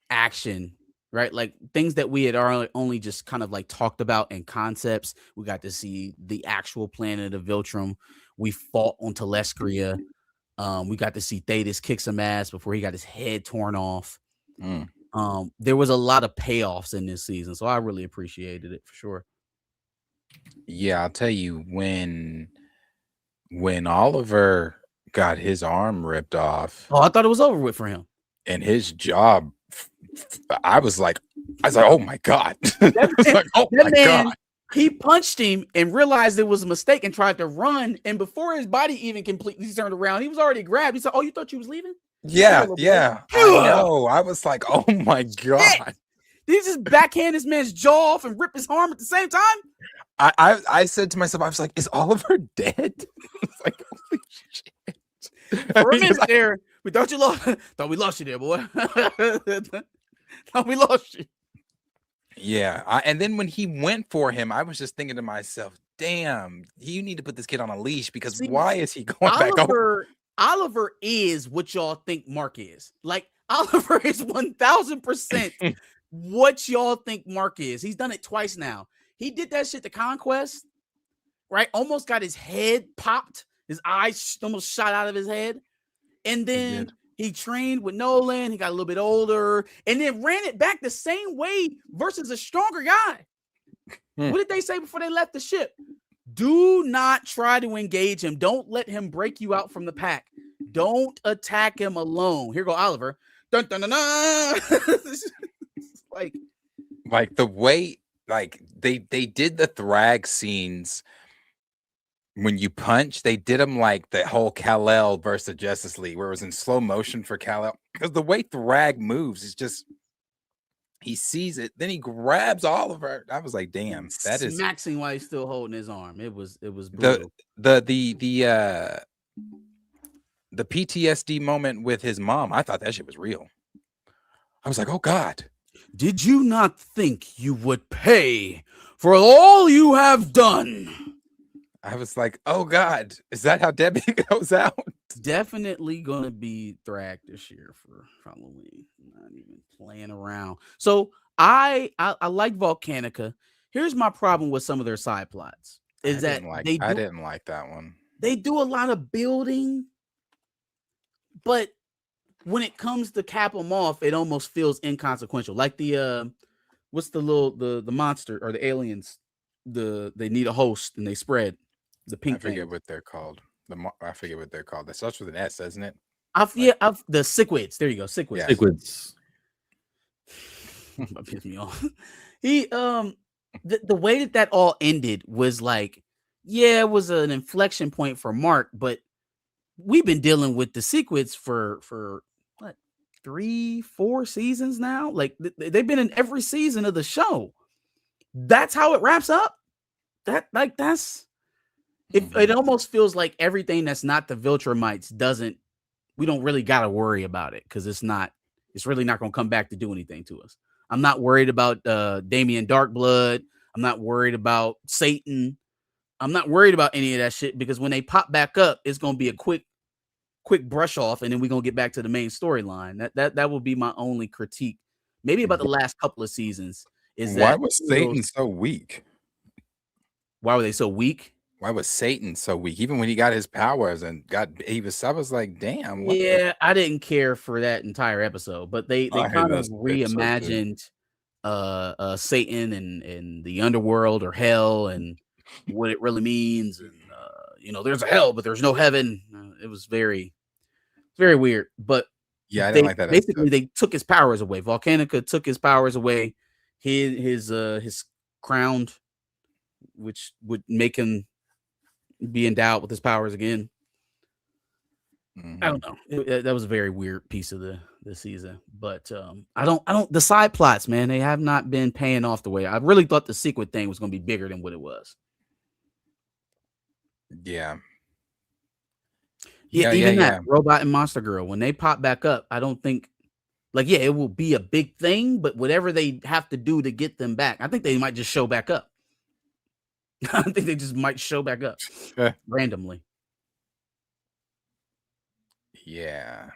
action, right? Like things that we had only just kind of like talked about in concepts. We got to see the actual planet of Viltrum. We fought on Telescria. We got to see Thetis kick some ass before he got his head torn off. There was a lot of payoffs in this season, so I really appreciated it for sure. Yeah, I'll tell you, when Oliver got his arm ripped off. Oh, I thought it was over with for him. And his job, I was like, oh my God. God. He punched him and realized it was a mistake and tried to run. And before his body even completely turned around, he was already grabbed. He said, "Oh, you thought you was leaving?" Yeah. I know. I was like, oh my God. Did he just backhand this man's jaw off and rip his arm at the same time? I said to myself, I was like, is Oliver dead? It's like, holy shit. For a minute there, we thought we lost you there, boy. Thought we lost you. Yeah. And then when he went for him, I was just thinking to myself, damn, you need to put this kid on a leash because why is he going back over? Oliver is what y'all think Mark is. Like, Oliver is 1000% what y'all think Mark is. He's done it twice now. He did that shit to Conquest, right? Almost got his head popped. His eyes almost shot out of his head. And then he trained with Nolan. He got a little bit older and then ran it back the same way versus a stronger guy. What did they say before they left the ship? Do not try to engage him. Don't let him break you out from the pack. Don't attack him alone. Here go Oliver. Dun, dun, dun, dun. like the way like they did the Thrag scenes when you punch. They did them like the whole Kal-El versus Justice League, where it was in slow motion for Kal-El, because the way Thrag moves is just. He sees it, then he grabs Oliver. I was like, "Damn, that is smacking while he's still holding his arm." It was brutal. The PTSD moment with his mom. I thought that shit was real. I was like, "Oh God, did you not think you would pay for all you have done?" I was like, "Oh God, is that how Debbie goes out?" Definitely gonna be Thrag this year for Halloween. Not even playing around. So I like Volcanica. Here's my problem with some of their side plots. I didn't like that one. They do a lot of building, but when it comes to cap them off, it almost feels inconsequential. Like the what's the monster or the aliens? They need a host and they spread the pink. I forget what they're called. I forget what they're called. That starts with an S, doesn't it? The cichlids. There you go, cichlids. Yeah. Cichlids. That pissed me off. He the way that all ended was like, yeah, it was an inflection point for Mark, but we've been dealing with the cichlids for what 3-4 seasons now. Like they've been in every season of the show. That's how it wraps up. That's. It almost feels like everything that's not the Viltrumites we don't really got to worry about it, because it's really not going to come back to do anything to us. I'm not worried about Damien Darkblood. I'm not worried about Satan. I'm not worried about any of that shit, because when they pop back up, it's going to be a quick brush off, and then we're going to get back to the main storyline. That will be my only critique, maybe about the last couple of seasons. Why was Satan so weak? Why were they so weak? Why was Satan so weak? Even when he got his powers and I was like, damn. I didn't care for that entire episode, but they kind of reimagined Satan and the underworld or hell and what it really means. And there's a hell, but there's no heaven. It was very, very weird. But yeah, I didn't like that. Basically, they took his powers away. Volcanica took his powers away. His crowned, which would make him be endowed with his powers again. I don't know. That was a very weird piece of the season, but I don't. The side plots, man, they have not been paying off the way I really thought the sequel thing was going to be bigger than what it was. Yeah. Even that Robot and Monster Girl, when they pop back up, I don't think it will be a big thing, but whatever they have to do to get them back, I think they might just show back up. I think they just might show back up randomly. Yeah.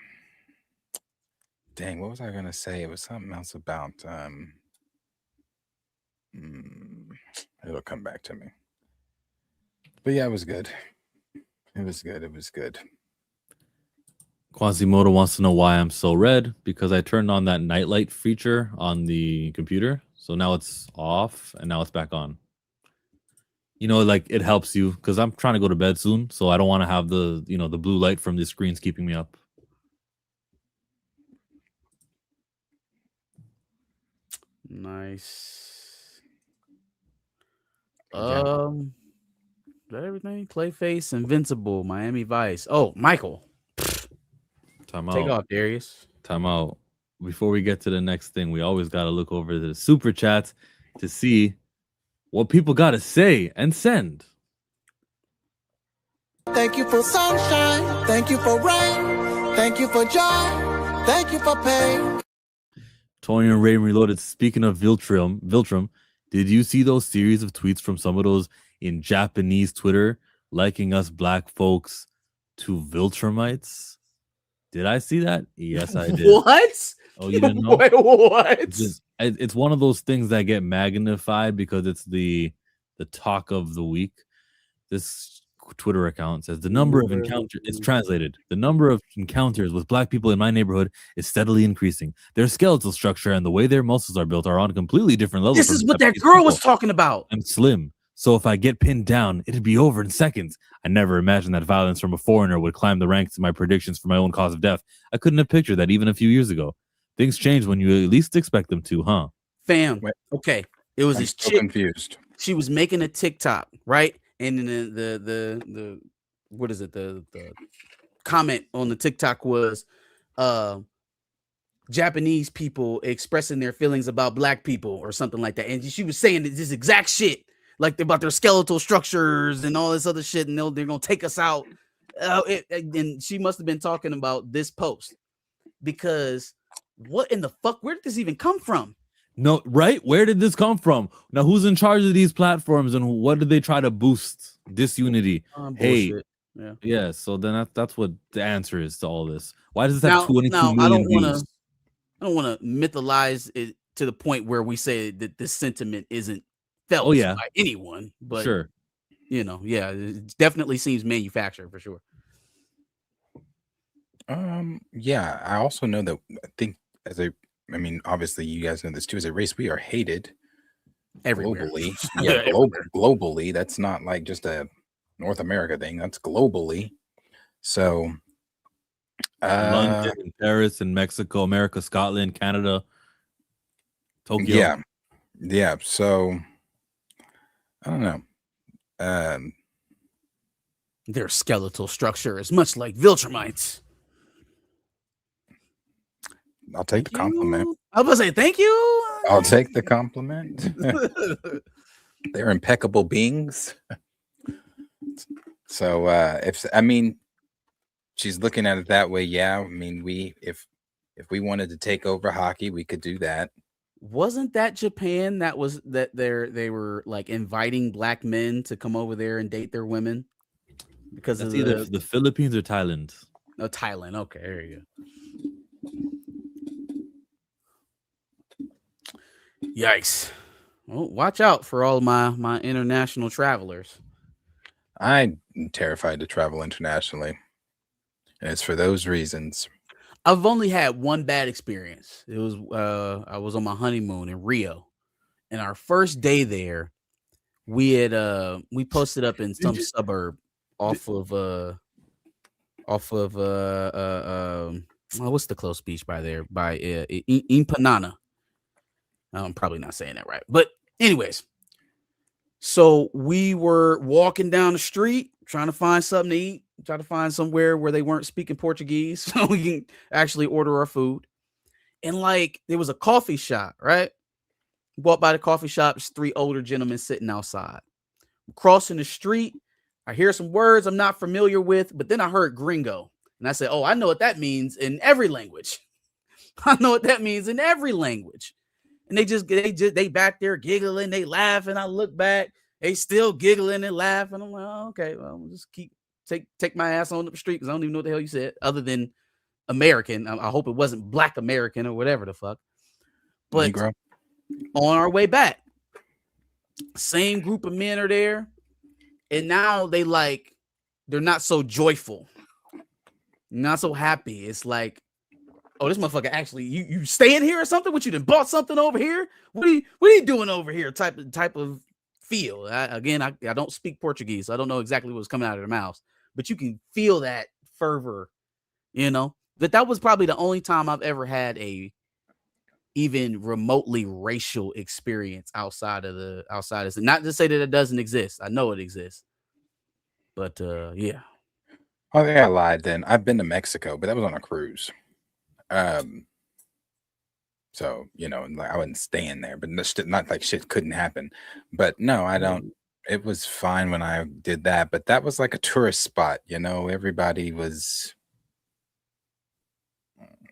Dang, what was I gonna say? It was something else about it'll come back to me. But yeah, it was good. It was good. Quasimodo wants to know why I'm so red, because I turned on that nightlight feature on the computer. So now it's off and now it's back on. It helps you, because I'm trying to go to bed soon, so I don't want to have the blue light from the screens keeping me up. Nice. Is that everything? ClayFace, Invincible, Miami Vice. Oh, Michael. Time out. Take off, Darius. Time out. Before we get to the next thing, we always got to look over the super chats to see what people got to say and send. Thank you for sunshine. Thank you for rain. Thank you for joy. Thank you for pain. Tony and Ray Reloaded. Speaking of Viltrum, did you see those series of tweets from some of those in Japanese Twitter liking us black folks to Viltrumites? Did I see that? Yes, I did. What? Oh, you didn't know? Wait, what? It's one of those things that get magnified because it's the talk of the week. This Twitter account says the number of encounters, it's translated, the number of encounters with black people in my neighborhood is steadily increasing. Their skeletal structure and the way their muscles are built are on a completely different level. This is what that girl was talking about. I'm slim, So if I get pinned down, it'd be over in seconds. I never imagined that violence from a foreigner would climb the ranks in my predictions for my own cause of death. I couldn't have pictured that even a few years ago. Things change when you at least expect them to, huh? Fam. Wait. Okay. It was I'm this so chick. confused. She was making a TikTok, right? And then the what is it? The comment on the TikTok was Japanese people expressing their feelings about black people or something like that. And she was saying this exact shit, like about their skeletal structures and all this other shit, and they're gonna take us out. And she must have been talking about this post, because what in the fuck? Where did this even come from? No, right? Where did this come from? Now, who's in charge of these platforms, and what did they try to boost? Disunity, hate. Yeah. So then that's what the answer is to all this. Why does this have 22 million views? I don't want to mythologize it to the point where we say that this sentiment isn't felt by anyone, but sure, it definitely seems manufactured for sure. Yeah, I also know that I think obviously you guys know this too. As a race, we are hated everywhere. Globally. Yeah, globally. That's not like just a North America thing. That's globally. So London and Paris and Mexico, America, Scotland, Canada, Tokyo. Yeah. So I don't know. Their skeletal structure is much like Viltrumites. I'll take the compliment. I was gonna say thank you. I'll take the compliment. They're impeccable beings. So she's looking at it that way. Yeah, I mean, if we wanted to take over hockey, we could do that. Wasn't that Japan that they were like inviting black men to come over there and date their women? Because that's of either the Philippines or Thailand. No, Thailand. Okay, there you go. Yikes. Well, watch out for all my international travelers. I'm terrified to travel internationally, and it's for those reasons. I've only had one bad experience. It was I was on my honeymoon in Rio, and our first day there, we posted up in some suburb off of what's the close beach by there? By Impanana. I'm probably not saying that right, but anyways, so we were walking down the street trying to find something to eat, trying to find somewhere where they weren't speaking Portuguese so we can actually order our food. And like there was a coffee shop, right? Walked by the coffee shop, there's 3 older gentlemen sitting outside. Crossing the street, I hear some words I'm not familiar with, but then I heard gringo. And I said, oh, I know what that means in every language. I know what that means in every language. And they back there giggling, they laughing. I look back, they still giggling and laughing. I'm like, oh, okay, well, we'll just take my ass on up the street because I don't even know what the hell you said, other than American. I hope it wasn't Black American or whatever the fuck. But Negro. On our way back, same group of men are there, and now they're not so joyful, not so happy. It's like, oh, this motherfucker actually, you staying here or something? What, you done bought something over here? What are you doing over here? Type of feel. I don't speak Portuguese, so I don't know exactly what's coming out of their mouths, but you can feel that fervor, But that was probably the only time I've ever had a even remotely racial experience outside of this. Not to say that it doesn't exist. I know it exists, but yeah. Oh, yeah, I lied then. I've been to Mexico, but that was on a cruise. So like I wasn't staying there, but not like shit couldn't happen. But no, I don't. It was fine when I did that, but that was like a tourist spot. Everybody was.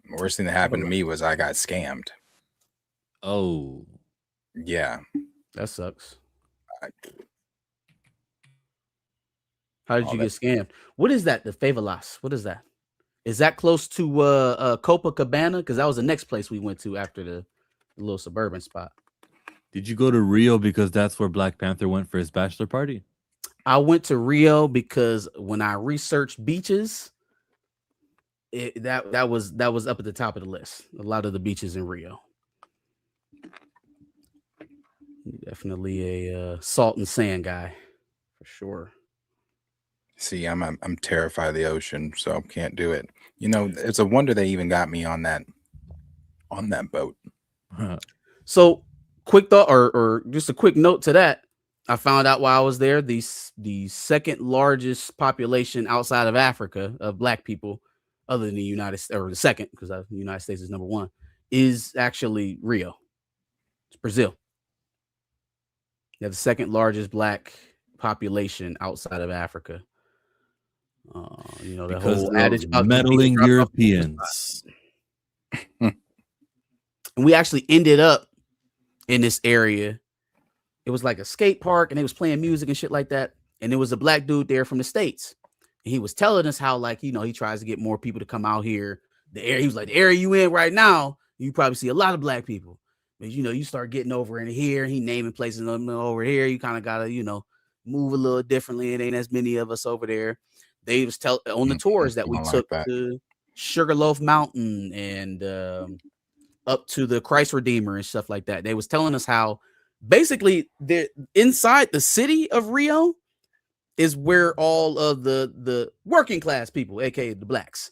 The worst thing that happened to me was I got scammed. Oh, yeah, that sucks. How did you get scammed? What is that? The Favreau? What is that? Is that close to Copacabana? Because that was the next place we went to after the little suburban spot. Did you go to Rio because that's where Black Panther went for his bachelor party? I went to Rio because when I researched beaches, that was up at the top of the list. A lot of the beaches in Rio. Definitely a salt and sand guy for sure. See, I'm terrified of the ocean, so can't do it. You know, it's a wonder they even got me on that boat. So, quick thought, or just a quick note to that. I found out while I was there, the second largest population outside of Africa of black people, other than the United States, or the second, because the United States is number one, is actually Rio. It's Brazil. They have the second largest black population outside of Africa. You know, the Because whole adage about meddling Europeans. And we actually ended up in this area. It was like a skate park, and they was playing music and shit like that. And there was a black dude there from the States. And he was telling us how, like, you know, he tries to get more people to come out here. He was like, the area you in right now, you probably see a lot of black people. But, you know, you start getting over in here. He naming places over here. You kind of got to, you know, move a little differently. It ain't as many of us over there. They was on the tours that we took to Sugarloaf Mountain and up to the Christ Redeemer and stuff like that. They was telling us how basically inside the city of Rio is where all of the working class people, aka the blacks,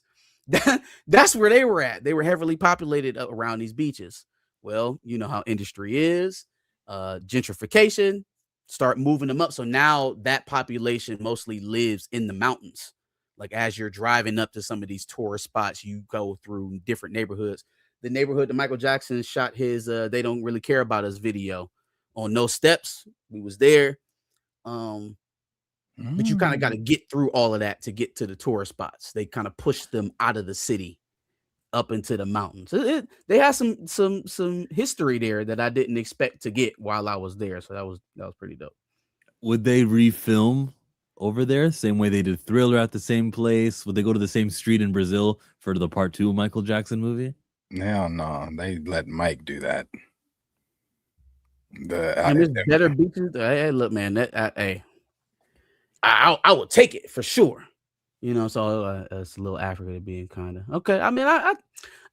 that's where they were at. They were heavily populated around these beaches. Well, you know how industry is, gentrification, start moving them up. So now that population mostly lives in the mountains. Like as you're driving up to some of these tourist spots, you go through different neighborhoods. The neighborhood that Michael Jackson shot his They Don't Really Care About Us video on No Steps. We was there. But you kind of got to get through all of that to get to the tourist spots. They kind of push them out of the city up into the mountains. They had some history there that I didn't expect to get while I was there. So that was pretty dope. Would they refilm over there same way they did Thriller at the same place? Would they go to the same street in Brazil for the part 2 Michael Jackson movie? Hell no, they let Mike do that. And there's better beaches. Hey, look, man, I would take it for sure. You know, so it's a little Africa being kind of okay. I mean, I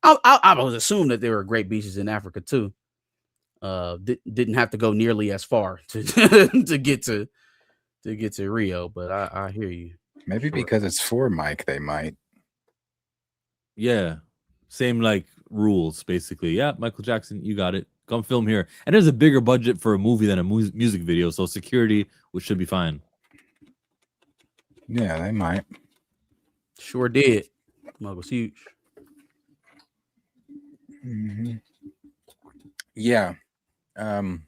was assuming that there were great beaches in Africa too. Didn't have to go nearly as far to to get to Rio, but I hear you. Maybe because it's for Mike, they might. Yeah, same like rules basically. Yeah, Michael Jackson, you got it. Come film here. And there's a bigger budget for a movie than a music video, so security should be fine. Yeah, they might. Sure did. Mug was huge. Mm-hmm. Yeah. That'd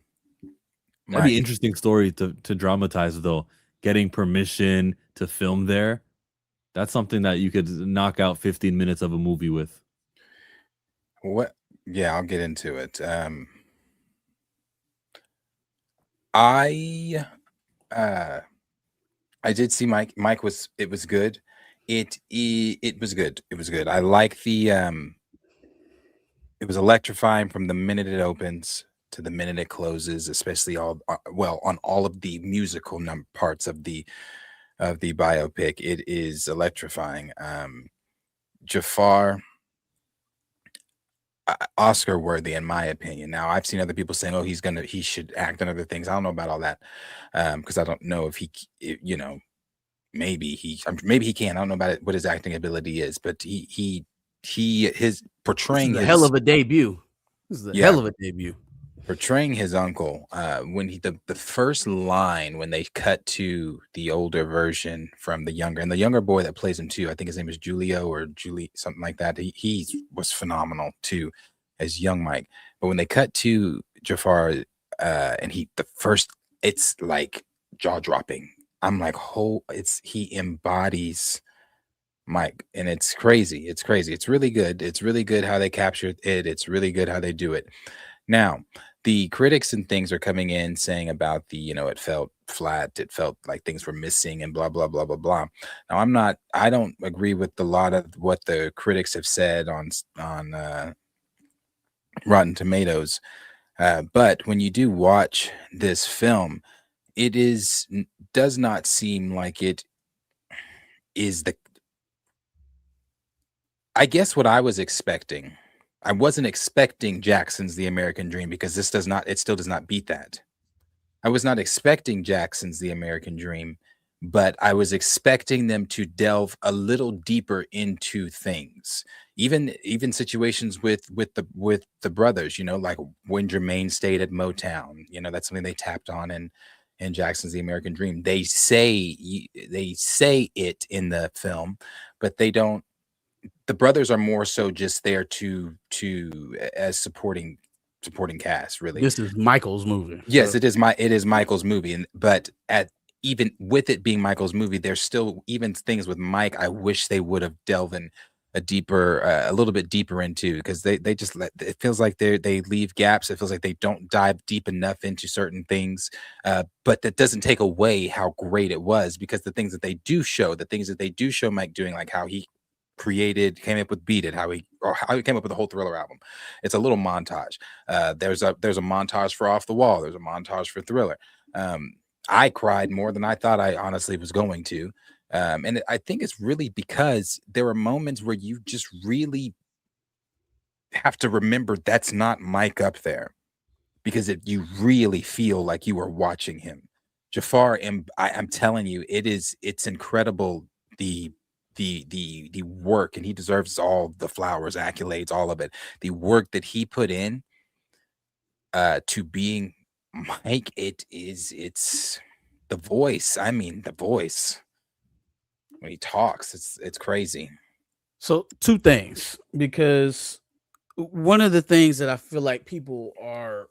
be an interesting story to dramatize, though. Getting permission to film there. That's something that you could knock out 15 minutes of a movie with. What? Yeah, I'll get into it. I did see Mike. It was good. It was good. It was good. I like the it was electrifying from the minute it opens to the minute it closes, especially on all of the musical parts of the biopic. It is electrifying. Jafar, Oscar worthy in my opinion. Now I've seen other people saying, "Oh, he should act on other things." I don't know about all that because I don't know if maybe he can. I don't know about it, what his acting ability is, but his portraying a hell of a debut. This is a hell of a debut. Portraying his uncle, when the first line when they cut to the older version from the younger boy that plays him too, I think his name is Julio or Julie, something like that. He was phenomenal too as young Mike. But when they cut to Jafar, and it's like jaw dropping. I'm like, he embodies Mike, and it's crazy. It's crazy. It's really good. It's really good how they captured it. It's really good how they do it. Now, the critics and things are coming in saying about it felt flat. It felt like things were missing and blah, blah, blah, blah, blah. Now, I don't agree with a lot of what the critics have said on Rotten Tomatoes. But when you do watch this film, it does not seem like it is I guess what I was expecting. I wasn't expecting Jackson's The American Dream because it still does not beat that. I was not expecting Jackson's The American Dream, but I was expecting them to delve a little deeper into things. Even situations with the brothers, like when Jermaine stayed at Motown, that's something they tapped on in Jackson's The American Dream. They say it in the film, but they don't. The brothers are more so just there to as supporting cast, really. This is Michael's movie. Yes, it is Michael's movie, but even with it being Michael's movie, there's still even things with Mike I wish they would have delved in a little bit deeper into, because they just it feels like they leave gaps. It feels like they don't dive deep enough into certain things, but that doesn't take away how great it was, because the things that they do show Mike doing, like how he came up with Beat It, how he came up with the whole Thriller album. It's a little montage. There's a montage for Off the Wall. There's a montage for Thriller. I cried more than I thought I honestly was going to. And I think it's really because there are moments where you just really have to remember that's not Mike up there, because you really feel like you are watching him. Jafar, and I'm telling you, it's incredible, the work, and he deserves all the flowers, accolades, all of it. The work that he put in to being Mike, it's the voice. I mean, the voice when he talks, it's crazy. So two things, because one of the things that I feel like people are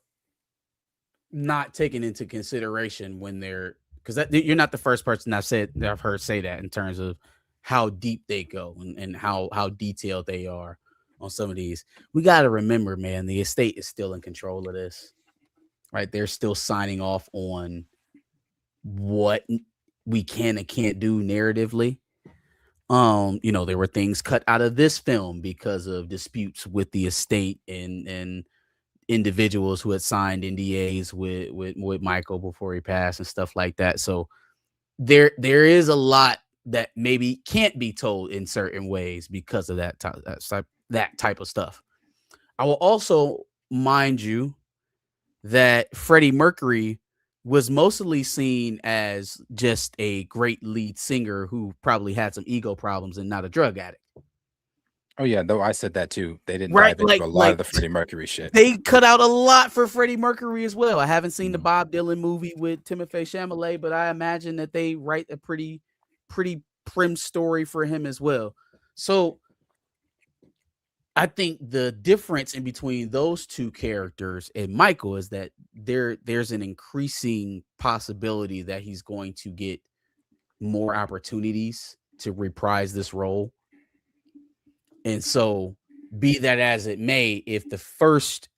not taking into consideration when they're, because you're not the first person I've heard say that, in terms of how deep they go and how detailed they are on some of these. We got to remember, man, the estate is still in control of this, right? They're still signing off on what we can and can't do narratively. There were things cut out of this film because of disputes with the estate and individuals who had signed NDAs with Michael before he passed and stuff like that. So there is a lot that maybe can't be told in certain ways because of that type of stuff. I will also mind you that Freddie Mercury was mostly seen as just a great lead singer who probably had some ego problems and not a drug addict. Oh yeah, though I said that too. They didn't Right, dive into a lot of the Freddie Mercury shit. They cut out a lot for Freddie Mercury as well. I haven't seen the Bob Dylan movie with Timothée Chalamet, but I imagine that they write a pretty prim story for him as well. So I think the difference in between those two characters and Michael is that there's an increasing possibility that he's going to get more opportunities to reprise this role. And so, be that as it may, if the first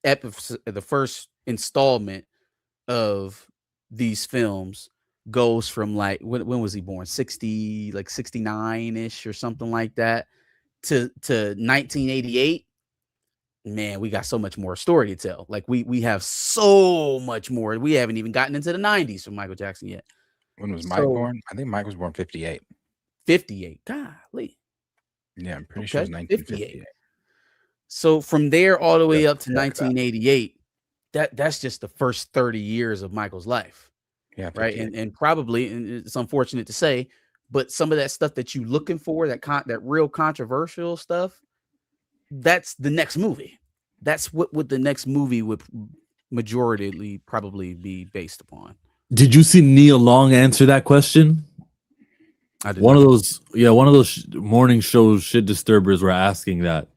installment of these films goes from like when was he born? 69-ish or something like that to 1988. Man, we got so much more story to tell. Like we have so much more. We haven't even gotten into the 90s from Michael Jackson yet. When was Mike born? I think Mike was born 58. 58. Golly. Yeah, I'm pretty sure it was 1958. So from there all the way up to 1988, that's just the first 30 years of Michael's life. Yeah, right. And probably, and it's unfortunate to say, but some of that stuff that you looking for, that real controversial stuff, that's the next movie. That's what the next movie would majoritarily probably be based upon. Did you see Nia Long answer that question? One of those morning shows shit disturbers were asking that,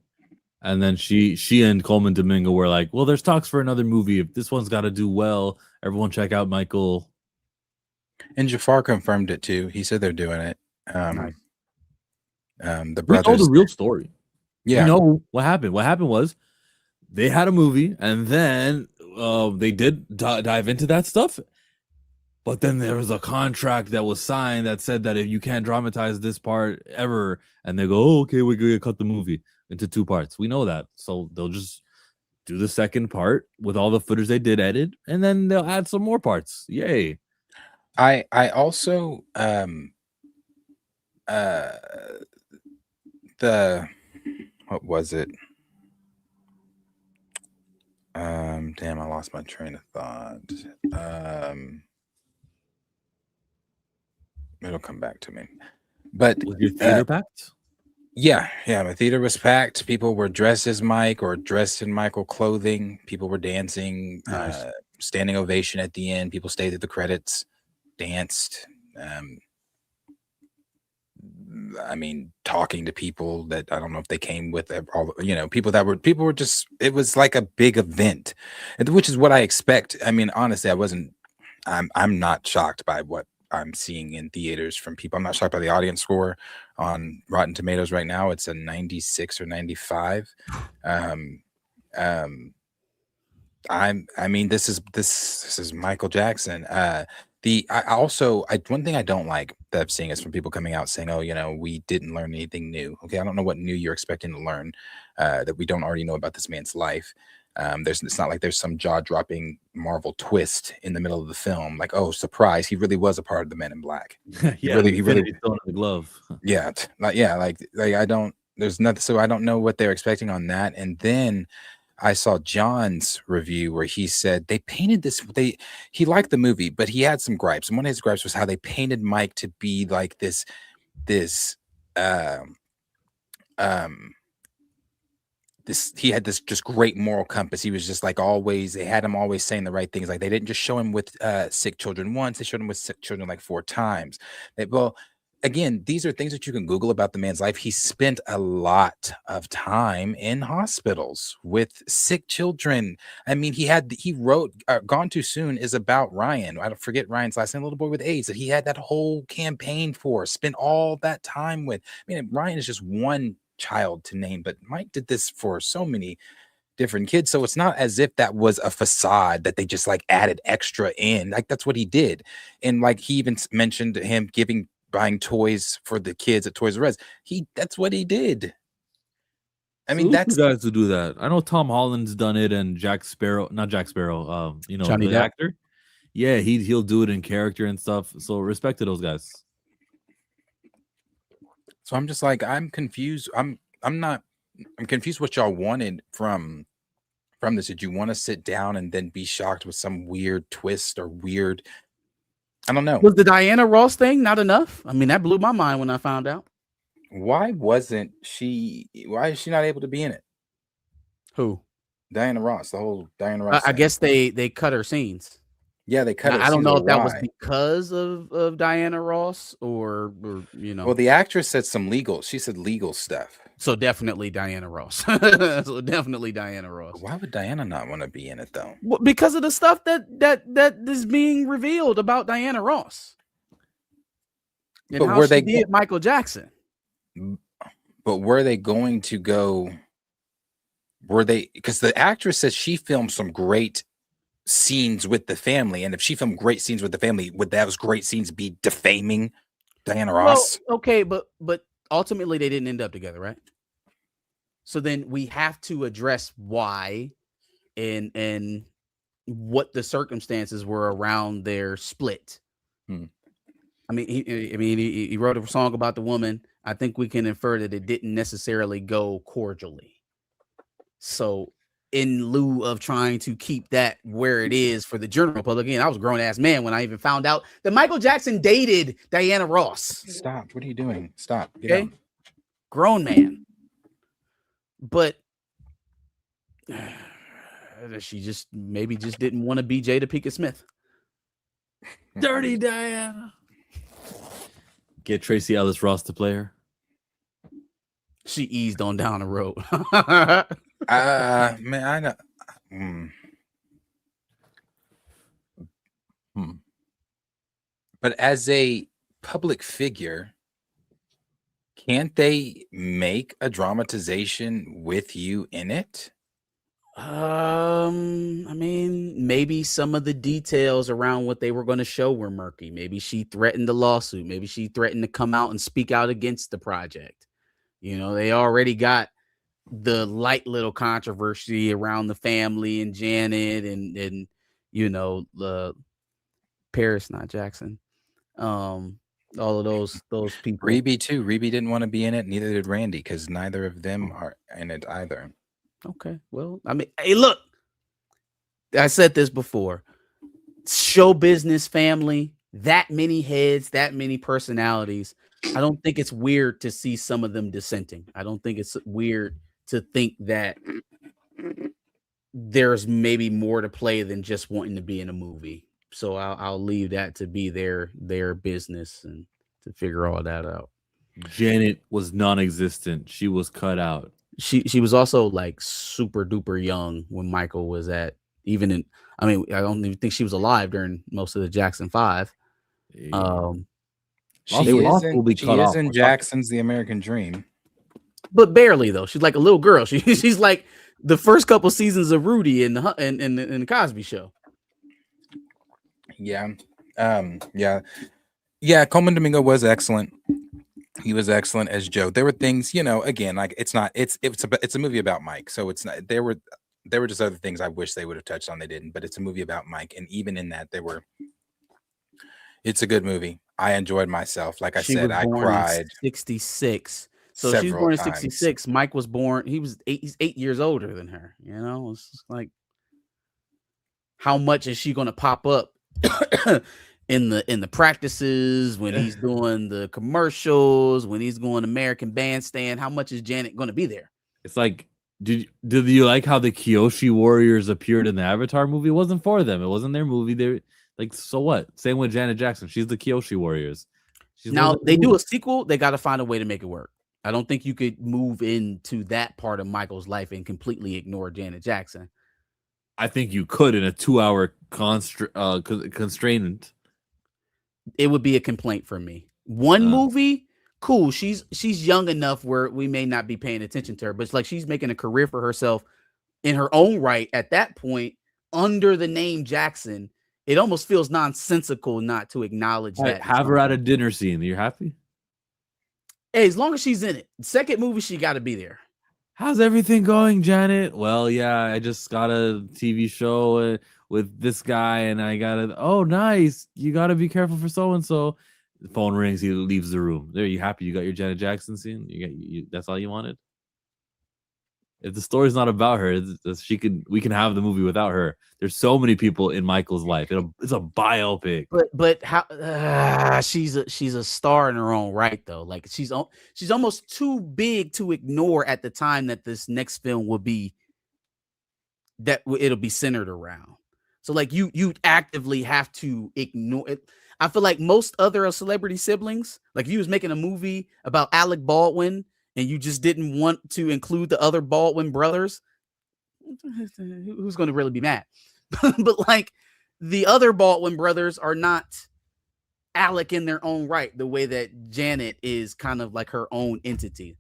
and then she and Coleman Domingo were like, "Well, there's talks for another movie. If this one's got to do well, everyone check out Michael." And Jafar confirmed it too. He said they're doing it. The brothers. We know the real story. Yeah, we know what happened. What happened was they had a movie, and then they did dive into that stuff. But then there was a contract that was signed that said that if you can't dramatize this part ever, and they go, "Oh, okay, we're gonna cut the movie into 2 parts." We know that, so they'll just do the second part with all the footage they did edit, and then they'll add some more parts. Yay! I also what was it? Damn, I lost my train of thought. It'll come back to me. But Was your theater packed? Yeah, my theater was packed. People were dressed as Mike or dressed in Michael clothing. People were dancing. Nice. Standing ovation at the end. People stayed at the credits, danced. I mean, talking to people that I don't know if they came with all, people were just, it was like a big event, which is what I expect. I mean, honestly, I'm not shocked by what I'm seeing in theaters from people. I'm not shocked by the audience score on Rotten Tomatoes right now. It's a 96 or 95. I mean, this is Michael Jackson. One thing I don't like that I'm seeing is from people coming out saying, "Oh, we didn't learn anything new." Okay, I don't know what new you're expecting to learn that we don't already know about this man's life. It's not like there's some jaw-dropping Marvel twist in the middle of the film, like, oh, surprise, he really was a part of the Men in Black. He really still in the glove. Yeah, I don't. There's nothing. So I don't know what they're expecting on that. And then I saw John's review where he said they painted this. He liked the movie, but he had some gripes. And one of his gripes was how they painted Mike to be like this he had this just great moral compass. He was just like always, they had him always saying the right things. Like they didn't just show him with sick children once, they showed him with sick children like 4 times. Again, these are things that you can Google about the man's life. He spent a lot of time in hospitals with sick children. I mean, he wrote Gone Too Soon is about Ryan. I don't forget Ryan's last name, a little boy with AIDS that he had that whole campaign for, spent all that time with. I mean, Ryan is just one child to name, but Mike did this for so many different kids. So it's not as if that was a facade that they just like added extra in. Like that's what he did. And like he even mentioned him buying toys for the kids at Toys R Us. That's what he did. I mean, that's guys who do that. I know Tom Holland's done it, and not Jack Sparrow. Johnny the Depp. actor. Yeah, he'll do it in character and stuff. So respect to those guys. So I'm just like, I'm confused. I'm confused what y'all wanted from this. Did you want to sit down and then be shocked with some weird twist or weird? I don't know. Was the Diana Ross thing not enough? I mean, that blew my mind when I found out. Why is she not able to be in it? Who? Diana Ross, the whole Diana Ross. I guess they cut her scenes. Yeah, they cut her. I don't know if that was because of Diana Ross or Well, the actress said she said legal stuff. So definitely Diana Ross. Why would Diana not want to be in it though? Well, because of the stuff that is being revealed about Diana Ross. And but how she did Michael Jackson. But were they going to go? Because the actress says she filmed some great scenes with the family, and if she filmed great scenes with the family, would those great scenes be defaming Diana Ross? Well, okay, but ultimately they didn't end up together, right? So then we have to address why and what the circumstances were around their split. I mean, he wrote a song about the woman. I think we can infer that it didn't necessarily go cordially. So in lieu of trying to keep that where it is for the general public, again, I was a grown-ass man when I even found out that Michael Jackson dated Diana Ross. Stop. What are you doing? Stop. Get okay. out. Grown man. But she maybe just didn't want to be Jada Pinkett Smith. Dirty Diana. Get Tracy Ellis Ross to play her. She eased on down the road. Man, I know. But as a public figure, can't they make a dramatization with you in it? I mean, maybe some of the details around what they were going to show were murky. Maybe she threatened the lawsuit. Maybe she threatened to come out and speak out against the project. They already got the light little controversy around the family and Janet and the Paris, not Jackson. All of those people. Reby too. Reby didn't want to be in it. Neither did Randy, because neither of them are in it either. Okay. Well, I mean, hey, look, I said this before. Show business family, that many heads, that many personalities. I don't think it's weird to see some of them dissenting. I don't think it's weird to think that there's maybe more to play than just wanting to be in a movie. So I'll leave that to be their business and to figure all that out. Janet was non-existent. She was cut out. She was also like super duper young when Michael was at even in. I mean, I don't even think she was alive during most of the Jackson 5. She cut off. is in Jackson's The American Dream, but barely though. She's like a little girl. She's like the first couple seasons of Rudy in the Cosby Show. Yeah. Coleman Domingo was excellent. He was excellent as Joe. There were things, again, like it's a movie about Mike, so it's not. There were just other things I wish they would have touched on. They didn't, but it's a movie about Mike, and even in that, it's a good movie. I enjoyed myself. Like I said, I cried. 66. So she was born in 66. Mike was born. He's 8 years older than her. It's just like, how much is she going to pop up in the practices when he's doing the commercials, when he's going American Bandstand? How much is Janet going to be there? It's like, did you like how the Kyoshi Warriors appeared in the Avatar movie? It wasn't for them. It wasn't their movie. They're like, so what? Same with Janet Jackson. She's the Kyoshi Warriors. Now they do a sequel. They got to find a way to make it work. I don't think you could move into that part of Michael's life and completely ignore Janet Jackson. I think you could in a 2-hour constraint. It would be a complaint for me. One movie, cool. She's young enough where we may not be paying attention to her, but it's like she's making a career for herself in her own right at that point under the name Jackson. It almost feels nonsensical not to acknowledge that. Have her at a dinner scene. You're happy? Hey, as long as she's in it. The second movie, she got to be there. How's everything going, Janet? Well, yeah, I just got a TV show with this guy, and I got oh, nice. You got to be careful for so-and-so. The phone rings. He leaves the room. There, you happy? You got your Janet Jackson scene? That's all you wanted? If the story's not about her, we can have the movie without her. There's so many people in Michael's life. It's a biopic. But how she's a star in her own right though. Like she's almost too big to ignore at the time that this next film will be that it'll be centered around. So like you actively have to ignore it. I feel like most other celebrity siblings, like if you was making a movie about Alec Baldwin and you just didn't want to include the other Baldwin brothers, who's going to really be mad? But like the other Baldwin brothers are not Alec in their own right, the way that Janet is kind of like her own entity.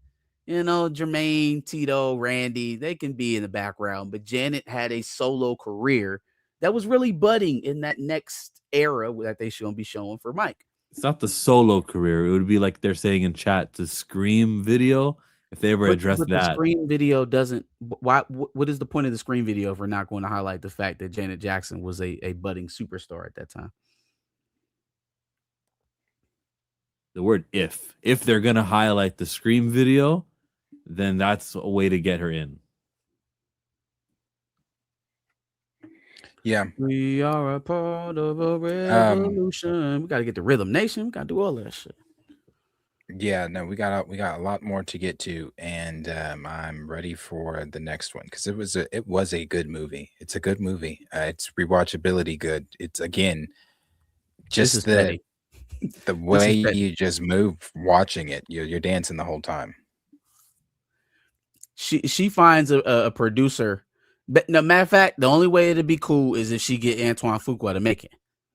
Jermaine, Tito, Randy, they can be in the background, but Janet had a solo career that was really budding in that next era that they should be showing for Mike. It's not the solo career. It would be like they're saying in chat, the Scream video, if they ever address that. The Scream video doesn't. What is the point of the Scream video if we're not going to highlight the fact that Janet Jackson was a budding superstar at that time? The word if they're going to highlight the Scream video, then that's a way to get her in. Yeah, we are a part of a revolution. We got to get the Rhythm Nation. We got to do all that shit. Yeah, no, we got a lot more to get to, and I'm ready for the next one because it was a good movie. It's a good movie. It's rewatchability good. It's again just the way you just move watching it. You're dancing the whole time. She finds a producer. But no, matter of fact, the only way it'd be cool is if she get Antoine Fuqua to make it.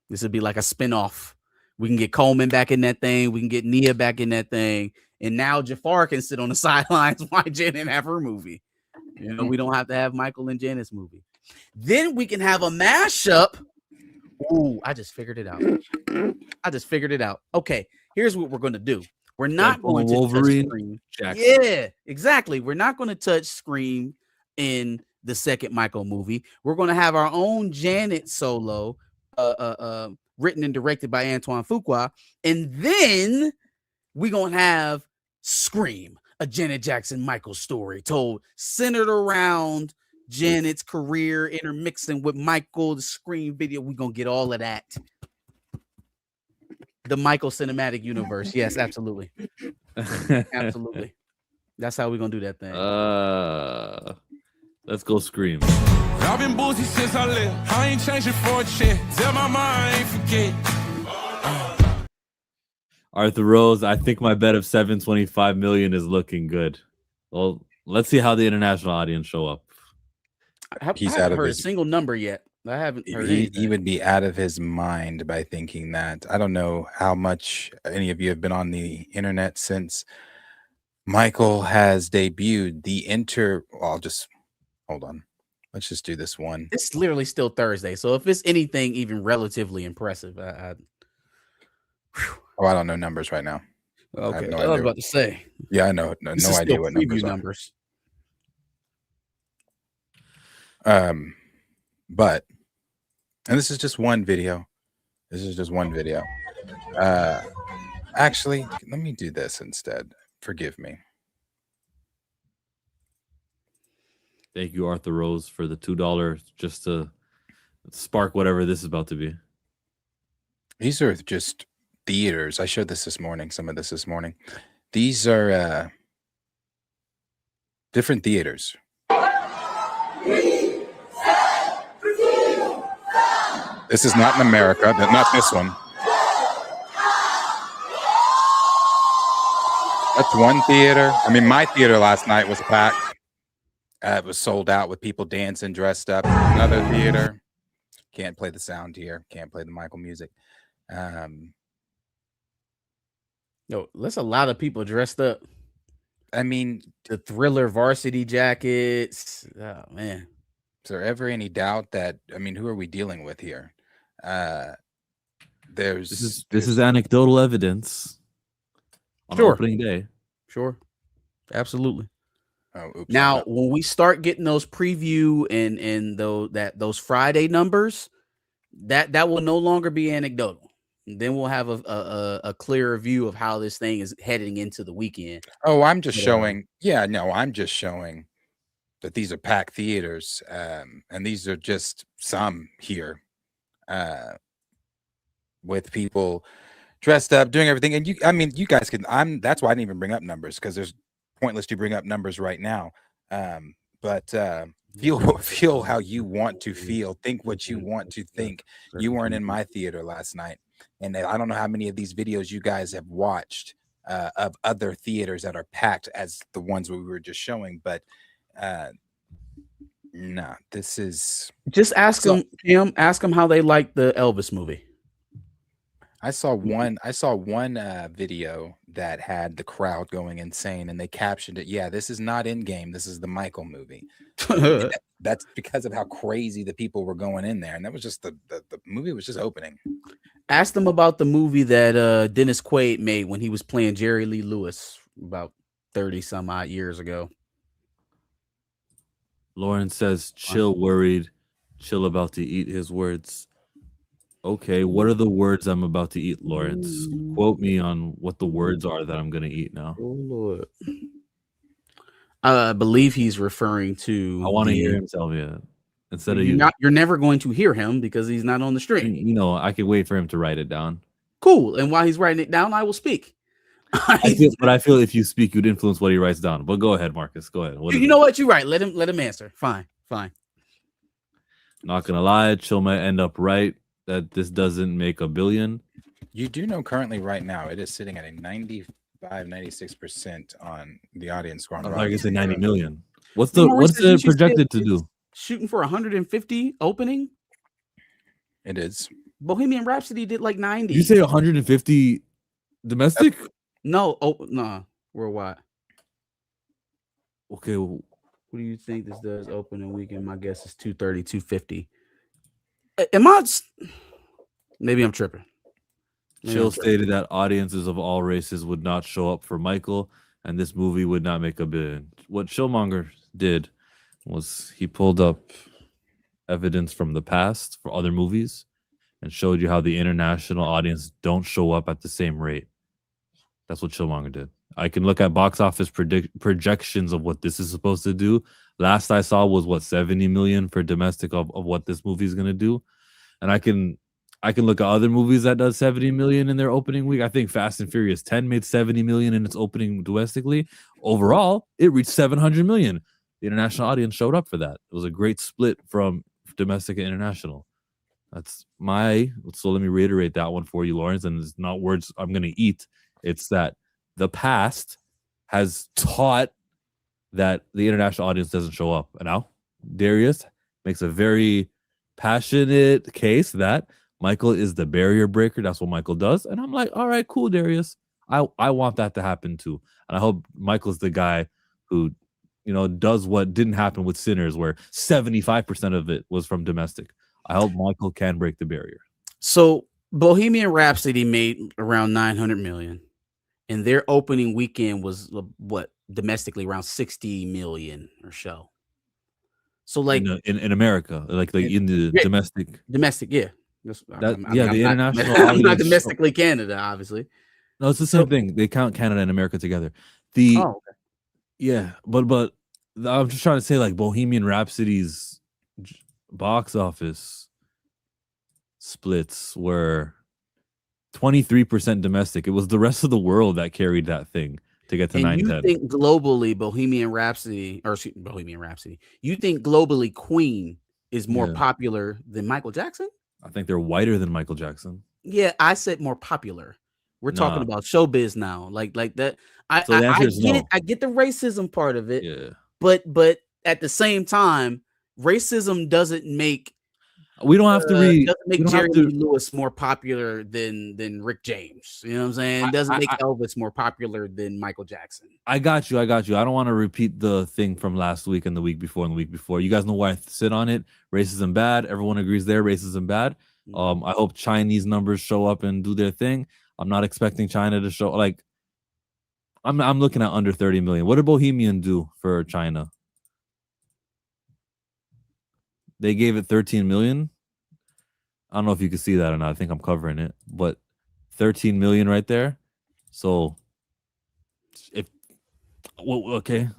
This would be like a spinoff. We can get Coleman back in that thing. We can get Nia back in that thing. And now Jafar can sit on the sidelines while Janet have her movie. We don't have to have Michael and Janet's movie. Then we can have a mashup. Ooh, I just figured it out. Okay, here's what we're going to do. We're not going to touch Scream. Yeah, exactly. We're not going to touch Scream in the second Michael movie. We're going to have our own Janet solo, written and directed by Antoine Fuqua, and then we're going to have Scream, a Janet Jackson Michael story told centered around Janet's career intermixing with Michael, the Scream video. We're gonna get all of that. The Michael cinematic universe. Yes, absolutely. Absolutely. That's how we're gonna do that thing. Let's go Scream. I've been boozy since I left. I ain't changing for a check. Tell my mind I ain't forget. Arthur Rose, I think my bet of 725 million is looking good. Well, let's see how the international audience show up. I haven't heard a single number yet. I haven't heard anything. He would be out of his mind by thinking that. I don't know how much any of you have been on the internet since Michael has debuted. I'll just hold on. Let's just do this one. It's literally still Thursday, so if it's anything even relatively impressive, I don't know numbers right now. Okay, I was about to say. Yeah, I know. No idea what numbers are. But, and this is just one video. Actually, let me do this instead. Forgive me. Thank you, Arthur Rose, for the $2 just to spark whatever this is about to be. These are just theaters. I showed this morning, some of this morning. These are different theaters. This is not in America, not this one. That's one theater. I mean, my theater last night was packed. It was sold out with people dancing, dressed up. Another theater. Can't play the sound here. Can't play the Michael music. No, that's a lot of people dressed up. I mean, the Thriller varsity jackets. Oh man. Is there ever any doubt that, I mean, who are we dealing with here? This is anecdotal evidence on opening day. Sure. Absolutely. Oh, oops, now, when we start getting those preview and those Friday numbers, that will no longer be anecdotal. Then we'll have a clearer view of how this thing is heading into the weekend. Oh, I'm just showing. Yeah, no, I'm just showing that these are packed theaters, and these are just some here, with people dressed up, doing everything. And you guys can. That's why I didn't even bring up numbers, because there's pointless to bring up numbers right now. But feel how you want to feel. Think what you want to think. You weren't in my theater last night, and I don't know how many of these videos you guys have watched of other theaters that are packed as the ones we were just showing. But no, this is just ask them, Kim. Ask them how they like the Elvis movie. I saw one video that had the crowd going insane, and they captioned it, "Yeah, this is not in game. This is the Michael movie." That's because of how crazy the people were going in there, and that was just the movie was just opening. Ask them about the movie that Dennis Quaid made when he was playing Jerry Lee Lewis about 30 some odd years ago. Lauren says, "Chill, worried, chill, about to eat his words." Okay, what are the words I'm about to eat, Lawrence? Quote me on what the words are that I'm going to eat now. Oh, Lord. I believe he's referring to... I want to hear him tell me it. Instead of you. You're never going to hear him because he's not on the stream. You know, I can wait for him to write it down. Cool. And while he's writing it down, I will speak. I feel if you speak, you'd influence what he writes down. But go ahead, Marcus. Go ahead. You know what? You're right. Let him answer. Fine. Not going to lie. Chill might end up right. That this doesn't make $1 billion. You do know currently right now it is sitting at a 96% on the audience score. I guess 90 million. What's the projected to do? Shooting for 150 opening. It is. Bohemian Rhapsody did like 90. You say 150 domestic? No. Oh no. Worldwide. Okay. What do you think this does opening weekend? My guess is 230, 250. Maybe I'm tripping. Chill stated that audiences of all races would not show up for Michael, and this movie would not make $1 billion. What Chillmonger did was he pulled up evidence from the past for other movies and showed you how the international audience don't show up at the same rate. That's what Chillmonger did. I can look at box office projections of what this is supposed to do. Last I saw was what 70 million for domestic of what this movie is gonna do, and I can look at other movies that does 70 million in their opening week. I think Fast and Furious 10 made 70 million in its opening domestically. Overall, it reached 700 million. The international audience showed up for that. It was a great split from domestic and international. That's so let me reiterate that one for you, Lawrence, and it's not words I'm gonna eat. It's that the past has taught that the international audience doesn't show up. And now Darius makes a very passionate case that Michael is the barrier breaker. That's what Michael does. And I'm like, all right, cool, Darius. I want that to happen too. And I hope Michael's the guy who, does what didn't happen with Sinners, where 75% of it was from domestic. I hope Michael can break the barrier. So Bohemian Rhapsody made around 900 million. And their opening weekend was what, domestically around 60 million or so. So like in America, like in the domestic, yeah. The international. I'm not domestically Canada, obviously. No, it's the same thing. They count Canada and America together. Yeah, but I'm just trying to say, like, Bohemian Rhapsody's box office splits were 23% domestic. It was the rest of the world that carried that thing to get to 910. You think globally Bohemian Rhapsody, you think globally Queen is more popular than Michael Jackson? I think they're whiter than Michael Jackson. Yeah, I said more popular. We're talking about showbiz now. Like that. I get the racism part of it. Yeah. But at the same time, racism doesn't make Jerry Lee Lewis more popular than Rick James. You know what I'm saying? It doesn't make Elvis more popular than Michael Jackson. I got you. I don't want to repeat the thing from last week and the week before and the week before. You guys know where I sit on it. Racism bad. Everyone agrees there. Racism bad. I hope Chinese numbers show up and do their thing. I'm not expecting China to show. Like, I'm looking at under 30 million. What did Bohemian do for China? They gave it 13 million. I don't know if you can see that or not. I think I'm covering it, but 13 million right there. So okay.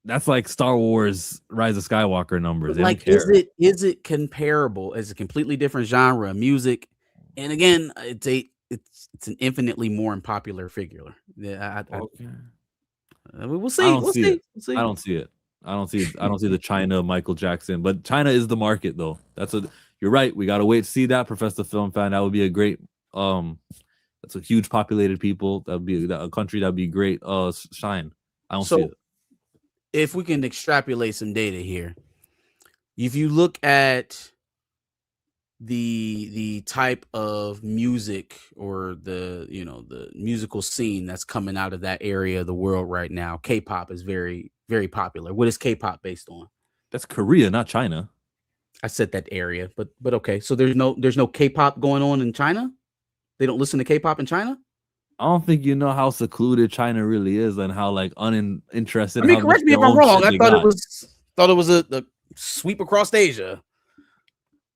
That's like Star Wars Rise of Skywalker numbers. Like, is it comparable? Is a completely different genre of music? And again, it's an infinitely more unpopular figure. Yeah, we'll see. We'll see. I don't see it. I don't see the China Michael Jackson, but China is the market though. You're right. We gotta wait to see that, Professor Film Fan. That would be a great that's a huge populated people. That would be a country that'd be great shine. I don't see it. If we can extrapolate some data here, if you look at the type of music or the musical scene that's coming out of that area of the world right now, K-pop is very, very popular. What is K-pop based on? That's Korea, not China. I said that area, but okay. So there's no K-pop going on in China? They don't listen to K-pop in China? I don't think you know how secluded China really is and how like uninterested. I mean, correct me if I'm wrong. I thought it was a sweep across Asia.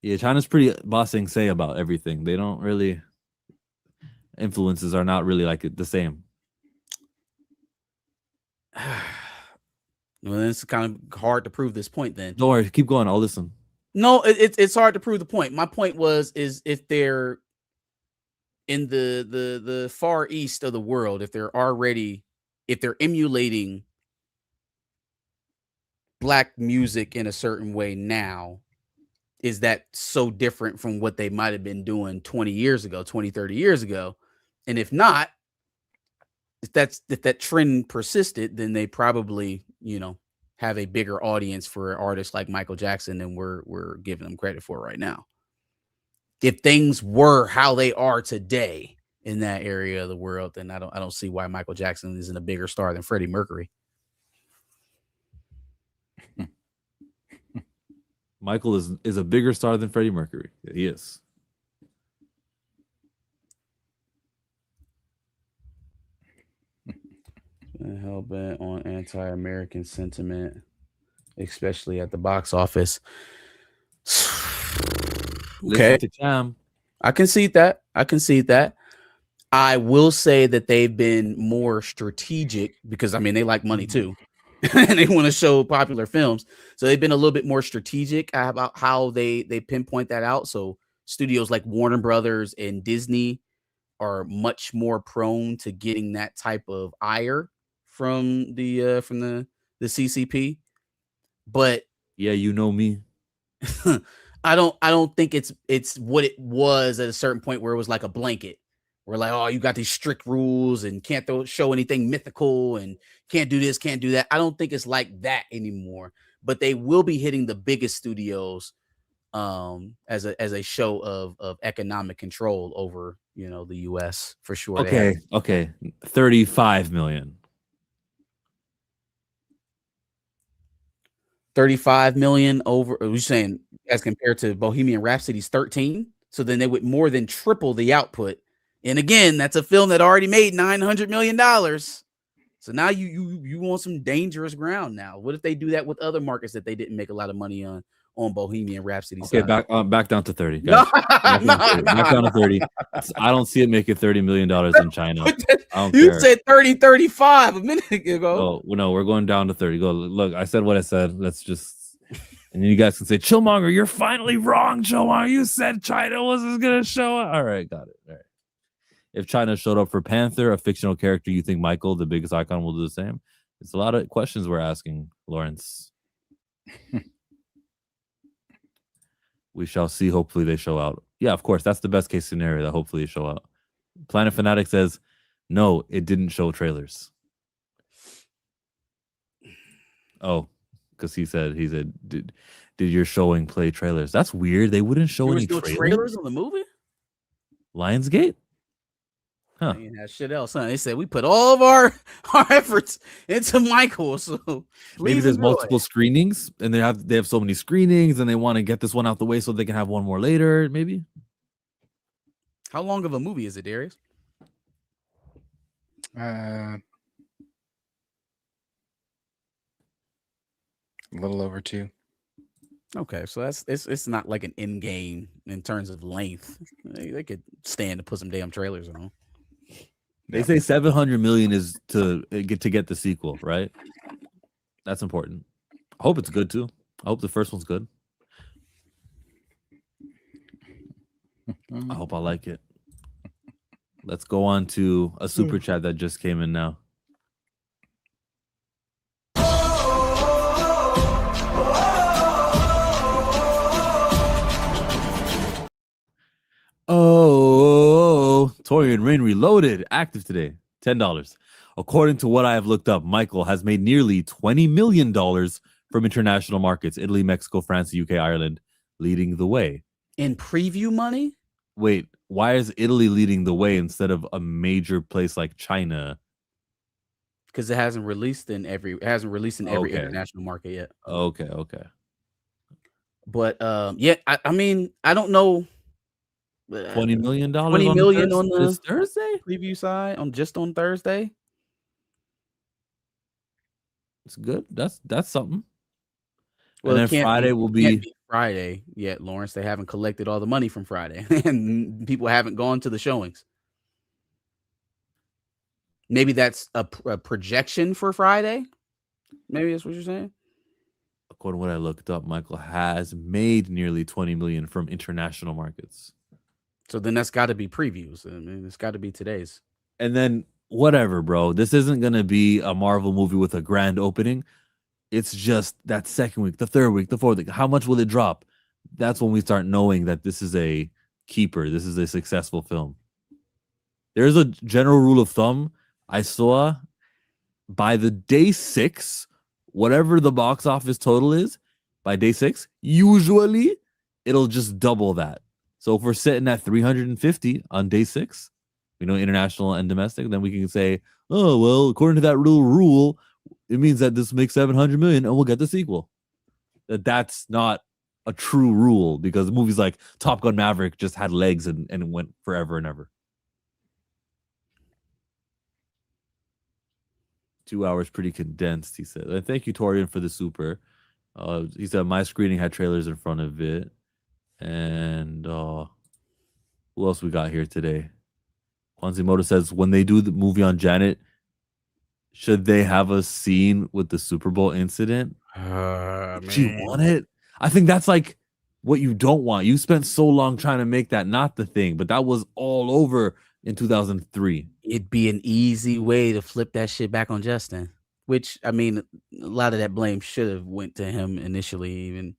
Yeah, China's pretty bossing say about everything. They don't really influences are not really like the same. Well, it's kind of hard to prove this point then. Don't worry, keep going. I'll listen. No, it's hard to prove the point. My point is if they're in the far east of the world, if they're emulating black music in a certain way now, is that so different from what they might have been doing 20 years ago, 20, 30 years ago? And if not, if that trend persisted, then they probably, have a bigger audience for artists like Michael Jackson than we're giving them credit for right now. If things were how they are today in that area of the world, then I don't see why Michael Jackson isn't a bigger star than Freddie Mercury. Michael is a bigger star than Freddie Mercury. He is. Hell bent on anti-American sentiment, especially at the box office. Okay, I concede that. I will say that they've been more strategic because, I mean, they like money too. and they want to show popular films. So they've been a little bit more strategic about how they pinpoint that out. So studios like Warner Brothers and Disney are much more prone to getting that type of ire from the CCP. But Yeah, you know me. I don't think it's what it was at a certain point where it was like a blanket. We're like, oh, you got these strict rules and can't show anything mythical and can't do this, can't do that. I don't think it's like that anymore. But they will be hitting the biggest studios as a show of economic control over, you know, the US for sure. Okay, 35 million. 35 million over, are you saying as compared to Bohemian Rhapsody's 13? So then they would more than triple the output. And again, that's a film that already made $900 million. So now you want some dangerous ground now. What if they do that with other markets that they didn't make a lot of money on Bohemian Rhapsody? Okay, side? back down to 30. Guys. Back down to 30. I don't see it making $30 million in China. You said 30, 35 a minute ago. Oh, no, we're going down to 30. Go look, I said what I said. Let's just, and then you guys can say, Chillmonger, you're finally wrong, Chillmonger. You said China wasn't gonna show up. All right, got it. All right. If China showed up for Panther, a fictional character, you think Michael, the biggest icon, will do the same? It's a lot of questions we're asking, Lawrence. We shall see. Hopefully they show out. Yeah, of course. That's the best case scenario, that hopefully they show out. Planet Fanatic says, no, it didn't show trailers. Oh, because he said, did your showing play trailers? That's weird. They wouldn't show any trailers on the movie? Lionsgate? Huh. They ain't have shit else, huh? They said we put all of our efforts into Michael. So maybe there's multiple screenings, and they have so many screenings, and they want to get this one out the way so they can have one more later. Maybe. How long of a movie is it, Darius? A little over 2. Okay, so it's not like an end game in terms of length. They could stand to put some damn trailers on. They say 700 million is to get the sequel, right? That's important. I hope it's good too. I hope the first one's good. I hope I like it. Let's go on to a super chat that just came in now. Oh, Torian Rain Reloaded, active today, $10. According to what I have looked up, Michael has made nearly $20 million from international markets: Italy, Mexico, France, UK, Ireland, leading the way. In preview money? Wait, why is Italy leading the way instead of a major place like China? Because it hasn't released in every international market yet. Okay. But yeah, I mean, I don't know. $20 million. $20 million on the Thursday preview side on Thursday. It's good. That's something. Well, and then Friday will be Friday yet, Lawrence. They haven't collected all the money from Friday, and people haven't gone to the showings. Maybe that's a projection for Friday. Maybe that's what you're saying. According to what I looked up, Michael has made nearly 20 million from international markets. So then that's got to be previews. I mean, it's got to be today's. And then whatever, bro. This isn't going to be a Marvel movie with a grand opening. It's just that second week, the third week, the fourth week. How much will it drop? That's when we start knowing that this is a keeper. This is a successful film. There's a general rule of thumb I saw. By the day 6, whatever the box office total is, by day 6, usually it'll just double that. So if we're sitting at 350 on day 6, we know international and domestic, then we can say, oh, well, according to that little rule, it means that this makes 700 million and we'll get the sequel. That's not a true rule, because movies like Top Gun Maverick just had legs and went forever and ever. 2 hours pretty condensed, he said. And thank you, Torian, for the super. He said my screening had trailers in front of it. And who else we got here today? Quanzimoto says when they do the movie on Janet, Should they have a scene with the Super Bowl incident? She won it. I think that's like what you don't want. You spent so long trying to make that not the thing, but that was all over in 2003. It'd be an easy way to flip that shit back on Justin, which I mean, a lot of that blame should have went to him initially,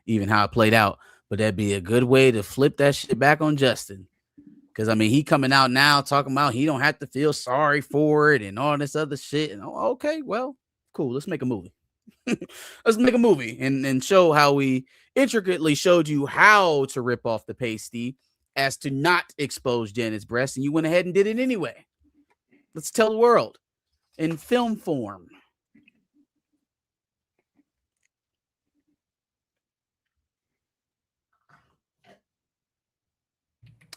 even how it played out. But that'd be a good way to flip that shit back on Justin. Because I mean, he coming out now talking about he don't have to feel sorry for it and all this other shit. And okay, well, cool. Let's make a movie. Let's make a movie and show how we intricately showed you how to rip off the pasty as to not expose Janet's breast, and you went ahead and did it anyway. Let's tell the world in film form.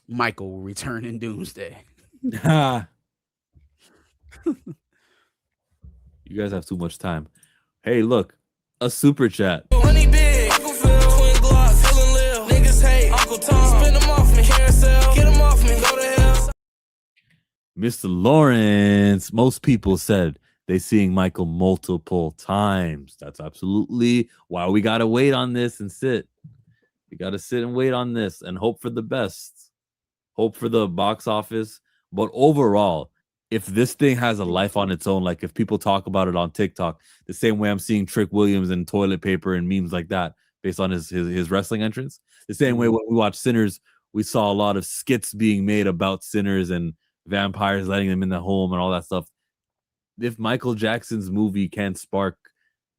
Michael will return in Doomsday. You guys have too much time. Hey, look, a super chat. Money big, Uncle Phil, twin Glocks, Hill and Lil, niggas hate, Uncle Tom, spin them off me, carousel, get them off me, go to hell. Mr. Lawrence, most people said they seeing Michael multiple times. That's absolutely why we got to wait on this and sit. We got to sit and wait on this and hope for the best. Hope for the box office. But overall, if this thing has a life on its own, like if people talk about it on TikTok, the same way I'm seeing Trick Williams and toilet paper and memes like that based on his wrestling entrance, the same way when we watched Sinners, we saw a lot of skits being made about sinners and vampires letting them in the home and all that stuff. If Michael Jackson's movie can spark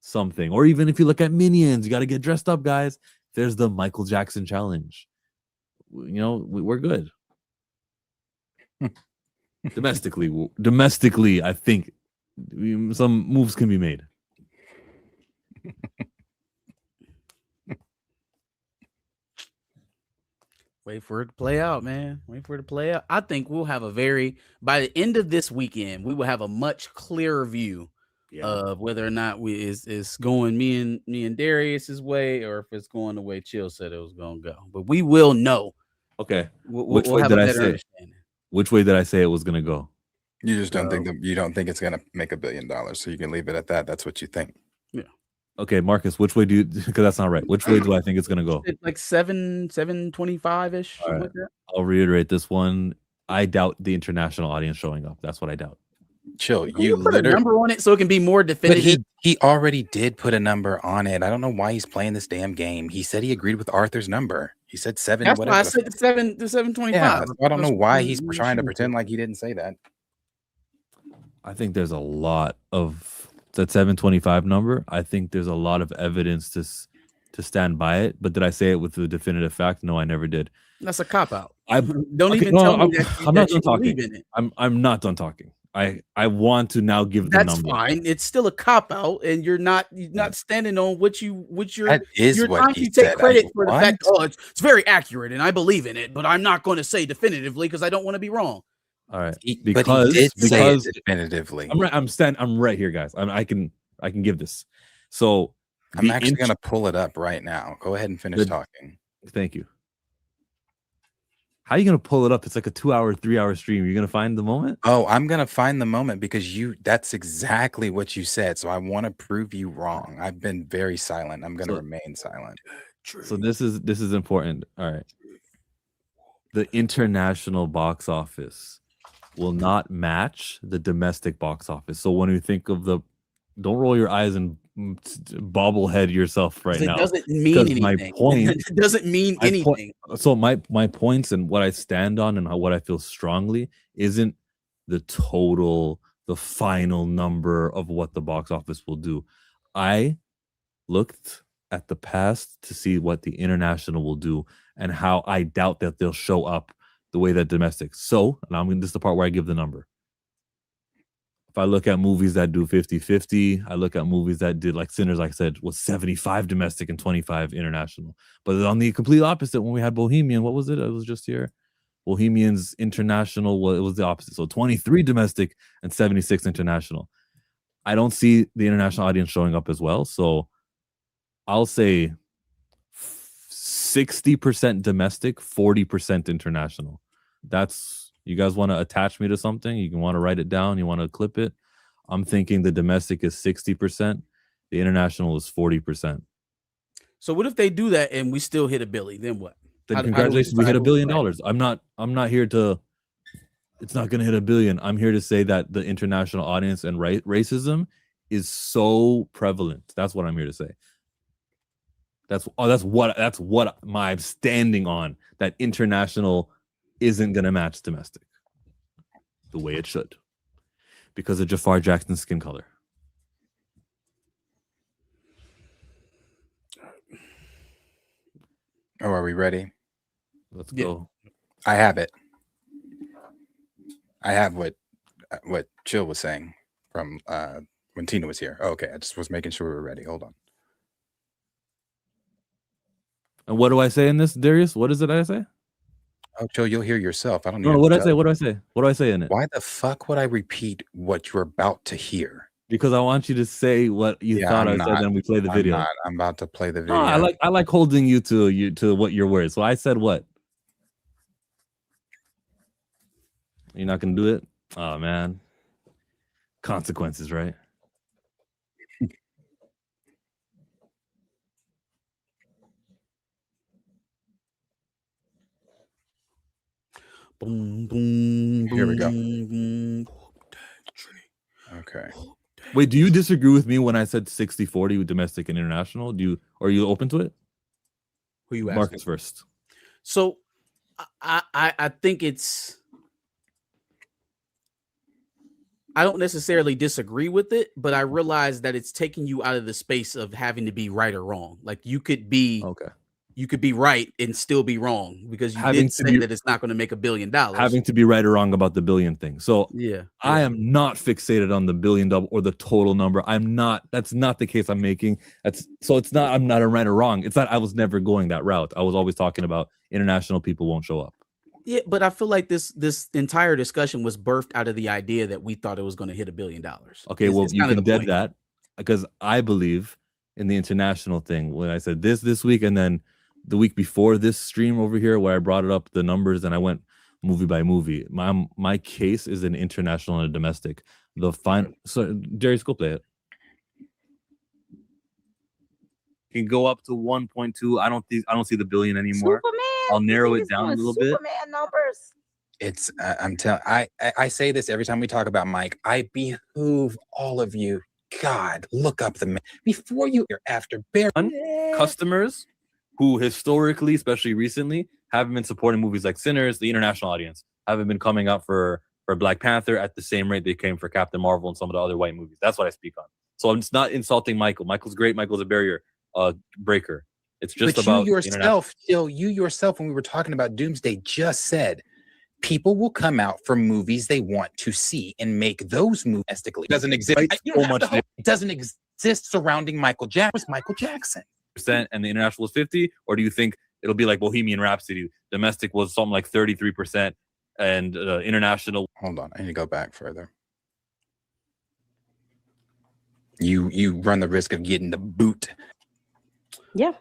something, or even if you look at Minions, you got to get dressed up, guys. There's the Michael Jackson challenge. You know, we're good. Domestically, I think some moves can be made. Wait for it to play out, man. Wait for it to play out. I think we'll have by the end of this weekend, we will have a much clearer view of whether or not it's going me and Darius's way, or if it's going the way Chill said it was going to go. But we will know. Okay. We'll have a better understanding. Which way did I say it was going to go? You just don't think you don't think it's going to make $1 billion, so you can leave it at that. That's what you think. Yeah. Okay, Marcus, which way do you, because that's not right. Which way do I think it's going to go? It's like 725-ish. Right. Like that. I'll reiterate this one. I doubt the international audience showing up. That's what I doubt. Chill. You put a number on it so it can be more definitive. But he already did put a number on it. I don't know why he's playing this damn game. He said he agreed with Arthur's number. He said 7. That's whatever. why I said the 725. Yeah, I don't know why he's trying to pretend like he didn't say that. I think there's a lot of that 725 number. I think there's a lot of evidence to stand by it. But did I say it with the definitive fact? No, I never did. That's a cop out. Don't tell me that I'm not done you talking. believe in it. I'm not done talking. I want to now give the That's number. fine. It's still a cop out, and you're not standing on what you're. That is you're what trying he to take said. credit for the fact. Oh, it's very accurate, and I believe in it, but I'm not going to say definitively because I don't want to be wrong. All right, but he did say it definitively. I'm right here, guys. I can give this. So I'm actually going to pull it up right now. Go ahead and finish talking. Thank you. How are you going to pull it up? It's like a 2-hour, 3-hour stream. You're going to find the moment? Oh, I'm going to find the moment because that's exactly what you said. So I want to prove you wrong. I've been very silent. I'm going to remain silent. So this is important. All right. The international box office will not match the domestic box office. So when you think of don't roll your eyes and bobblehead yourself right now. It doesn't mean anything. My point, it doesn't mean anything. So my points and what I stand on and what I feel strongly isn't the final number of what the box office will do. I looked at the past to see what the international will do and how I doubt that they'll show up the way that domestic. So, and this is the part where I give the number. If I look at movies that do 50-50, I look at movies that did, like Sinners, like I said, was 75 domestic and 25 international. But on the complete opposite, when we had Bohemian, what was it? It was just here. Bohemian's international, it was the opposite. So 23 domestic and 76 international. I don't see the international audience showing up as well. So I'll say 60% domestic, 40% international. You guys want to attach me to something? You can want to write it down. You want to clip it. I'm thinking the domestic is 60%, the international is 40%. So what if they do that and we still hit $1 billion? Then what? Then congratulations, we hit $1 billion. I'm not here to. It's not going to hit $1 billion. I'm here to say that the international audience and racism is so prevalent. That's what I'm here to say. That's what I'm standing on. That international isn't going to match domestic the way it should because of Jafar Jackson's skin color. Oh, are we ready? Let's go. I have it. I have what Chill was saying from when Tina was here. Oh, okay, I just was making sure we were ready. Hold on. And what do I say in this, Darius? What is it I say? Oh, Chill, you'll hear yourself. I don't know. No, what do I say? What do I say? What do I say in it? Why the fuck would I repeat what you're about to hear? Because I want you to say what you thought I said, and we play the video. I'm about to play the video. No, I like holding you to what your words. So I said what? You're not gonna do it? Oh man. Consequences, right? Boom, boom, Here we go. boom. Okay. Wait, do you disagree with me when I said 60-40 with domestic and international? Are you open to it? Who you asking? Marcus first. So I think it's, I don't necessarily disagree with it, but I realize that it's taking you out of the space of having to be right or wrong. Like you could be right and still be wrong because you did say that it's not going to make $1 billion. Having to be right or wrong about the billion thing. So I am not fixated on the billion double or the total number. I'm not. That's not the case I'm making. It's not. I'm not a right or wrong. It's not. I was never going that route. I was always talking about international people won't show up. Yeah, but I feel like this entire discussion was birthed out of the idea that we thought it was going to hit $1 billion. Okay, well, you can dead that because I believe in the international thing. When I said this week and then the week before this stream over here where I brought it up the numbers and I went movie by movie. My case is an international and a domestic. So Darius, go play it. Can go up to 1.2. I don't see the billion anymore. Superman. I'll narrow it down a little bit. Superman numbers. It's I'm telling. I say this every time we talk about Mike. I behoove all of you. God, look up the man before you're after bear customers who historically, especially recently, haven't been supporting movies like Sinners. The international audience haven't been coming up for Black Panther at the same rate they came for Captain Marvel and some of the other white movies. That's what I speak on. So I'm just not insulting Michael. Michael's great. Michael's a barrier breaker. It's just about you yourself. Still, you yourself, when we were talking about Doomsday, just said people will come out for movies they want to see and make those movies domestically. It doesn't exist. It doesn't exist surrounding Michael Jackson. Michael Jackson. And the international was 50, or do you think it'll be like Bohemian Rhapsody? Domestic was something like 33%, and international. Hold on, I need to go back further. You run the risk of getting the boot. Yeah.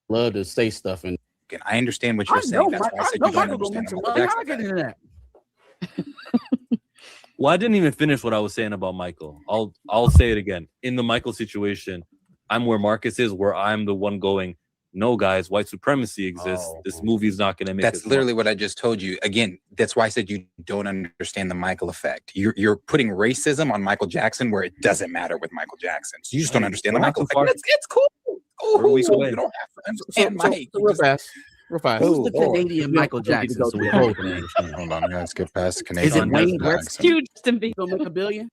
Love to say stuff, and I understand what you're saying. That's why I said you don't understand the Well, I didn't even finish what I was saying about Michael. I'll say it again. In the Michael situation, I'm where Marcus is, where I'm the one going, no, guys, white supremacy exists. This movie's not going to make it. That's literally what I just told you. Again, that's why I said you don't understand the Michael effect. You're putting racism on Michael Jackson where it doesn't matter with Michael Jackson. So you just don't understand the Michael effect. It's cool. We're a week away. You don't have to understand Mike. Real fast. Who's the Canadian Michael Jackson? So we both can understand. Hold on, let's get past the Canadian. Is it Wayne Gretzky? Justin Bieber. Gonna make $1 billion?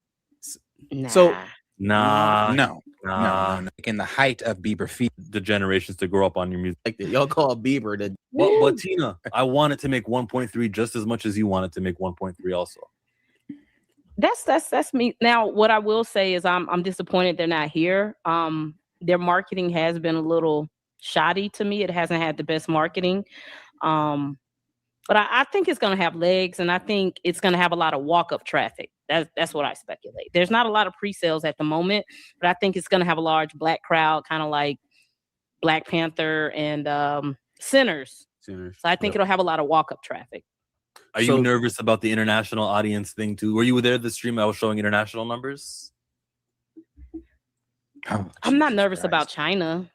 Nah. So no. In the height of Bieber feet, the generations to grow up on your music. Like that. Y'all call Bieber the. But Tina, I want it to make 1.3 just as much as you want it to make 1.3 also. That's me. Now, what I will say is I'm disappointed they're not here. Their marketing has been a little shoddy to me. It hasn't had the best marketing. But I think it's going to have legs, and I think it's going to have a lot of walk-up traffic. That's what I speculate. There's not a lot of pre-sales at the moment, but I think it's going to have a large black crowd, kind of like Black Panther and Sinners. So I think it'll have a lot of walk-up traffic. Are you nervous about the international audience thing too? Were you there at the stream I was showing international numbers? Oh, I'm not Jesus nervous Christ. about China.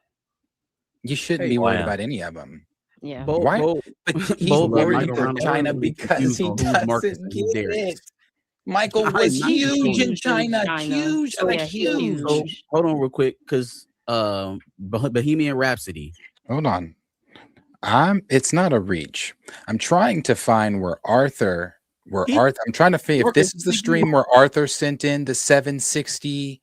You shouldn't be worried about any of them. Yeah. Why? But he's worried Michael, for I'm China really because confused he on whose market doesn't he get dares. it. Michael I'm was not huge in huge China. China. Huge. So, Like yeah, he's huge. So hold on real quick, because Bohemian Rhapsody. Hold on. It's not a reach. I'm trying to find where Arthur. I'm trying to figure if this is the stream where Arthur sent in the 760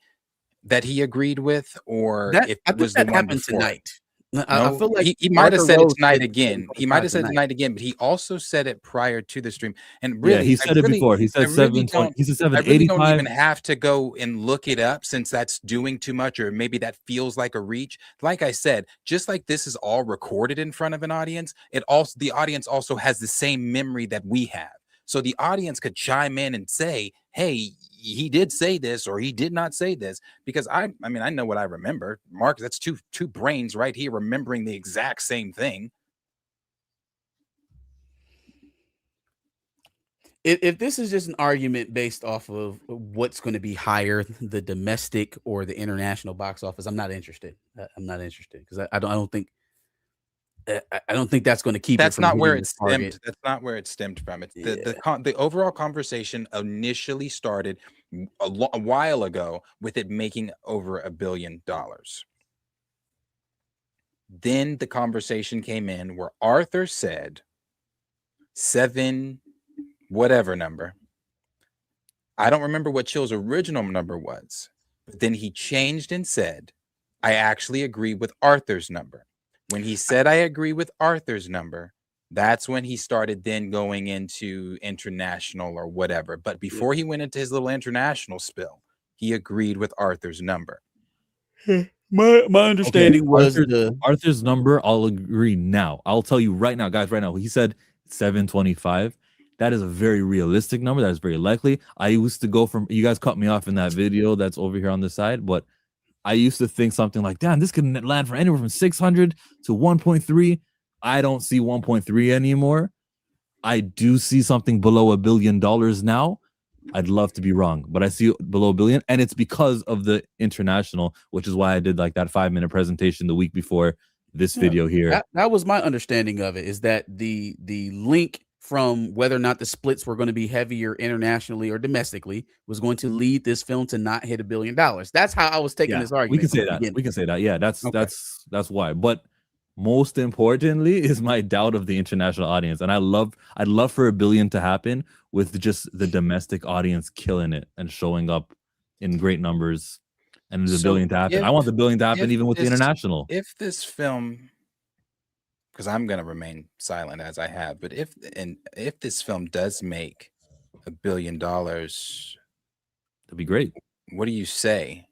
that he agreed with, or if it was the one happened before. tonight. No, I feel like he might have Arthur said it Rose tonight did again. it He might have said it tonight. tonight again, but he also said it prior to the stream. And Yeah, really, he said it before. He said 720. He said I really don't 785. even have to go and look it up since that's doing too much, or maybe that feels like a reach. Like I said, just like this is all recorded in front of an audience, the audience also has the same memory that we have. So the audience could chime in and say, hey, he did say this or he did not say this, because I mean, I know what I remember. Mark, that's two brains right here remembering the exact same thing. If this is just an argument based off of what's going to be higher, the domestic or the international box office, I'm not interested. I'm not interested because I don't think that's going to keep. That's it from not where hitting it the target. stemmed. That's not where it stemmed from. It's the overall conversation initially started a while ago with it making over $1 billion. Then the conversation came in where Arthur said 7 whatever number. I don't remember what Chill's original number was, but then he changed and said, I actually agree with Arthur's number. When he said, I agree with Arthur's number, that's when he started then going into international or whatever. But before he went into his little international spill, he agreed with Arthur's number. My understanding was Arthur's number. I'll agree now. I'll tell you right now, guys. Right now, he said 725. That is a very realistic number. That is very likely. I used to go from. You guys cut me off in that video that's over here on the side, but I used to think something like, damn, this could land for anywhere from 600 to 1.3. I don't see 1.3 anymore. I do see something below $1 billion now. I'd love to be wrong, but I see below $1 billion, and it's because of the international, which is why I did like that 5-minute presentation the week before this video here. That was my understanding of it, is that the link from whether or not the splits were going to be heavier internationally or domestically was going to lead this film to not hit $1 billion. That's how I was taking this argument. We can say that. We can say that. Yeah, that's why. But most importantly is my doubt of the international audience, and I'd love for $1 billion to happen with just the domestic audience killing it and showing up in great numbers, and the $1 billion to happen. I want the $1 billion to happen even with the international. If this film, because I'm going to remain silent as I have, but if this film does make $1 billion, that'd be great. What do you say?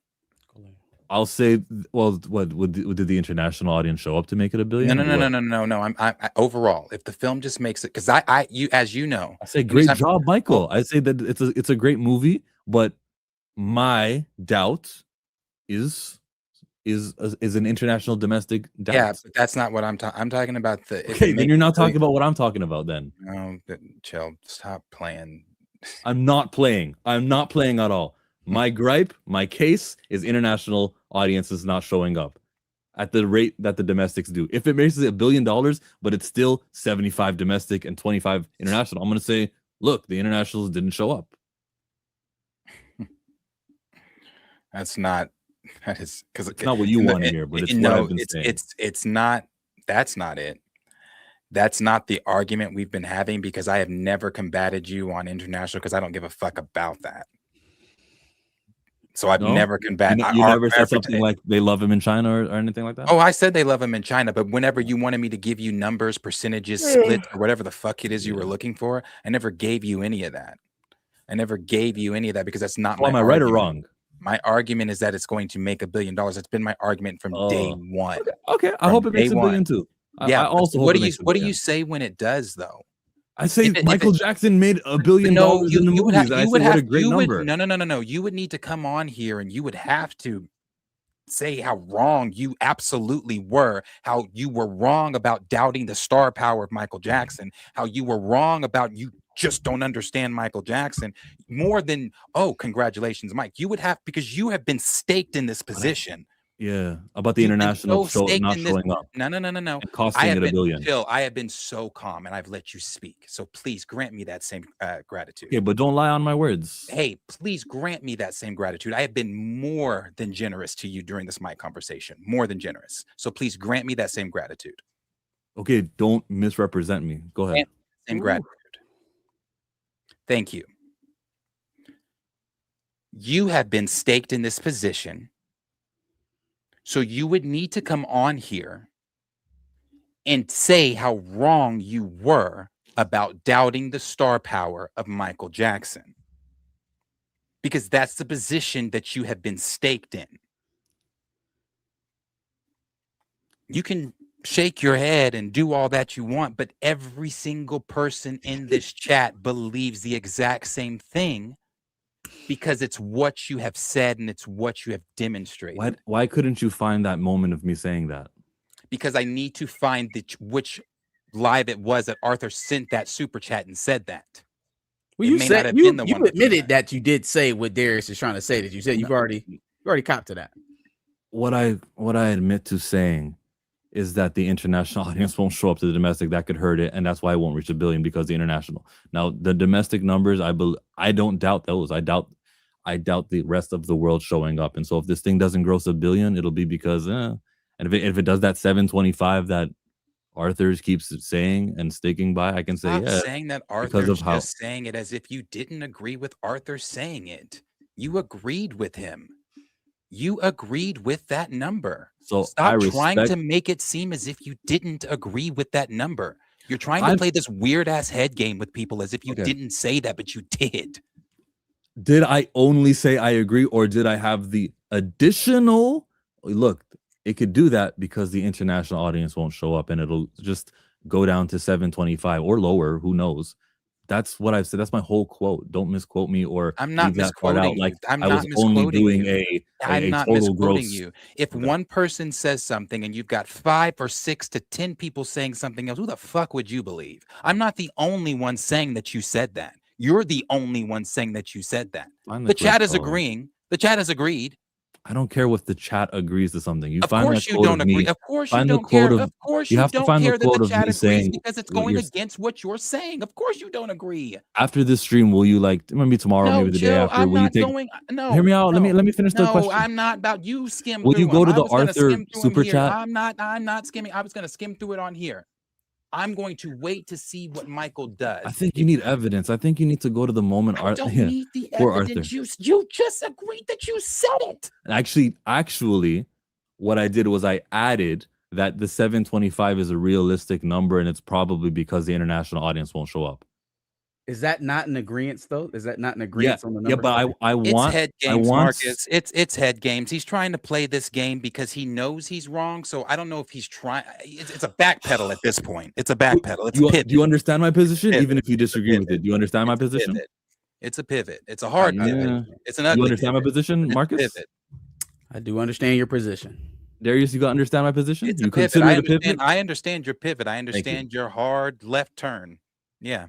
I'll say, well, what did the international audience show up to make it $1 billion? No. I overall, if the film just makes it, because as you know, I say great job, Michael. I say that it's a great movie, but my doubt is an international domestic doubt. Yeah, but that's not what I'm talking. I'm talking about the. Okay, then you're not talking about what I'm talking about. Then no, chill. Stop playing. I'm not playing at all. My gripe, my case is international audiences not showing up at the rate that the domestics do. If it makes it $1 billion, but it's still 75 domestic and 25 international, I'm going to say, look, the internationals didn't show up. That is because it's not what you want to hear, but it's what I've been saying. It's not. That's not it. That's not the argument we've been having, because I have never combated you on international, because I don't give a fuck about that. So I've never combated. You never said something like they love him in China or anything like that? Oh, I said they love him in China, but whenever you wanted me to give you numbers, percentages, splits, or whatever the fuck it is you were looking for, I never gave you any of that. Because that's not my argument. Am I right or wrong? My argument is that it's going to make $1 billion. It's been my argument from day one. Okay. I hope it makes $1 billion too. Yeah. I also what do you say when it does, though? I say Michael Jackson made $1 billion in the movies. What a great number. No. You would need to come on here and you would have to say how wrong you absolutely were, how you were wrong about doubting the star power of Michael Jackson, how you were wrong about you just don't understand Michael Jackson more than, oh, congratulations, Mike. You would have, because you have been staked in this position. Yeah, about the You've been international so show staked not in this. showing up No. and costing it $1 billion. Chill. I have been so calm and I've let you speak. So please grant me that same gratitude. Okay, but don't lie on my words. Hey, please grant me that same gratitude. I have been more than generous to you during this mic conversation. More than generous. So please grant me that same gratitude. Okay, don't misrepresent me. Go ahead. Same gratitude. Thank you. You have been staked in this position. So you would need to come on here and say how wrong you were about doubting the star power of Michael Jackson. Because that's the position that you have been staked in. You can shake your head and do all that you want, but every single person in this chat believes the exact same thing. Because it's what you have said and it's what you have demonstrated. Why couldn't you find that moment of me saying that? Because I need to find which live it was that Arthur sent that super chat and said that. Well, you said you admitted that you did say what Darius is trying to say. That you said you've already copped to that. What I admit to saying is that the international audience won't show up to the domestic. That could hurt it, and that's why it won't reach $1 billion, because the international. Now the domestic numbers, I don't doubt those. I doubt the rest of the world showing up. And so if this thing doesn't gross $1 billion, it'll be because and if it does that 725 that Arthur's keeps saying and sticking by, I can say Stop saying that Arthur's just saying it as if you didn't agree with Arthur saying it. You agreed with him. You agreed with that number. So stop trying to make it seem as if you didn't agree with that number. You're trying to play this weird ass head game with people as if you didn't say that, but you did. Did I only say I agree, or did I have the additional look? It could do that because the international audience won't show up and it'll just go down to 725 or lower. Who knows? That's what I've said. That's my whole quote. Don't misquote me, or I'm not misquoting you. Like I'm I not was only doing you. I'm not misquoting you. If one person says something and you've got 5 or 6 to 10 people saying something else, who the fuck would you believe? I'm not the only one saying that you said that. You're the only one saying that you said that. The chat is agreeing. The chat has agreed. I don't care if the chat agrees to something. Of course you don't agree. Of course you don't care. Of course you don't care that the chat agrees because it's going against what you're saying. Of course you don't agree. After this stream, will you maybe tomorrow, maybe the day after? I'm not going. No, hear me out. No, let me finish the question. No, I'm not about you skim. Will you go to the Arthur super chat? I'm not skimming. I was going to skim through it on here. I'm going to wait to see what Michael does. I think you need evidence. I think you need to go to the moment. I don't need the evidence. You just agreed that you said it. Actually, what I did was I added that the 725 is a realistic number, and it's probably because the international audience won't show up. Is that not an agreement, though? Is that not an agreement on the number? Yeah, but I want... It's head games, Marcus. It's head games. He's trying to play this game because he knows he's wrong. So I don't know if he's trying... It's a backpedal at this point. It's a backpedal. It's a pivot. Do you understand my position? Even if you disagree with it, do you understand my position? It's a pivot. It's a hard pivot. It's an ugly You understand my position, Marcus? Pivot. I do understand your position. Darius, you got to understand my position? It's you a pivot. consider it a pivot? I understand your pivot. I understand your hard left turn. Yeah.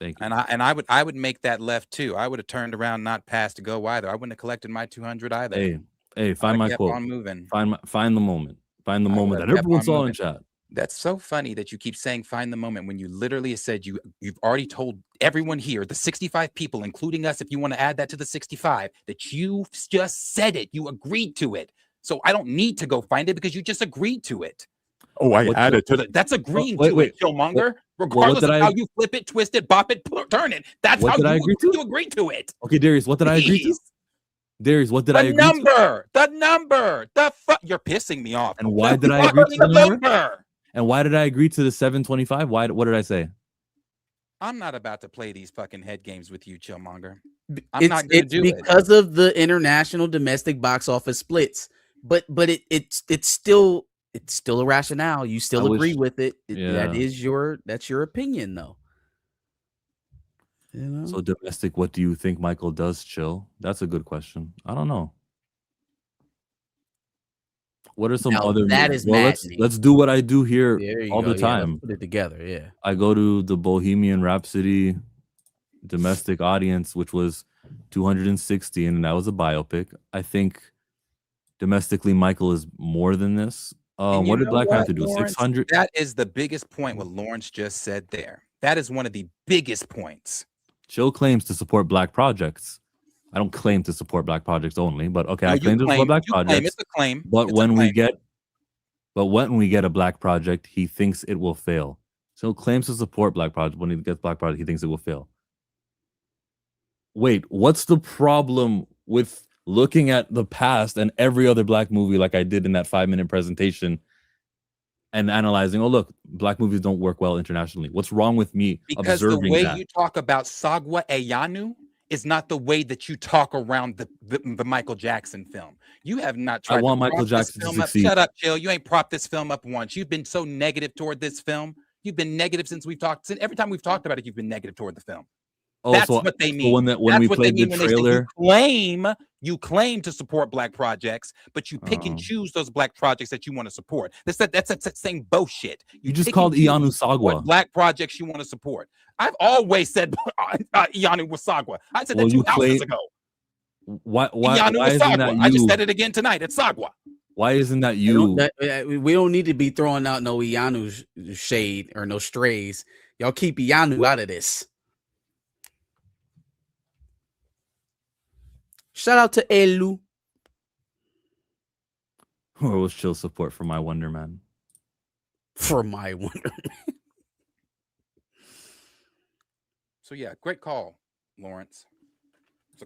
Thank you. And I would make that left too. I would have turned around, not passed to go either. I wouldn't have collected my 200 either. Hey, find my quote. On moving. Find the moment. Find the moment that everyone saw in chat. That's so funny that you keep saying find the moment when you literally said you've already told everyone here, the 65 people, including us, if you want to add that to the 65, that you just said it. You agreed to it. So I don't need to go find it because you just agreed to it. Oh, I added to the... That's agreeing to it, Killmonger. Regardless of how you flip it, twist it, bop it, turn it. That's how you agreed to it. Okay, Darius, what did I agree to? Darius, what did I agree to? The number. You're pissing me off. And why did I agree to the number? And why did I agree to the 725? What did I say? I'm not about to play these fucking head games with you, Killmonger. I'm not going to do it. Because of the international domestic box office splits. But it's still a rationale. You still agree with it. That's your opinion, though. You know? So domestic, what do you think Michael does, Chill? That's a good question. I don't know. What are some other... That is maddening. Let's do what I do here all the time. Let's put it together, yeah. I go to the Bohemian Rhapsody domestic audience, which was 260, and that was a biopic. I think domestically, Michael is more than this. And you What did know Black what, Panther do? Lawrence? 600. That is the biggest point what Lawrence just said there. That is one of the biggest points. Chill claims to support Black projects. I don't claim to support Black projects only, but okay, No, I claim to support Black projects. It's a claim. But It's a when we claim. get a Black project, he thinks it will fail. Chill claims to support Black project. When he gets Black project, he thinks it will fail. Wait, what's the problem with looking at the past and every other Black movie like I did in that 5-minute presentation and analyzing, oh, look, Black movies don't work well internationally. What's wrong with me Because the observing way that? you talk about Sagwa Eyanu is not the way that you talk around the Michael Jackson film. You have not tried I want to Michael prop this Jackson to film up. succeed. Shut up, Chill. You ain't propped this film up once. You've been so negative toward this film. You've been negative since we've talked. Every time we've talked about it, you've been negative toward the film. Oh, That's so, what they so mean. when That's we what played they the mean when they say trailer, you claim to support Black projects, but you pick and choose those Black projects that you want to support. That's that same bullshit. you just pick called and choose Ianu what Sagwa. Black projects you want to support. I've always said Ianu Wasagwa. I said that 2 houses ago. Why Ianu isn't Wasagwa. that I just you? said it again tonight. It's Sagwa. Why isn't that you? We don't need to be throwing out no Ianu shade or no strays. Y'all keep Ianu out of this. Shout out to Elu. Or was Chill support for my Wonder Man? For my Wonder Man. So yeah, great call, Lawrence.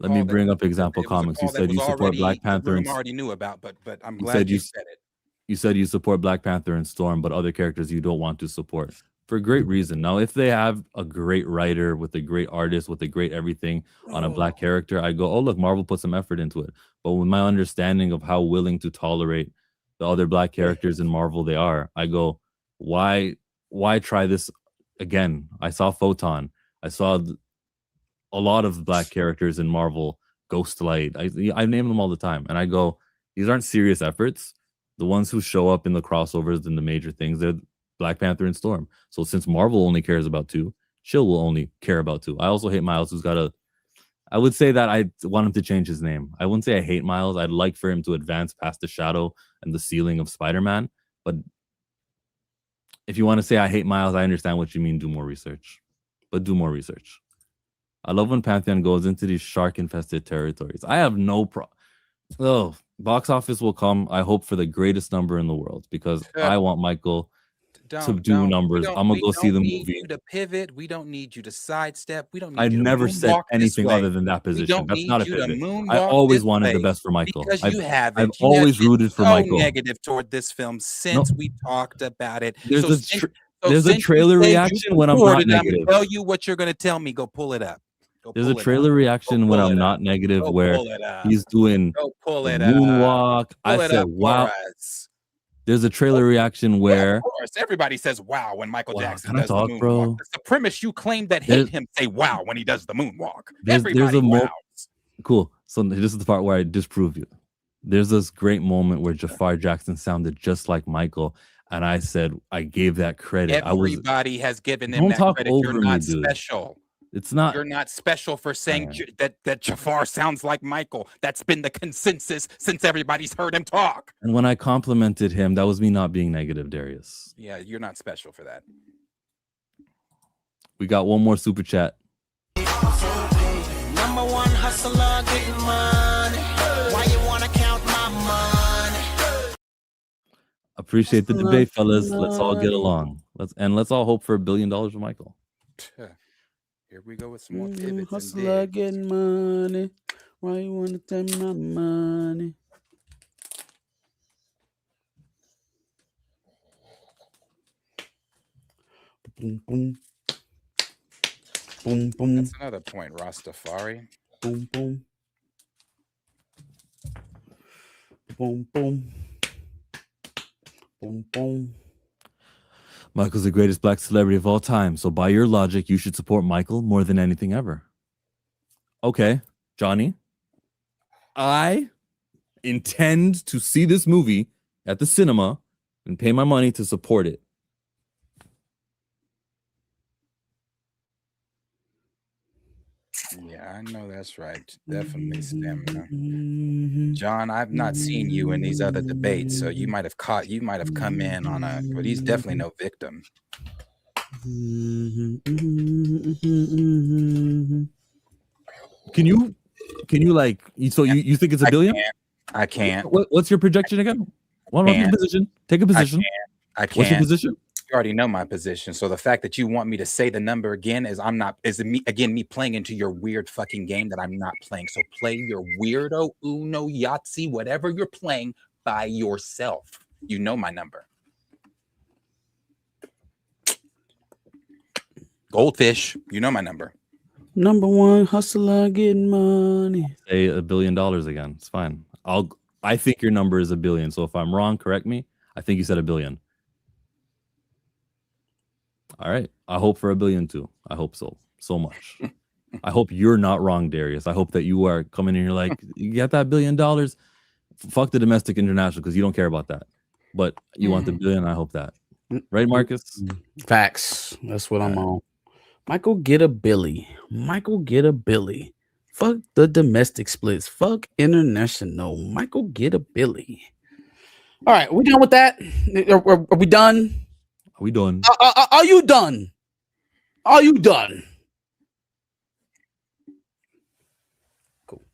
Let me bring up Example Comics. You said you support Black Panther. I already knew about, but I'm You glad said you said it. You said you support Black Panther and Storm, but other characters you don't want to support for a great reason. Now, if they have a great writer with a great artist with a great everything on a Black character, I go, oh, look, Marvel put some effort into it. But with my understanding of how willing to tolerate the other Black characters in Marvel they are, I go, why try this again? I saw Photon. I saw a lot of Black characters in Marvel, Ghostlight. I name them all the time. And I go, these aren't serious efforts. The ones who show up in the crossovers and the major things, they're Black Panther and Storm. So since Marvel only cares about 2, Chill will only care about 2. I also hate Miles, who's got I would say that I want him to change his name. I wouldn't say I hate Miles. I'd like for him to advance past the shadow and the ceiling of Spider-Man. But if you want to say I hate Miles, I understand what you mean. Do more research. But do more research. I love when Pantheon goes into these shark-infested territories. I have no problem. Oh, box office will come. I hope for the greatest number in the world because I want Michael to do numbers. I'm gonna go see the movie. We don't need you to pivot. We don't need you to sidestep. We don't need I you to never said moonwalk this anything way. other than that position. That's not a pivot. I moonwalk always this wanted the way best for Michael. because you haven't. I've You have always been rooted for so Michael. negative toward this film since we talked about it. There's So there's a since you trailer say you reaction when I'm not supported it, I'm negative. gonna tell you what you're going to tell me. Go pull it up. There's a trailer reaction when I'm not negative where he's doing Go pull the it moonwalk. Pull I it said, up for wow. us. There's a trailer reaction where Of course, everybody says wow when Michael Jackson can I does talk, the moonwalk. bro? That's the premise you claim that hate him say wow when he does the moonwalk. there's Everybody a wow. cool. So this is the part where I disprove you. There's this great moment where Jafar Jackson sounded just like Michael, and I said I gave that credit. Everybody has given him Don't that talk credit. over You're me, not dude. special. It's not. You're not special for saying that Jafar sounds like Michael. That's been the consensus since everybody's heard him talk. And when I complimented him, that was me not being negative, Darius. Yeah, you're not special for that. We got one more super chat. #1 hustler getting money. Why you wanna count my money? Appreciate the debate, fellas. Let's all get along. Let's all hope for $1 billion with Michael. Here we go with some more pivots. Hustler getting money. Why you want to take my money? Boom, boom. Boom, boom. That's another point, Rastafari. Boom, boom. Boom, boom. Boom, boom. Michael's the greatest Black celebrity of all time. So by your logic, you should support Michael more than anything ever. Okay, Johnny. I intend to see this movie at the cinema and pay my money to support it. I know that's right. Definitely stamina. John, I've not seen you in these other debates, so you might have come in on a, but he's definitely no victim. Can you like? So you think it's a billion? I can't. What's your projection again? What's your position? Take a position. I can't. What's your position? You already know my position. So the fact that you want me to say the number again is me playing into your weird fucking game that I'm not playing. So play your weirdo Uno Yahtzee, whatever you're playing by yourself. You know my number. Goldfish, you know my number. Number one hustler getting money. Say $1 billion again. It's fine. I think your number is $1 billion. So if I'm wrong, correct me. I think you said $1 billion. All right. I hope for $1 billion too. I hope so much. I hope you're not wrong, Darius. I hope that you are coming in here like, you got that $1 billion. Fuck the domestic international because you don't care about that. But you want the billion. I hope that. Right, Marcus? Facts. That's what I'm on. Michael, get a Billy. Michael, get a Billy. Fuck the domestic splits. Fuck international. Michael, get a Billy. All right, we done with that? Are we done? Are we done? Are you done? Are you done? Cool.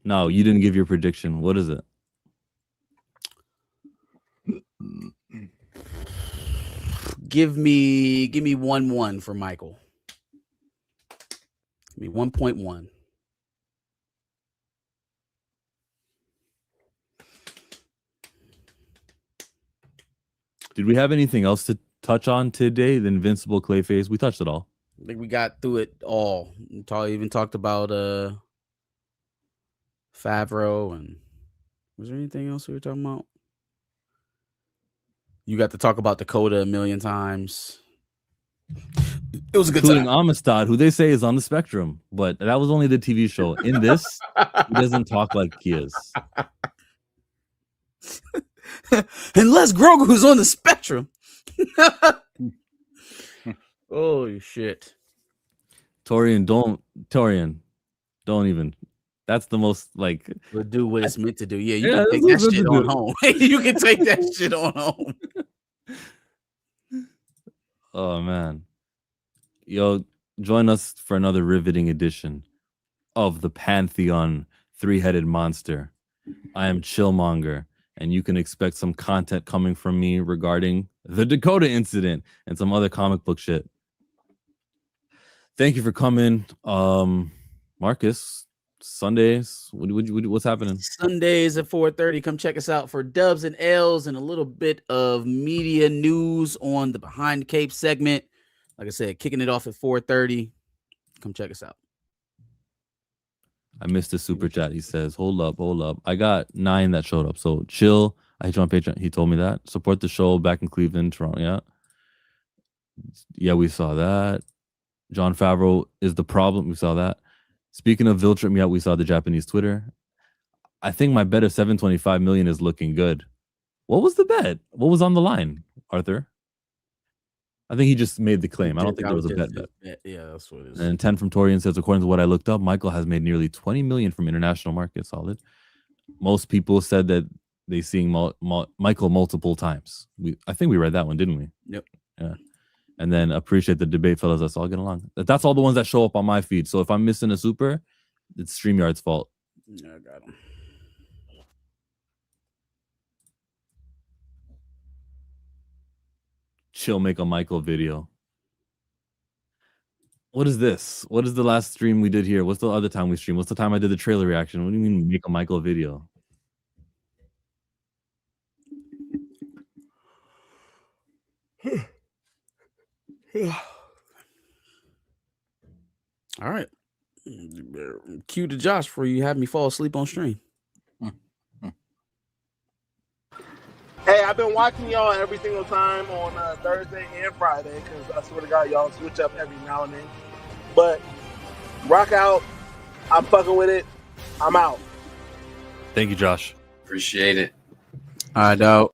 No, you didn't give your prediction. What is it? Give me 1-1 for Michael. Give me 1.1. Did we have anything else to touch on today? The Invincible ClayFace. We touched it all. I think we got through it all. Even talked about Favreau, and was there anything else we were talking about? You got to talk about Dakota a million times. It was a good Including time. Amistad, who they say is on the spectrum, but that was only the TV show. In this, he doesn't talk like he is. Unless Grogu's on the spectrum. Oh shit. Torian, don't even. That's the most like. We'll do what it's meant to do. Yeah, you can take that shit on home. You can take that shit on home. Oh man. Yo, join us for another riveting edition of the Pantheon three-headed monster. I am Chillmonger, and you can expect some content coming from me regarding the Dakota incident and some other comic book shit. Thank you for coming. Marcus, Sundays, what's happening? Sundays at 4:30. Come check us out for dubs and L's and a little bit of media news on the Behind the Cape segment. Like I said, kicking it off at 4:30. Come check us out. I missed the super chat. He says, hold up. I got 9 that showed up. So chill. I hit you on Patreon. He told me that. Support the show back in Cleveland, Toronto. Yeah, we saw that. John Favreau is the problem. We saw that. Speaking of Viltrum, yeah, we saw the Japanese Twitter. I think my bet of 725 million is looking good. What was the bet? What was on the line, Arthur? I think he just made the claim. I don't think there was a bet. Yeah, that's what it is. And 10 from Torian says, according to what I looked up, Michael has made nearly 20 million from international markets. Solid. Most people said that they seeing Michael multiple times. I think we read that one, didn't we? Yep. Yeah. And then appreciate the debate, fellas. Let's all get along. That's all the ones that show up on my feed. So if I'm missing a super, it's StreamYard's fault. Yeah, I got him. Chill, make a Michael video. What is this? What is the last stream we did here? What's the other time we streamed? What's the time I did the trailer reaction? What do you mean make a Michael video? All right. Cue to Josh for you have me fall asleep on stream. Hey, I've been watching y'all every single time on Thursday and Friday because I swear to God, y'all switch up every now and then. But rock out. I'm fucking with it. I'm out. Thank you, Josh. Appreciate it. All right, dog.